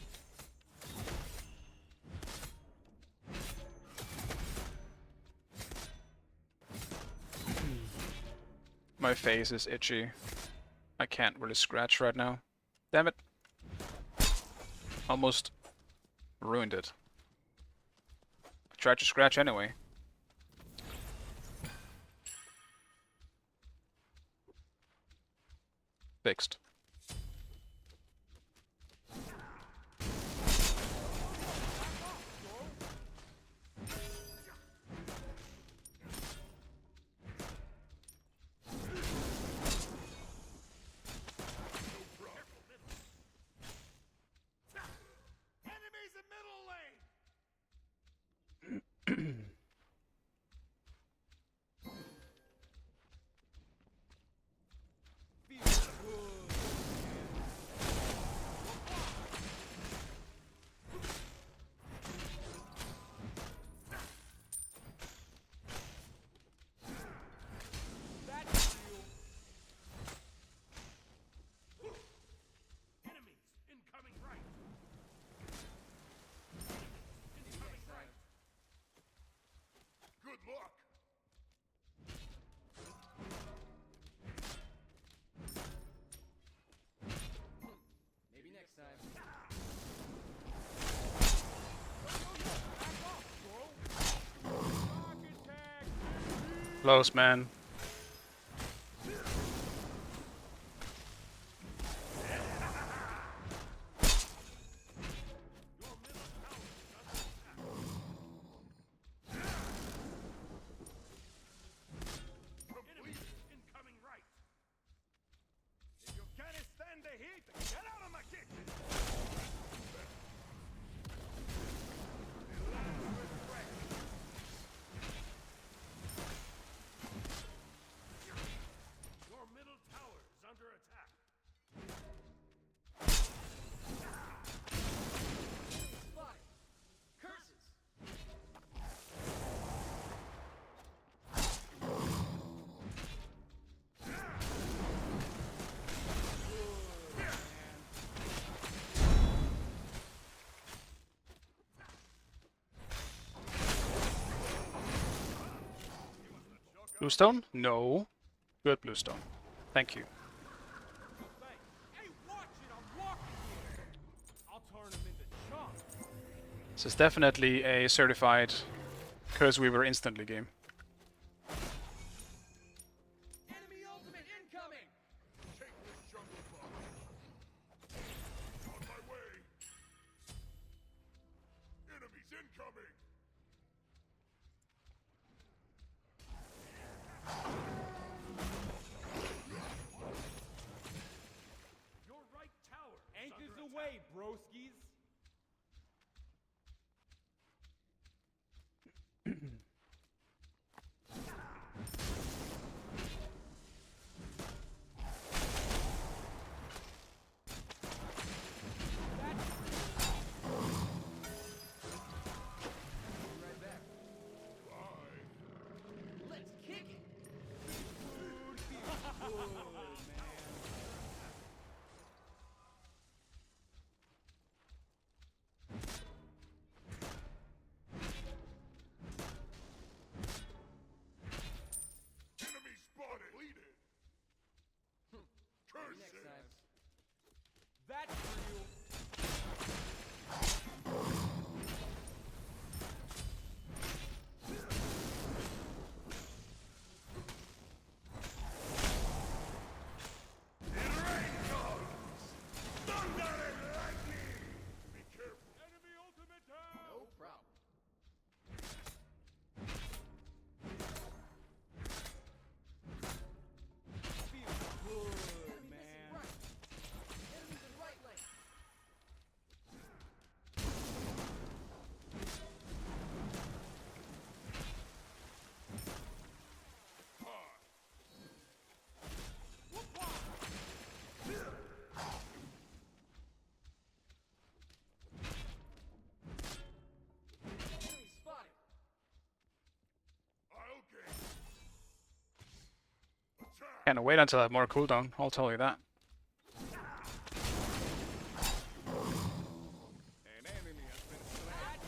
My face is itchy. I can't really scratch right now. Damn it. Almost ruined it. I tried to scratch anyway. Fixed. Enemies in middle lane. Feels good. That's real. Enemies incoming right. Incoming right. Good luck. Maybe next time. Rocket tag. Close, man. Enemies incoming right. Bluestone? No. Good bluestone. Thank you. Thanks. Hey, watch it! I'm walking here. I'll turn him into chunks. This is definitely a certified Curse Weaver instantly game. Enemy ultimate incoming! Take this jungle bug. On my way. Enemies incoming. Your right tower is Anchors under away, broskies! Let's kick it! Food feels good, man. Enemy spotted. Bleeded. Curses. Next time. That's for you. Thunder and lightning. Be careful. Enemy ultimate down! No problem. Feels good, man. Right. Enemies in right lane. Enemy spotted. I'll gain. Attack. Can't wait until I have more cooldown, I'll tell you that. An enemy has been slain.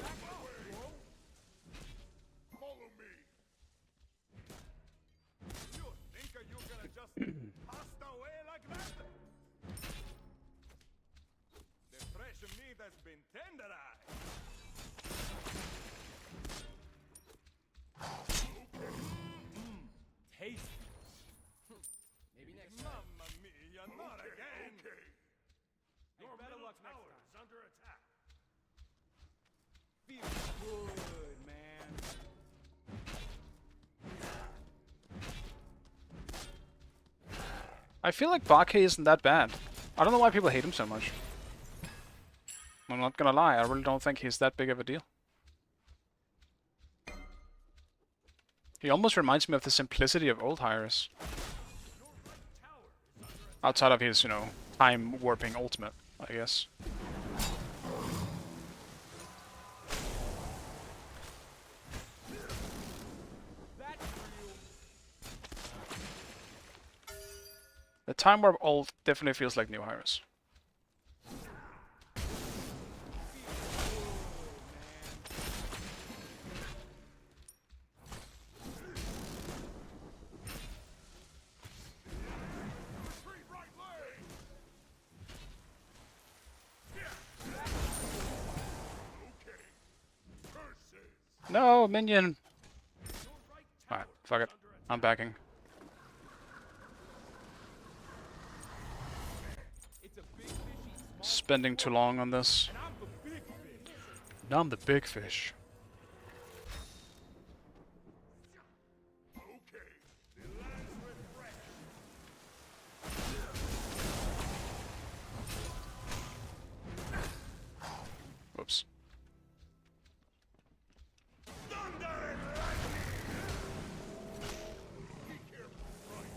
That's for you. Follow me. You think you gonna just pass away like that? The fresh meat has been tenderized. Tasty. Maybe next time. Mamma mia, not again. Okay. Your better middle luck next tower time. is under attack. Feels good, man. I feel like Bake isn't that bad. I don't know why people hate him so much. I'm not gonna lie, I really don't think he's that big of a deal. He almost reminds me of the simplicity of old Hyrus. Outside of his, you know, time warping ultimate, I guess. That's for you. The time warp ult definitely feels like new Hyrus. Retreat right leg. Okay. Curses. No, minion! Alright, fuck it. I'm backing. It's a big fishy small, Spending too long on this. and I'm the big fish. Now I'm the big fish. Okay. The land's refreshed. Whoops. Thunder and lightning. Be careful, right?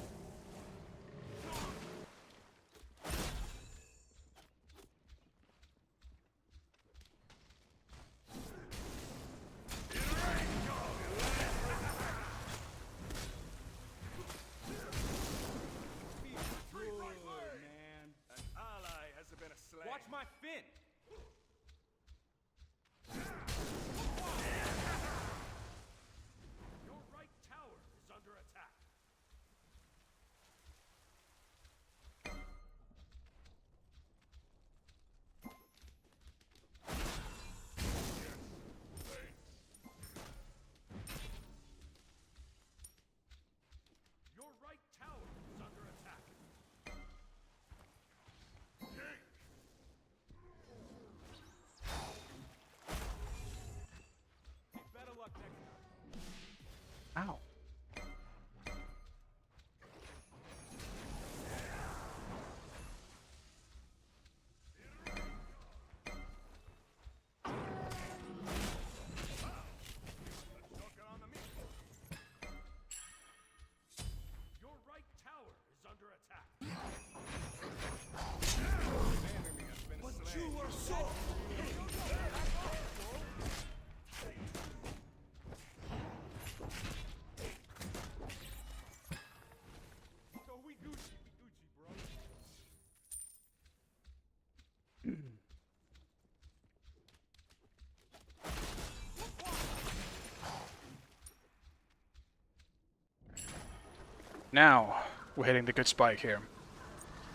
Now, we're hitting the good spike here.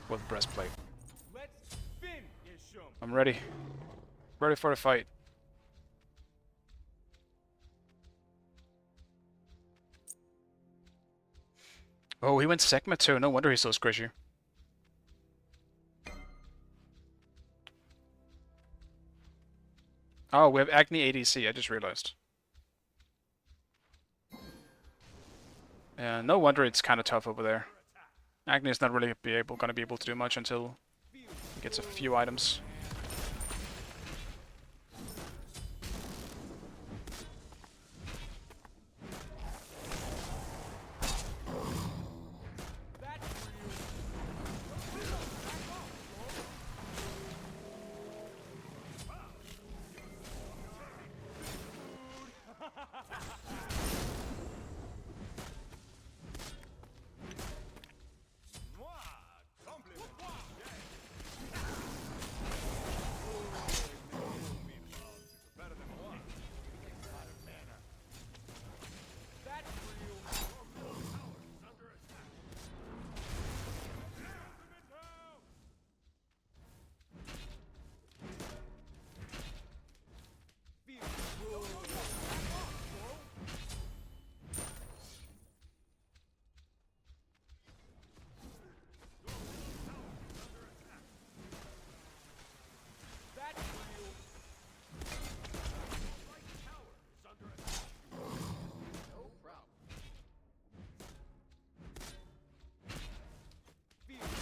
With breastplate. Let's finish him. I'm ready. Ready for the fight. Oh, he went Segma too. No wonder he's so squishy. Oh, we have Agni ADC. I just realized. Yeah, no wonder it's kind of tough over there. Agni is not really gonna be able to do much until he gets a few items.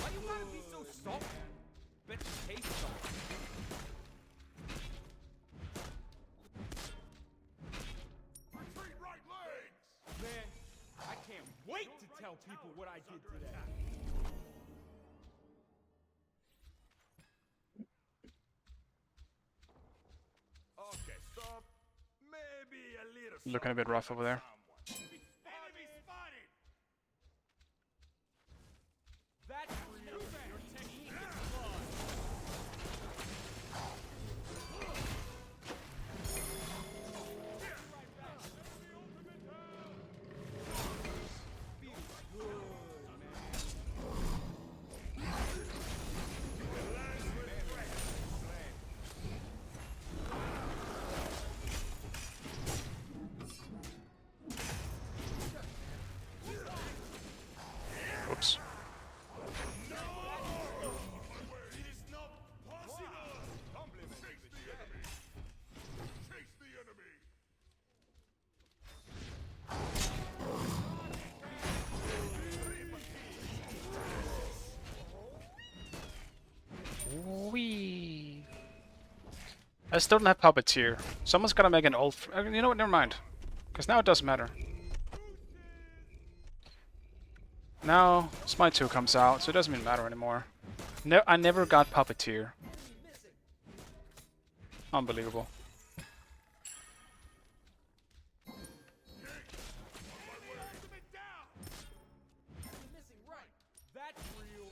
Why you gotta be so salty? Bet you taste something. Retreat right legs! Man, I can't wait to tell people what I did today. Okay, so maybe a little Looking a bit rough over there. enemy spotted! That's real. Your technique is flawed. Oops. It is not possible! Chase the enemy! Chase the enemy! Wee. I still don't have Puppeteer. Someone's gotta make an ult. You know what? Never mind. Because now it doesn't matter. Now Smite 2 comes out, so it doesn't even matter anymore. I never got Puppeteer. Unbelievable. That's real.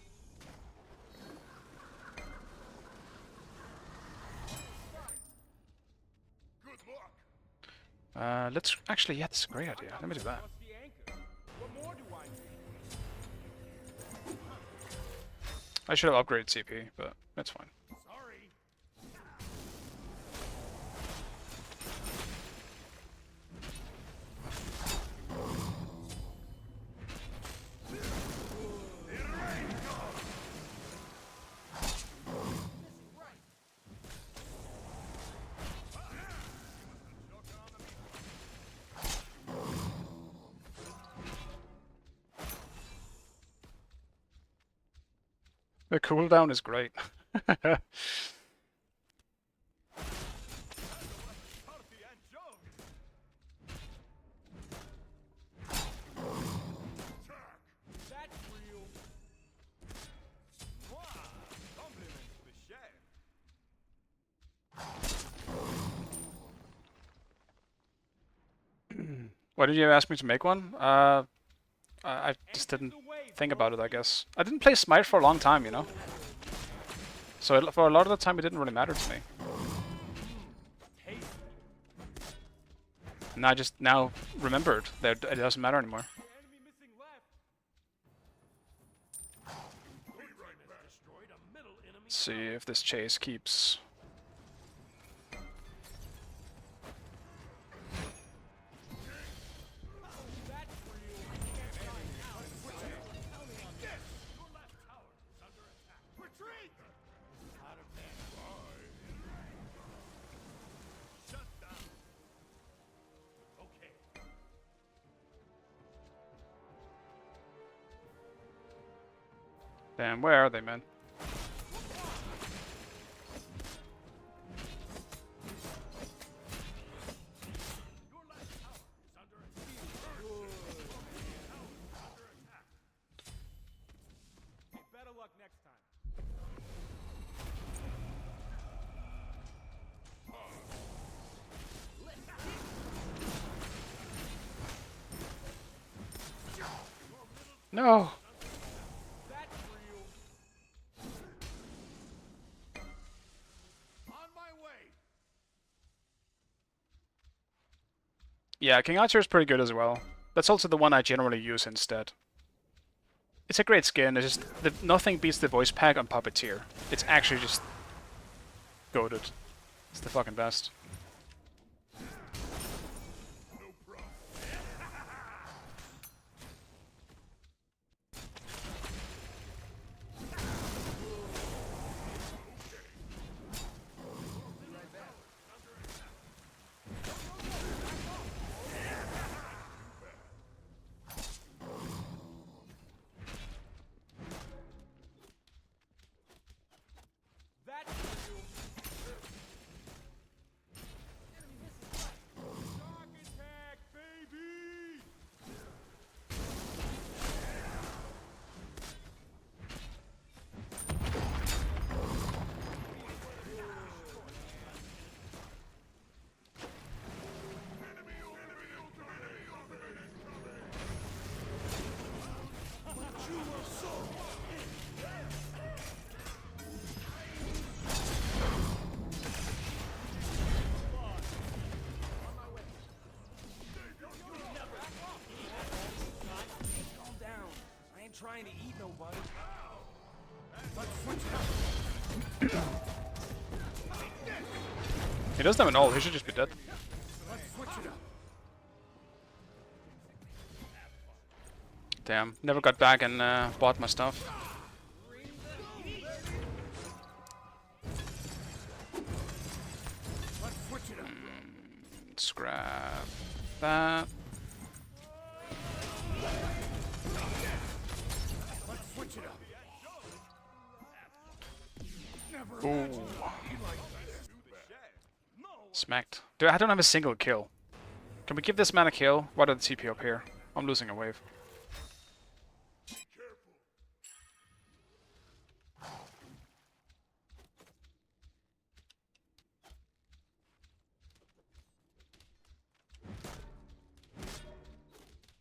Good luck! Let's actually, yeah, that's a great idea. Let me do that. What's the anchor? What more do I need? I should have upgraded CP, but that's fine. Sorry! The cooldown is great. Party and jog! Attack! That's real. Wow! Compliments to the chef! Why did you ask me to make one? I just didn't think about it, I guess. I didn't play Smite for a long time, you know? So for a lot of the time it didn't really matter to me. And I just now remembered that it doesn't matter anymore. Enemy missing left. see if this chase keeps. Retreat! Shut down. Okay. Damn, where are they, man? Your last tower is under attack. Hey, better luck next time. No! That's real. On my way. Yeah, King Archer is pretty good as well. That's also the one I generally use instead. It's a great skin, it's just nothing beats the voice pack on Puppeteer. It's actually just goated. It's the fucking best. That's real. Shark attack, baby! Calm down. I ain't trying to eat nobody. He doesn't have an ult, he should just be dead. Damn, never got back and bought my stuff. Let's grab that. Ooh. Smacked. Dude, I don't have a single kill. Can we give this man a kill? What are the TP up here? I'm losing a wave.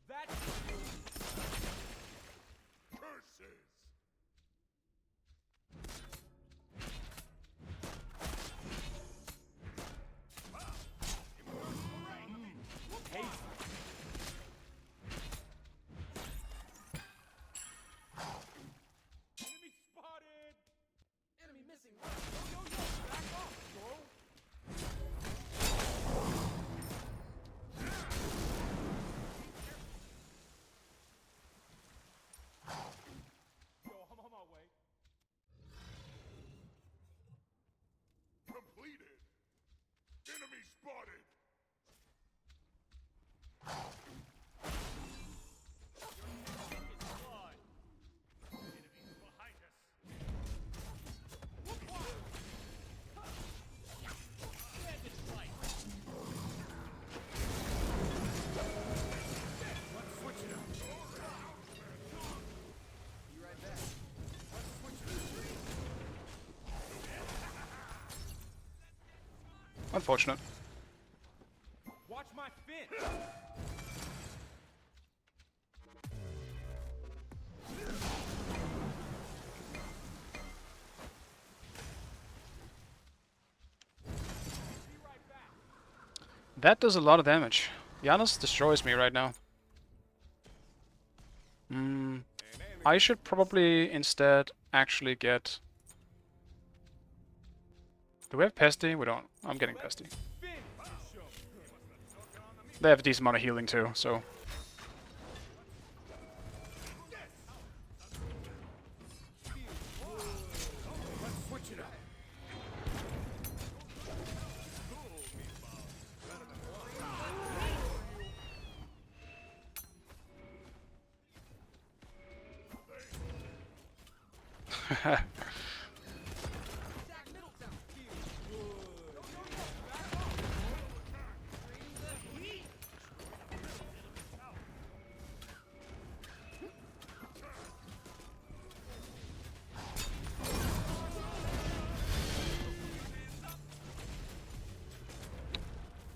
That's Curses. enemy spotted. Enemy missing. Yo, back off, bro. Yo, I'm on my way. Completed. Enemy spotted. Enemies behind us. Unfortunate. Watch my fin. Be right back. That does a lot of damage. Janus destroys me right now. I should probably instead actually get Do we have Pesty? We don't. I'm getting Pesty. Finish him. They have a decent amount of healing too, so. Switch it up.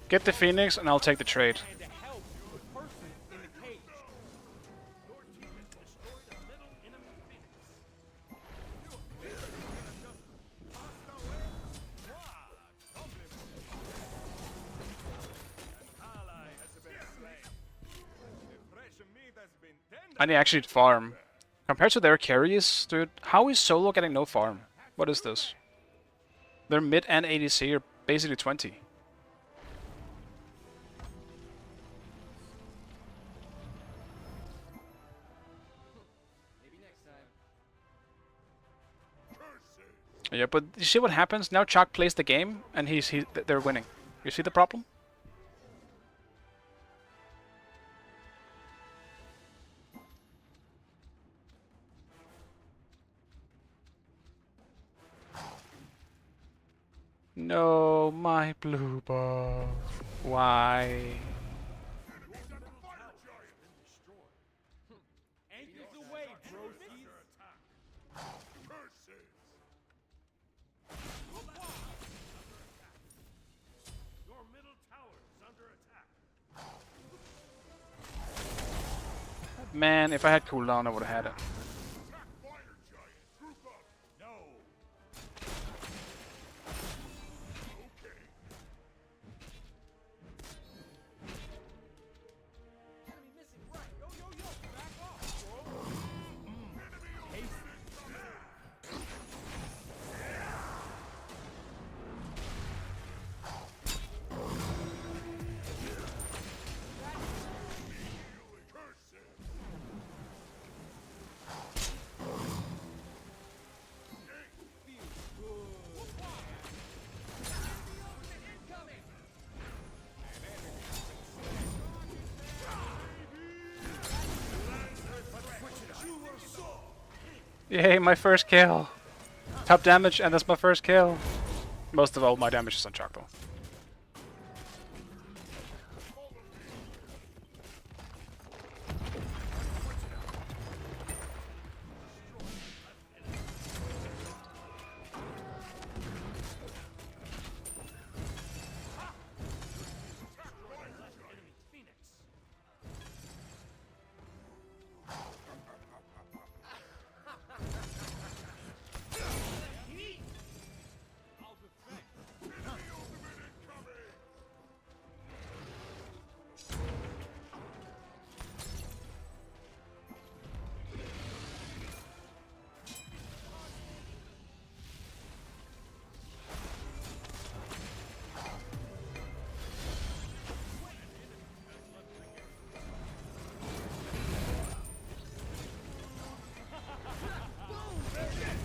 Get the Phoenix and I'll take the trade. And to help the person in the cage. Your team has destroyed a middle enemy Phoenix. I need actually to farm. Compared to their carries, dude, how is Solo getting no farm? What is this? Their mid and ADC are basically 20. Yeah, but you see what happens? Now Chalk plays the game, and they're winning. You see the problem? No, my blue buff. Why? Anchors away, broskies. Your middle tower is under attack. Man, if I had cooldown, I would have had it. No. Enemy missing right. Yo, yo, yo. Back off, bro. Hasty. Yay, my first kill. Top damage, and that's my first kill. Most of all my damage is on Chalk though.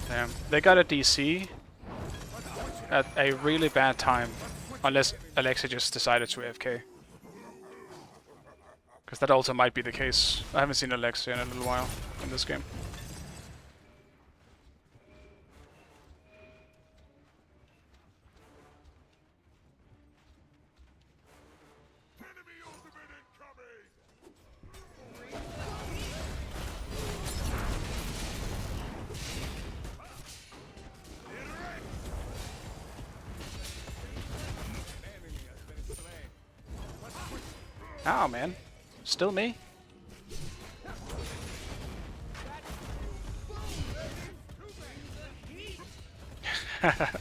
Damn, they got a DC at a really bad time, unless Alexa just decided to AFK. Because that also might be the case. I haven't seen Alexa in a little while in this game. Ow, man. Still me?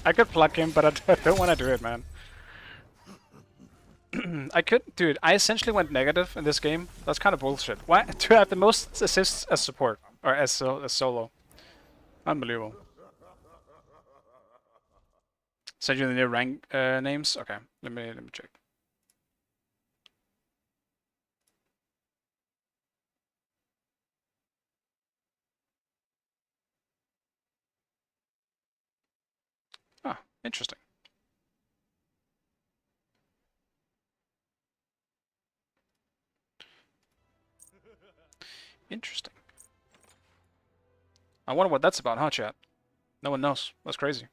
I could pluck him, but I don't want to do it, man. I could... Dude, I essentially went negative in this game. That's kind of bullshit. Why? To have the most assists as support. Or as solo. Unbelievable. Send you the new rank names? Okay, let me check. Ah, interesting. Interesting. I wonder what that's about, huh, chat? No one knows. That's crazy.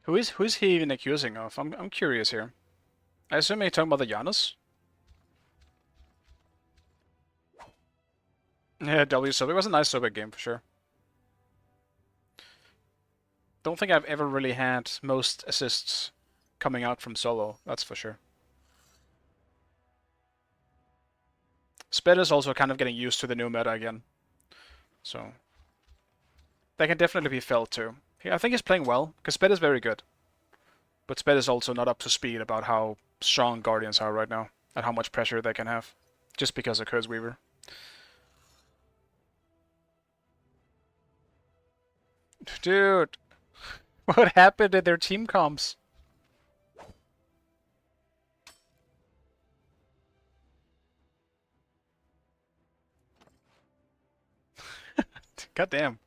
Who's he even accusing of? I'm curious here. I assume he's talking about the Janus? Yeah, W Sobek. It was a nice Sobek game for sure. Don't think I've ever really had most assists coming out from solo, that's for sure. Sped is also kind of getting used to the new meta again. So that can definitely be felt too. Yeah, I think he's playing well, because Sped is very good. But Sped is also not up to speed about how strong Guardians are right now, and how much pressure they can have, just because of Curse Weaver. Dude, what happened to their team comps? God damn.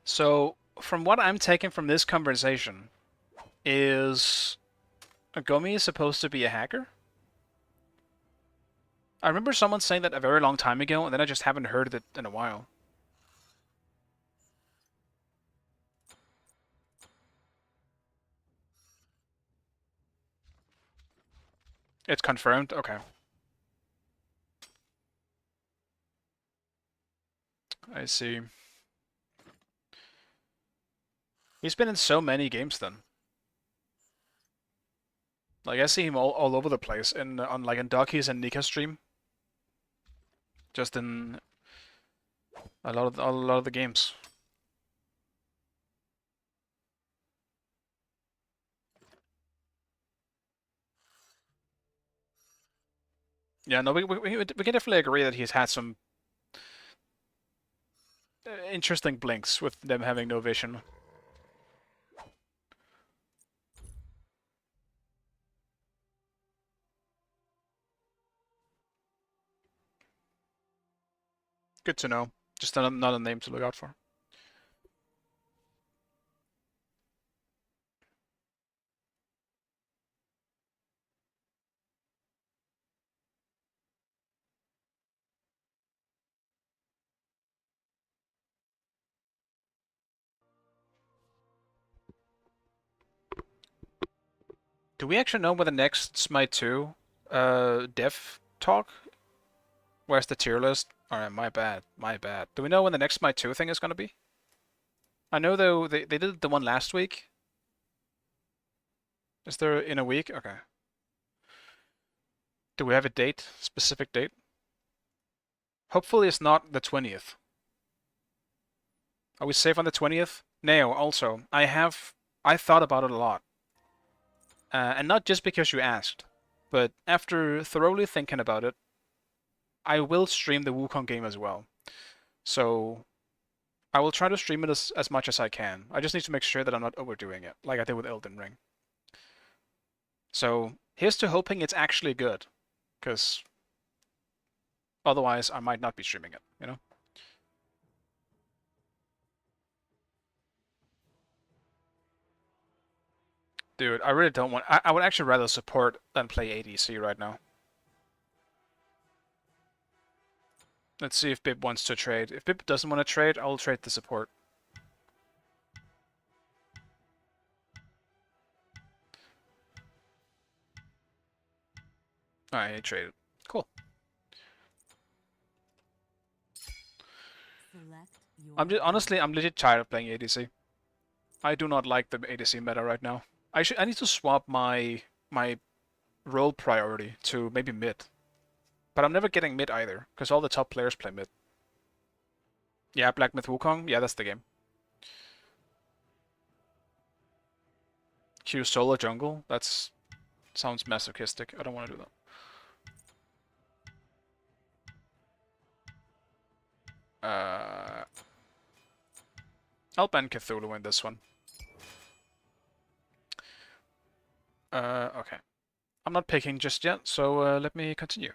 So, from what I'm taking from this conversation, is Agomi supposed to be a hacker? I remember someone saying that a very long time ago, and then I just haven't heard it in a while. It's confirmed? Okay. I see. He's been in so many games then. Like, I see him all over the place, on like in Ducky's and Nika's stream. Just in a lot of the games. Yeah, no, we can definitely agree that he's had some interesting blinks with them having no vision. Good to know. Just not a name to look out for. Do we actually know when the next Smite 2 dev talk? Where's the tier list? Alright, my bad. My bad. Do we know when the next Smite 2 thing is gonna be? I know though they did the one last week. Is there in a week? Okay. Do we have a date? Specific date? Hopefully it's not the 20th. Are we safe on the 20th? No, also, I thought about it a lot. And not just because you asked, but after thoroughly thinking about it, I will stream the Wukong game as well. So I will try to stream it as much as I can. I just need to make sure that I'm not overdoing it, like I did with Elden Ring. So here's to hoping it's actually good, because otherwise I might not be streaming it, you know? Dude, I really don't want... I would actually rather support than play ADC right now. Let's see if Bib wants to trade. If Bib doesn't want to trade, I'll trade the support. I traded. Cool. Select your Honestly, I'm legit tired of playing ADC. I do not like the ADC meta right now. I need to swap my role priority to maybe mid. But I'm never getting mid either, because all the top players play mid. Yeah, Black Myth Wukong? Yeah, that's the game. Q solo jungle? That's sounds masochistic. I don't want to do that. I'll ban Cthulhu in this one. Okay. I'm not picking just yet, so let me continue.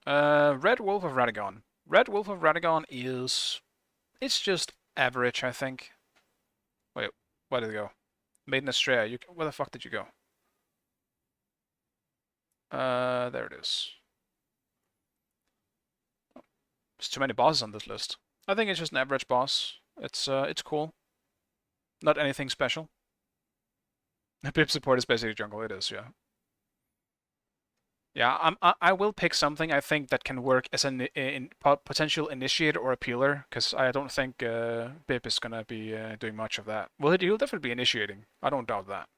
Red Wolf of Radagon. Red Wolf of Radagon is... It's just average, I think. Wait, where did it go? Maiden Astrea, where the fuck did you go? There it is. There's too many bosses on this list. I think it's just an average boss. It's cool. Not anything special. Pip support is basically jungle, it is, yeah. Yeah, I will pick something I think that can work as a potential initiator or a peeler, because I don't think Bip is gonna be doing much of that. Well, he'll definitely be initiating. I don't doubt that.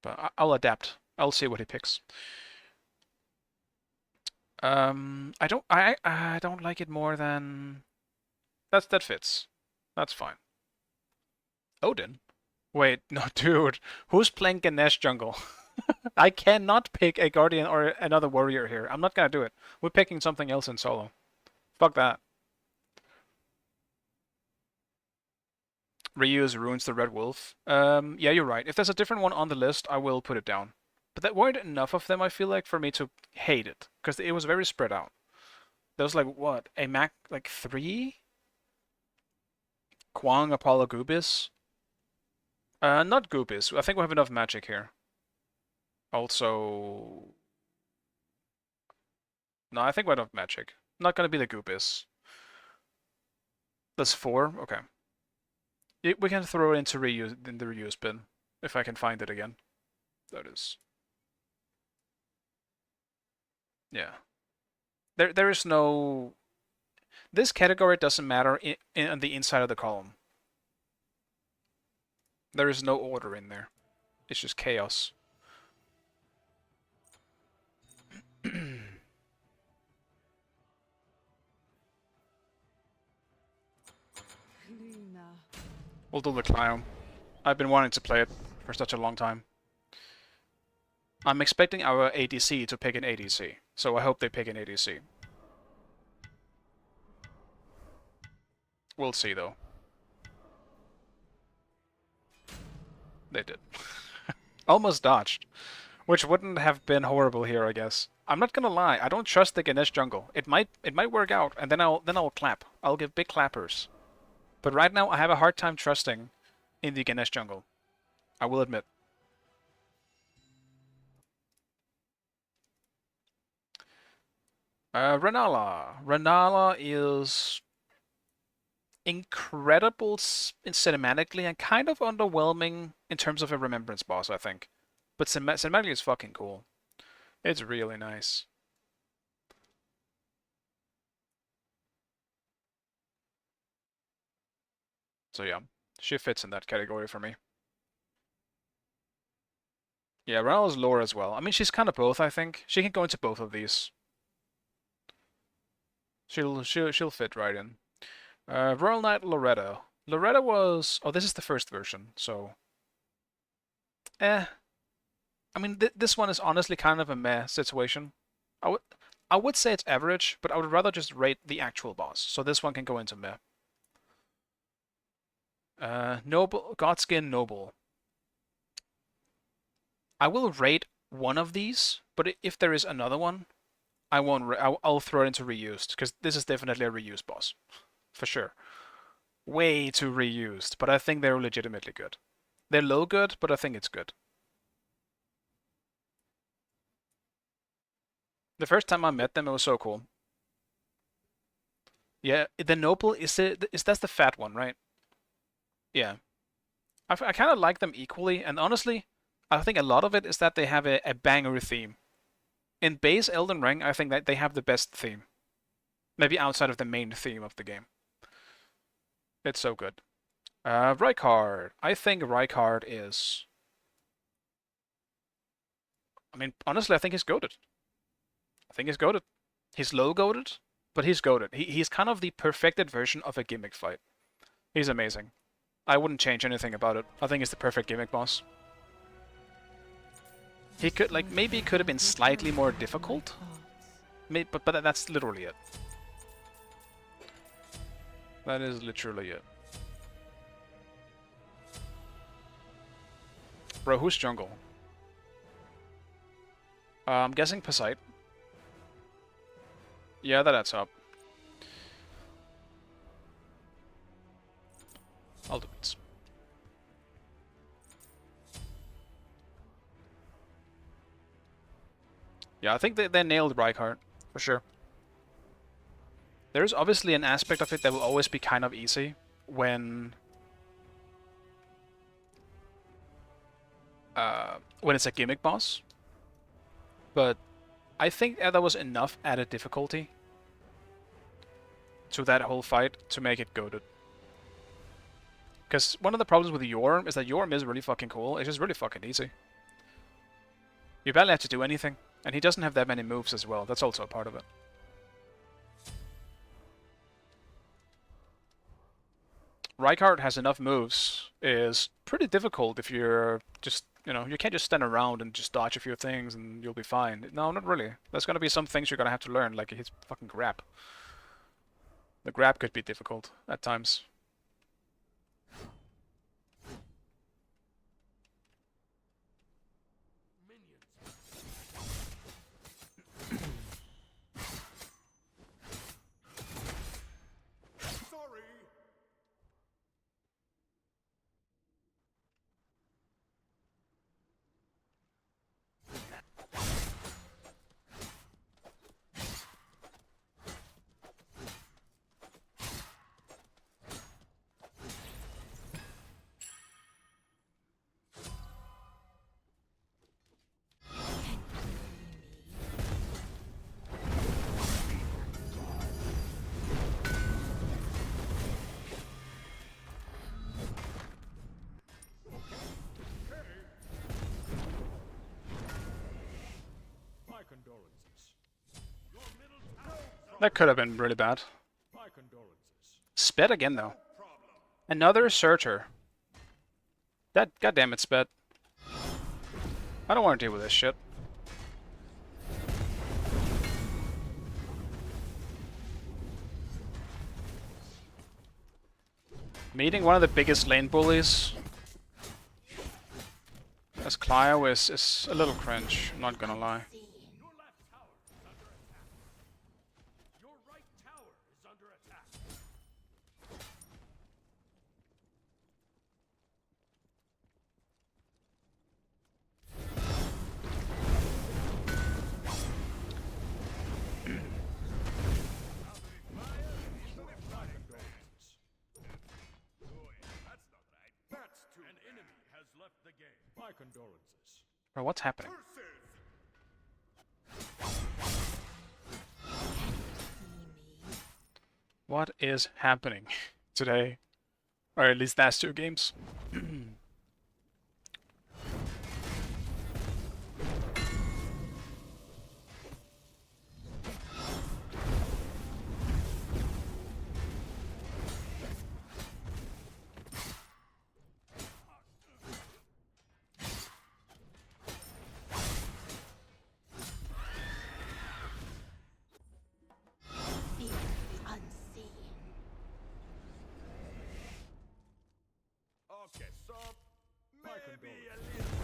But I'll adapt. I'll see what he picks. I don't like it more than that fits. That's fine. Odin. Wait, no, dude. Who's playing Ganesh jungle? I cannot pick a Guardian or another warrior here. I'm not gonna do it. We're picking something else in solo. Fuck that. Reuse ruins the Red Wolf. Yeah, you're right. If there's a different one on the list, I will put it down. But there weren't enough of them, I feel like, for me to hate it. Because it was very spread out. There was like, what? A Mac, like 3? Kwang, Apollo, Goobis? Not Goobis. I think we have enough magic here. Also... No, I think we have enough magic. Not gonna be the Goobis. That's 4? Okay. We can throw it into the reuse bin. If I can find it again. There it is. Yeah. There is no... This category doesn't matter on the inside of the column. There is no order in there. It's just chaos. We'll do the Clio. I've been wanting to play it for such a long time. I'm expecting our ADC to pick an ADC, so I hope they pick an ADC. We'll see, though. They did. Almost dodged. Which wouldn't have been horrible here, I guess. I'm not gonna lie, I don't trust the Ganesh jungle. It might work out, and then I'll clap. I'll give big clappers. But right now, I have a hard time trusting in the Ganesh jungle. I will admit. Renala. Renala is incredible cinematically and kind of underwhelming in terms of a remembrance boss, I think. But cinematically is fucking cool. It's really nice. So yeah, she fits in that category for me. Yeah, Renala's lore as well. I mean, she's kind of both, I think. She can go into both of these. She'll fit right in. Royal Knight Loretta. Loretta was... Oh, this is the first version, so... I mean, this one is honestly kind of a meh situation. I would say it's average, but I would rather just rate the actual boss. So this one can go into meh. Noble, Godskin Noble. I will rate one of these, but if there is another one, I won't. I'll throw it into reused, because this is definitely a reused boss, for sure. Way too reused, but I think they're legitimately good. They're low good, but I think it's good. The first time I met them, it was so cool. Yeah, the Noble is that's the fat one, right? Yeah. I kind of like them equally, and honestly, I think a lot of it is that they have a banger theme. in base Elden Ring, I think that they have the best theme. Maybe outside of the main theme of the game. It's so good. Rykard. I think Rykard is... I mean, honestly, I think he's goated. I think he's goated. He's low goated, but he's goated. He's kind of the perfected version of a gimmick fight. He's amazing. I wouldn't change anything about it. I think he's the perfect gimmick boss. He could, like, maybe it could have been slightly more difficult. But that's literally it. That is literally it. Bro, who's jungle? I'm guessing Pasite. Yeah, that adds up. I'll do it. Yeah, I think they nailed Rykard, for sure. There's obviously an aspect of it that will always be kind of easy when it's a gimmick boss. But I think there was enough added difficulty to that whole fight to make it goated. Because one of the problems with Yorm is that Yorm is really fucking cool. It's just really fucking easy. You barely have to do anything. And he doesn't have that many moves as well. That's also a part of it. Rykard has enough moves. Is pretty difficult if you're just, you know, you can't just stand around and just dodge a few things and you'll be fine. No, not really. There's gonna be some things you're gonna have to learn, like his fucking grab. The grab could be difficult at times. Sorry. My condolences. That could have been really bad. My condolences. Sped again, though. Another Searcher. That goddamn it, Sped. I don't want to deal with this shit. Meeting one of the biggest lane bullies as Clio is a little cringe, I'm not gonna lie. Your left tower is under attack. Your right tower is under attack. That's too An enemy has left the game. My condolences. Bro, what's happening? What is happening today? Or at least last two games. Fear unseen. Okay, so My maybe a condolences. little.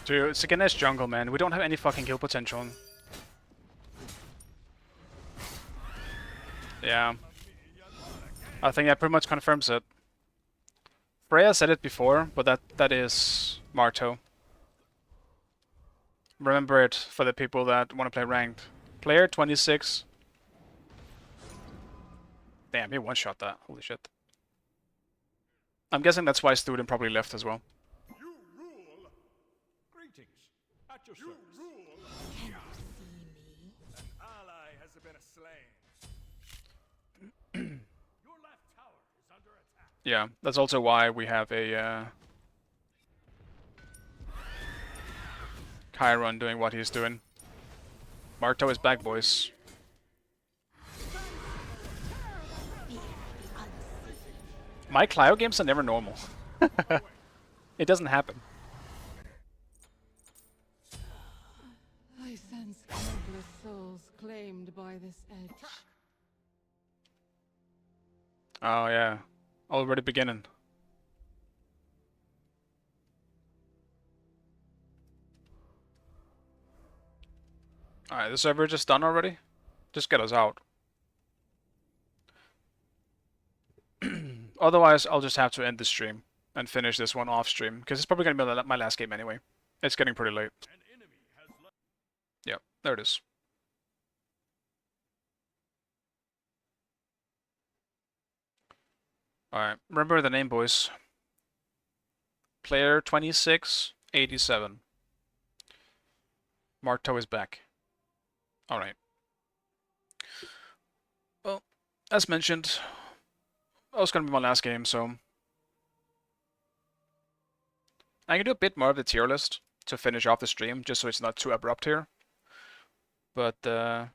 Dude, it's a Ganesh jungle, man. We don't have any fucking kill potential. Yeah. I think that pretty much confirms it. Freya said it before, but that is Marto. Remember it for the people that want to play ranked. Player 26. Damn, he one-shot that. Holy shit. I'm guessing that's why Student probably left as well. You rule. Greetings. At your You service. rule. Can you see me? An ally has been slain. Your left tower is under attack. Yeah, that's also why we have a Chiron doing what he's doing. Marto is back, boys. My Clio games are never normal. It doesn't happen. I sense countless souls claimed by this edge. Oh yeah, already beginning. Alright, the server just done already? Just get us out. Otherwise, I'll just have to end the stream and finish this one off stream, because it's probably going to be my last game anyway. It's getting pretty late. An enemy has left. Yep, there it is. Alright, remember the name, boys. Player 2687. Marto is back. Alright. Well, as mentioned, that was going to be my last game, so I can do a bit more of the tier list to finish off the stream, just so it's not too abrupt here. But, yeah.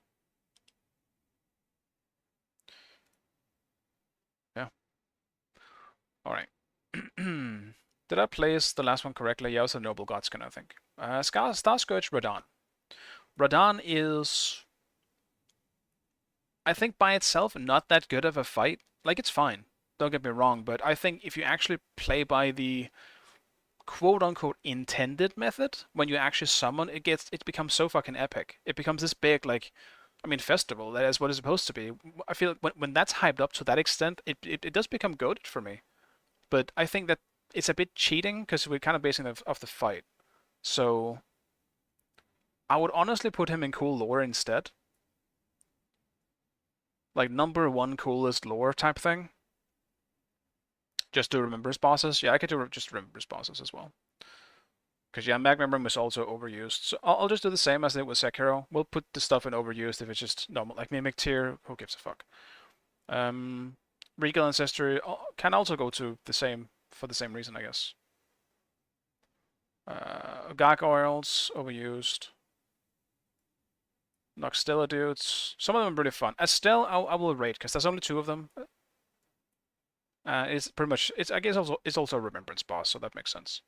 Alright. Did I place the last one correctly? Yeah, it was a Noble Godskin, I think. Starscourge Radahn. Radahn is, I think by itself, not that good of a fight. Like, it's fine. Don't get me wrong, but I think if you actually play by the quote-unquote intended method, when you actually summon, it becomes so fucking epic. It becomes this big, like, I mean, festival. That is what it's supposed to be. I feel like when that's hyped up to that extent, it does become goated for me. But I think that it's a bit cheating, because we're kind of basing it off the fight. So I would honestly put him in cool lore instead. Like, #1 coolest lore type thing. Just to remember his bosses. Yeah, I could do just remember his bosses as well. Because, yeah, Magma Rim is also overused. So I'll just do the same as I did with Sekiro. We'll put the stuff in overused if it's just normal. Like Mimic tier, who gives a fuck? Regal Ancestry can also go to the same, for the same reason, I guess. Gargoyles, overused. Noxtella dudes. Some of them are really fun. Estelle, I will rate, because there's only 2 of them. It's pretty much, I guess it's also a remembrance boss, so that makes sense.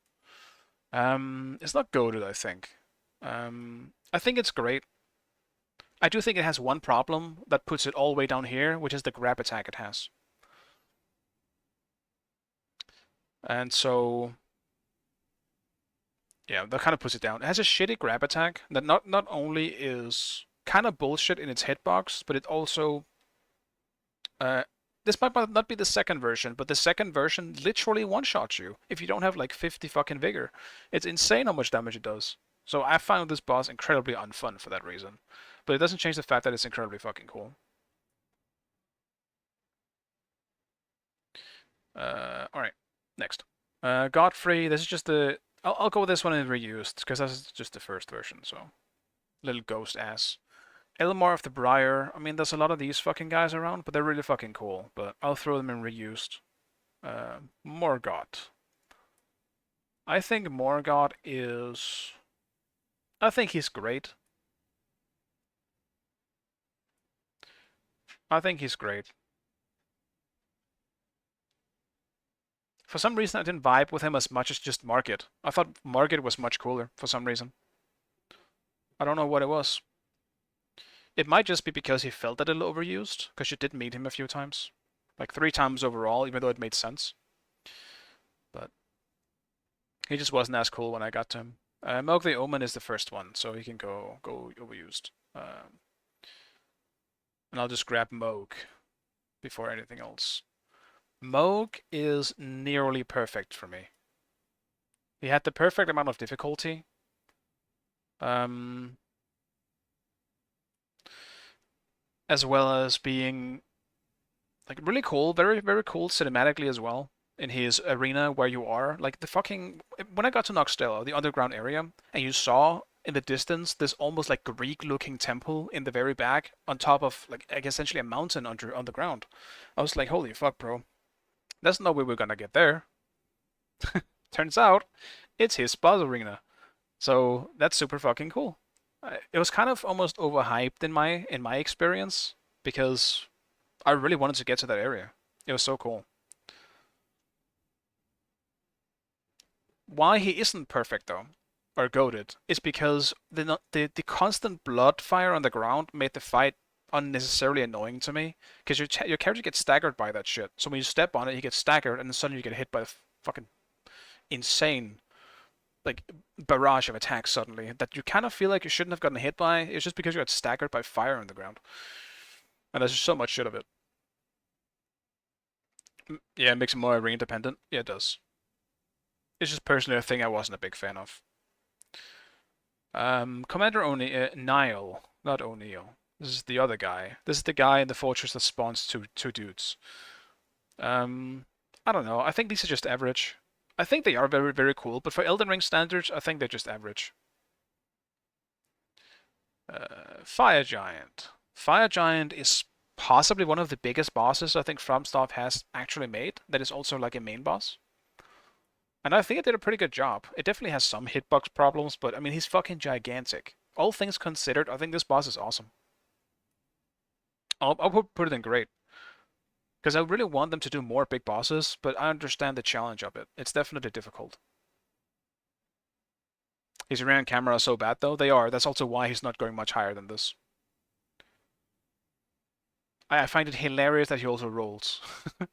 It's not goated, I think. I think it's great. I do think it has one problem that puts it all the way down here, which is the grab attack it has. And so, yeah, that kind of puts it down. It has a shitty grab attack that not only is kind of bullshit in its hitbox, but it also, this might not be the second version, but the second version literally one-shots you if you don't have like 50 fucking vigor. It's insane how much damage it does. So I found this boss incredibly unfun for that reason. But it doesn't change the fact that it's incredibly fucking cool. Alright, next. Godfrey, this is just the... I'll go with this one in reused, because that's just the first version, so... Little ghost ass. Elmore of the Briar, I mean, there's a lot of these fucking guys around, but they're really fucking cool. But I'll throw them in reused. Morgoth. I think Morgoth is... I think he's great. I think he's great. For some reason, I didn't vibe with him as much as just Margit. I thought Margit was much cooler for some reason. I don't know what it was. It might just be because he felt a little overused, because you did meet him a few times. Like 3 times overall, even though it made sense. But he just wasn't as cool when I got to him. Moog the Omen is the first one, so he can go overused. And I'll just grab Moog before anything else. Moog is nearly perfect for me. He had the perfect amount of difficulty. As well as being Like really cool, very very cool cinematically as well. In his arena where you are, like the fucking when I got to Noxtella, the underground area, and you saw in the distance this almost like Greek-looking temple in the very back, on top of like essentially a mountain under on the ground. I was like, holy fuck, bro, there's no way we're gonna get there. Turns out, it's his boss arena. So that's super fucking cool. It was kind of almost overhyped in my experience because I really wanted to get to that area. It was so cool. Why he isn't perfect though, or goated, is because the constant blood fire on the ground made the fight unnecessarily annoying to me. Because your character gets staggered by that shit. So when you step on it, he gets staggered, and then suddenly you get hit by a fucking insane like barrage of attacks suddenly that you kind of feel like you shouldn't have gotten hit by. It's just because you got staggered by fire on the ground, and there's just so much shit of it. Yeah, it makes it more arena dependent. Yeah, it does. It's just personally a thing I wasn't a big fan of. Commander Niall, not O'Neill. This is the other guy. This is the guy in the fortress that spawns two dudes. I don't know. I think these are just average. I think they are very, very cool, but for Elden Ring standards, I think they're just average. Fire Giant. Fire Giant is possibly one of the biggest bosses I think FromSoft has actually made. That is also like a main boss. And I think it did a pretty good job. It definitely has some hitbox problems, but I mean, he's fucking gigantic. All things considered, I think this boss is awesome. I'll put it in great. Because I really want them to do more big bosses, but I understand the challenge of it. It's definitely difficult. His around camera are so bad though. They are. That's also why he's not going much higher than this. I find it hilarious that he also rolls.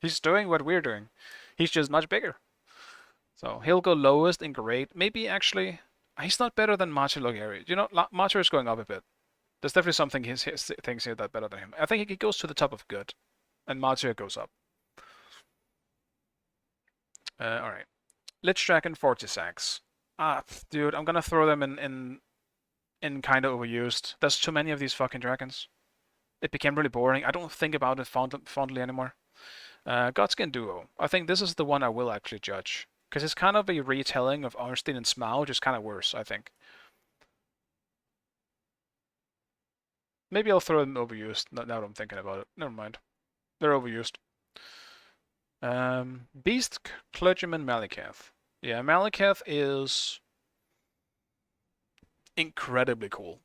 He's doing what we're doing. He's just much bigger. So he'll go lowest in great. Maybe actually, he's not better than Macho Logari. You know, Macho is going up a bit. There's definitely something his things here that better than him. I think he goes to the top of good, and Macho goes up. All right. Lich Dragon 40 sacks. Dude, I'm gonna throw them in kind of overused. There's too many of these fucking dragons. It became really boring. I don't think about it fondly anymore. Godskin Duo. I think this is the one I will actually judge. Because it's kind of a retelling of Arnstein and Smaug, just kind of worse, I think. Maybe I'll throw them overused, now that I'm thinking about it. Never mind. They're overused. Beast Clergyman Malekath. Yeah, Malekath is incredibly cool.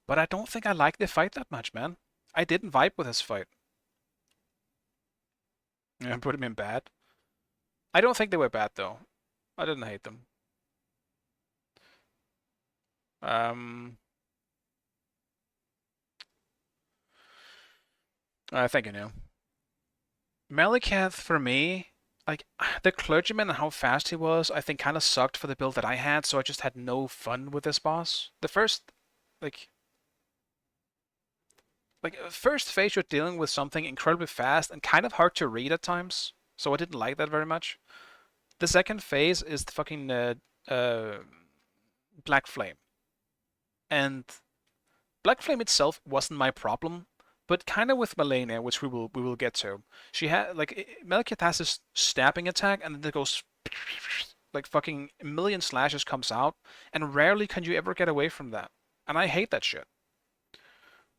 But I don't think I like the fight that much, man. I didn't vibe with this fight. Yeah, put him in bad. I don't think they were bad, though. I didn't hate them. I think I know. Malekath, for me, like, the clergyman and how fast he was, I think kind of sucked for the build that I had, so I just had no fun with this boss. The first, like first phase, you're dealing with something incredibly fast and kind of hard to read at times, so I didn't like that very much. The second phase is the fucking Black Flame, and Black Flame itself wasn't my problem, but kind of with Malenia, which we will get to. She had like Malekith has this stabbing attack, and then it goes like fucking a million slashes comes out, and rarely can you ever get away from that. And I hate that shit.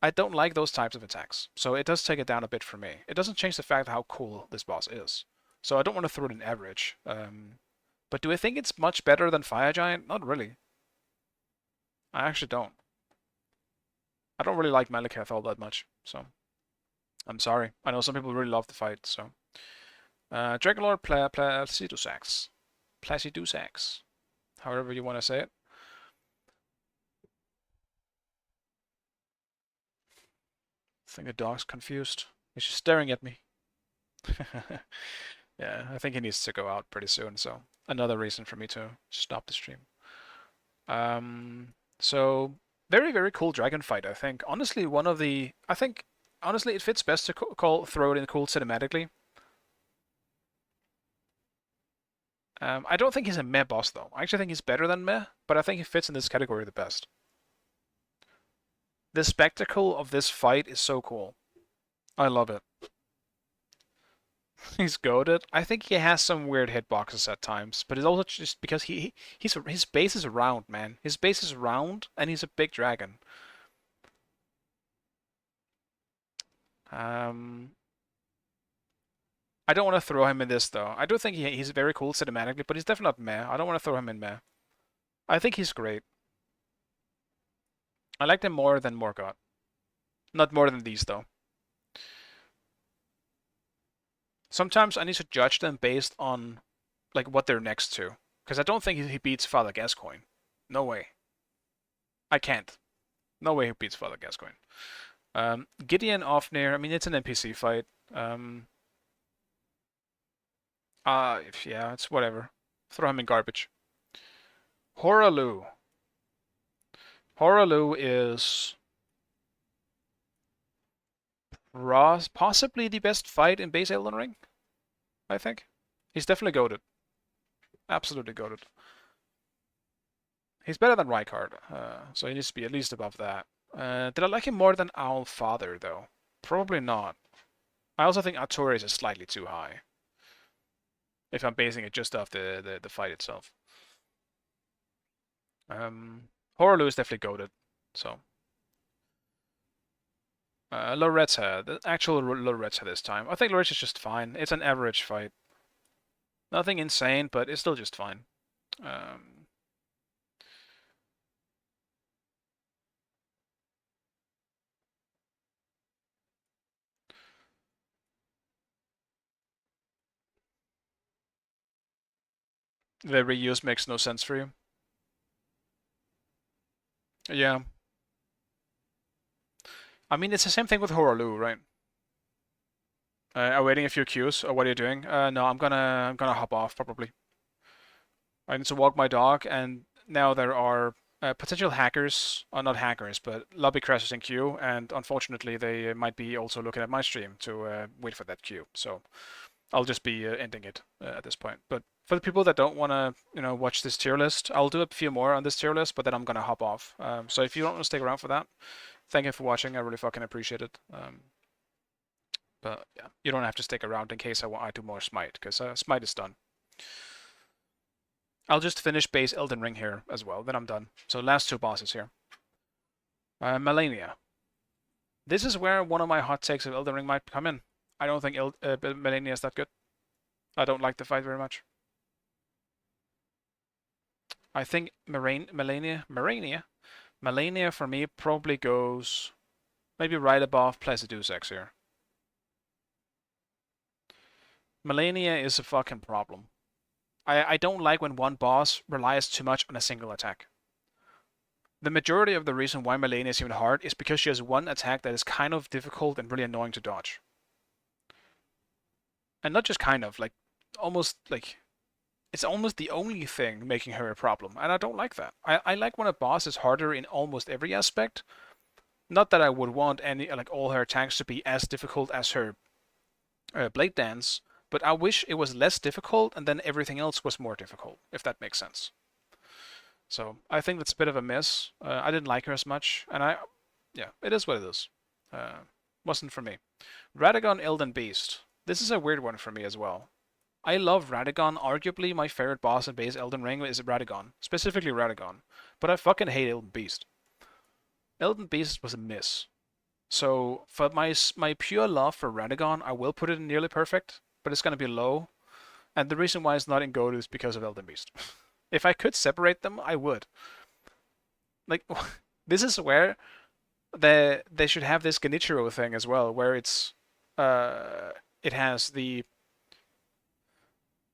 I don't like those types of attacks, so it does take it down a bit for me. It doesn't change the fact how cool this boss is. So I don't want to throw it in average. But do I think it's much better than Fire Giant? Not really. I actually don't. I don't really like Malekath all that much, so I'm sorry. I know some people really love the fight, so. Dragonlord Placidusax. Placidusax. However you want to say it. I think the dog's confused. He's just staring at me. Yeah, I think he needs to go out pretty soon, so another reason for me to stop the stream. So very, very cool dragon fight, I think. Honestly, honestly it fits best to throw it in cool cinematically. I don't think he's a meh boss though. I actually think he's better than meh, but I think he fits in this category the best. The spectacle of this fight is so cool. I love it. He's goated. I think he has some weird hitboxes at times, but it's also just because his base is round, man. His base is round, and he's a big dragon. I don't want to throw him in this though. I do think he's very cool cinematically, but he's definitely not meh. I don't want to throw him in meh. I think he's great. I liked him more than Morgott. Not more than these though. Sometimes I need to judge them based on like what they're next to, because I don't think he beats Father Gascoigne. No way. I can't. No way he beats Father Gascoigne. Gideon Ofnir. I mean, it's an NPC fight. Yeah, it's whatever. Throw him in garbage. Horalu. Horalu is possibly the best fight in base Elden Ring, I think. He's definitely goated. Absolutely goated. He's better than Rykard, so he needs to be at least above that. Did I like him more than Owl Father, though? Probably not. I also think Arturius is slightly too high, if I'm basing it just off the fight itself. Horalu is definitely goated, so. Loretza, the actual Loretza this time. I think Loretza is just fine. It's an average fight. Nothing insane, but it's still just fine. The reuse makes no sense for you. Yeah. I mean, it's the same thing with Horalu, right? Awaiting a few queues. Or what are you doing? No, I'm gonna hop off probably. I need to walk my dog, and now there are potential hackers, or not hackers, but lobby crashers in queue, and unfortunately they might be also looking at my stream to wait for that queue. So I'll just be ending it at this point. But for the people that don't want to, watch this tier list, I'll do a few more on this tier list, but then I'm gonna hop off. So if you don't want to stick around for that, thank you for watching. I really fucking appreciate it. But yeah, you don't have to stick around in case I do more Smite, because Smite is done. I'll just finish base Elden Ring here as well, then I'm done. So last two bosses here. Melania. This is where one of my hot takes of Elden Ring might come in. I don't think Melania is that good. I don't like the fight very much. I think Melania for me probably goes maybe right above Placiduous X here. Melania is a fucking problem. I don't like when one boss relies too much on a single attack. The majority of the reason why Melania is even hard is because she has one attack that is kind of difficult and really annoying to dodge. And not just kind of, like, almost, like, it's almost the only thing making her a problem, and I don't like that. I like when a boss is harder in almost every aspect. Not that I would want all her attacks to be as difficult as her Blade Dance, but I wish it was less difficult and then everything else was more difficult, if that makes sense. So I think that's a bit of a miss. I didn't like her as much, and yeah, it is what it is. Wasn't for me. Radagon Elden Beast. This is a weird one for me as well. I love Radagon. Arguably my favorite boss in base Elden Ring is Radagon, specifically Radagon. But I fucking hate Elden Beast. Elden Beast was a miss. So for my pure love for Radagon, I will put it in nearly perfect, but it's gonna be low. And the reason why it's not in gold is because of Elden Beast. If I could separate them, I would. Like, this is where they should have this Genichiro thing as well, where it has the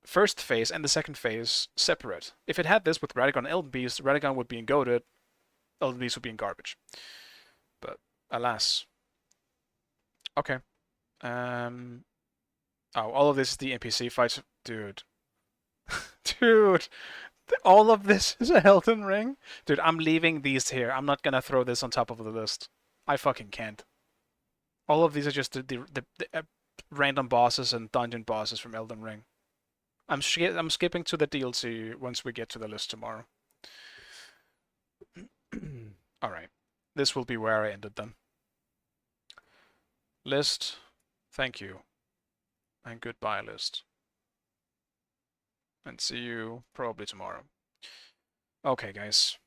first phase and the second phase separate. If it had this with Radagon and Elden Beast, Radagon would be in goated, Elden Beast would be in garbage. But alas. Okay. All of this is the NPC fights, dude. Dude, all of this is a Elden Ring? Dude, I'm leaving these here. I'm not gonna throw this on top of the list. I fucking can't. All of these are just the random bosses and dungeon bosses from Elden Ring. I'm skipping to the DLC once we get to the list tomorrow. Alright. This will be where I ended then. List. Thank you. And goodbye, list. And see you probably tomorrow. Okay, guys.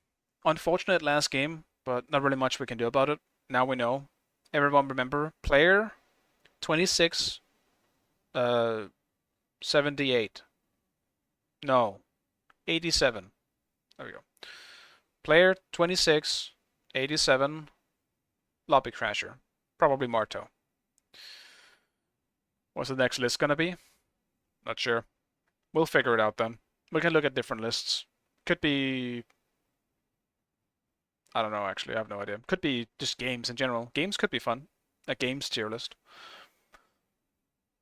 Unfortunate last game, but not really much we can do about it. Now we know. Everyone remember, player 26, 78. No, 87. There we go. Player 26, 87, Lobby Crasher. Probably Marto. What's the next list gonna be? Not sure. We'll figure it out then. We can look at different lists. Could be... I don't know, actually. I have no idea. Could be just games in general. Games could be fun. A games tier list.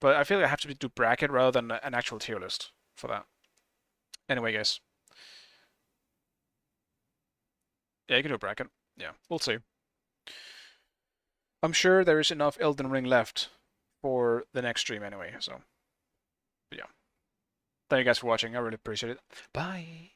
But I feel like I have to do bracket rather than an actual tier list for that. Anyway, guys. Yeah, you can do a bracket. Yeah, we'll see. I'm sure there is enough Elden Ring left for the next stream anyway, so. But yeah. Thank you guys for watching. I really appreciate it. Bye!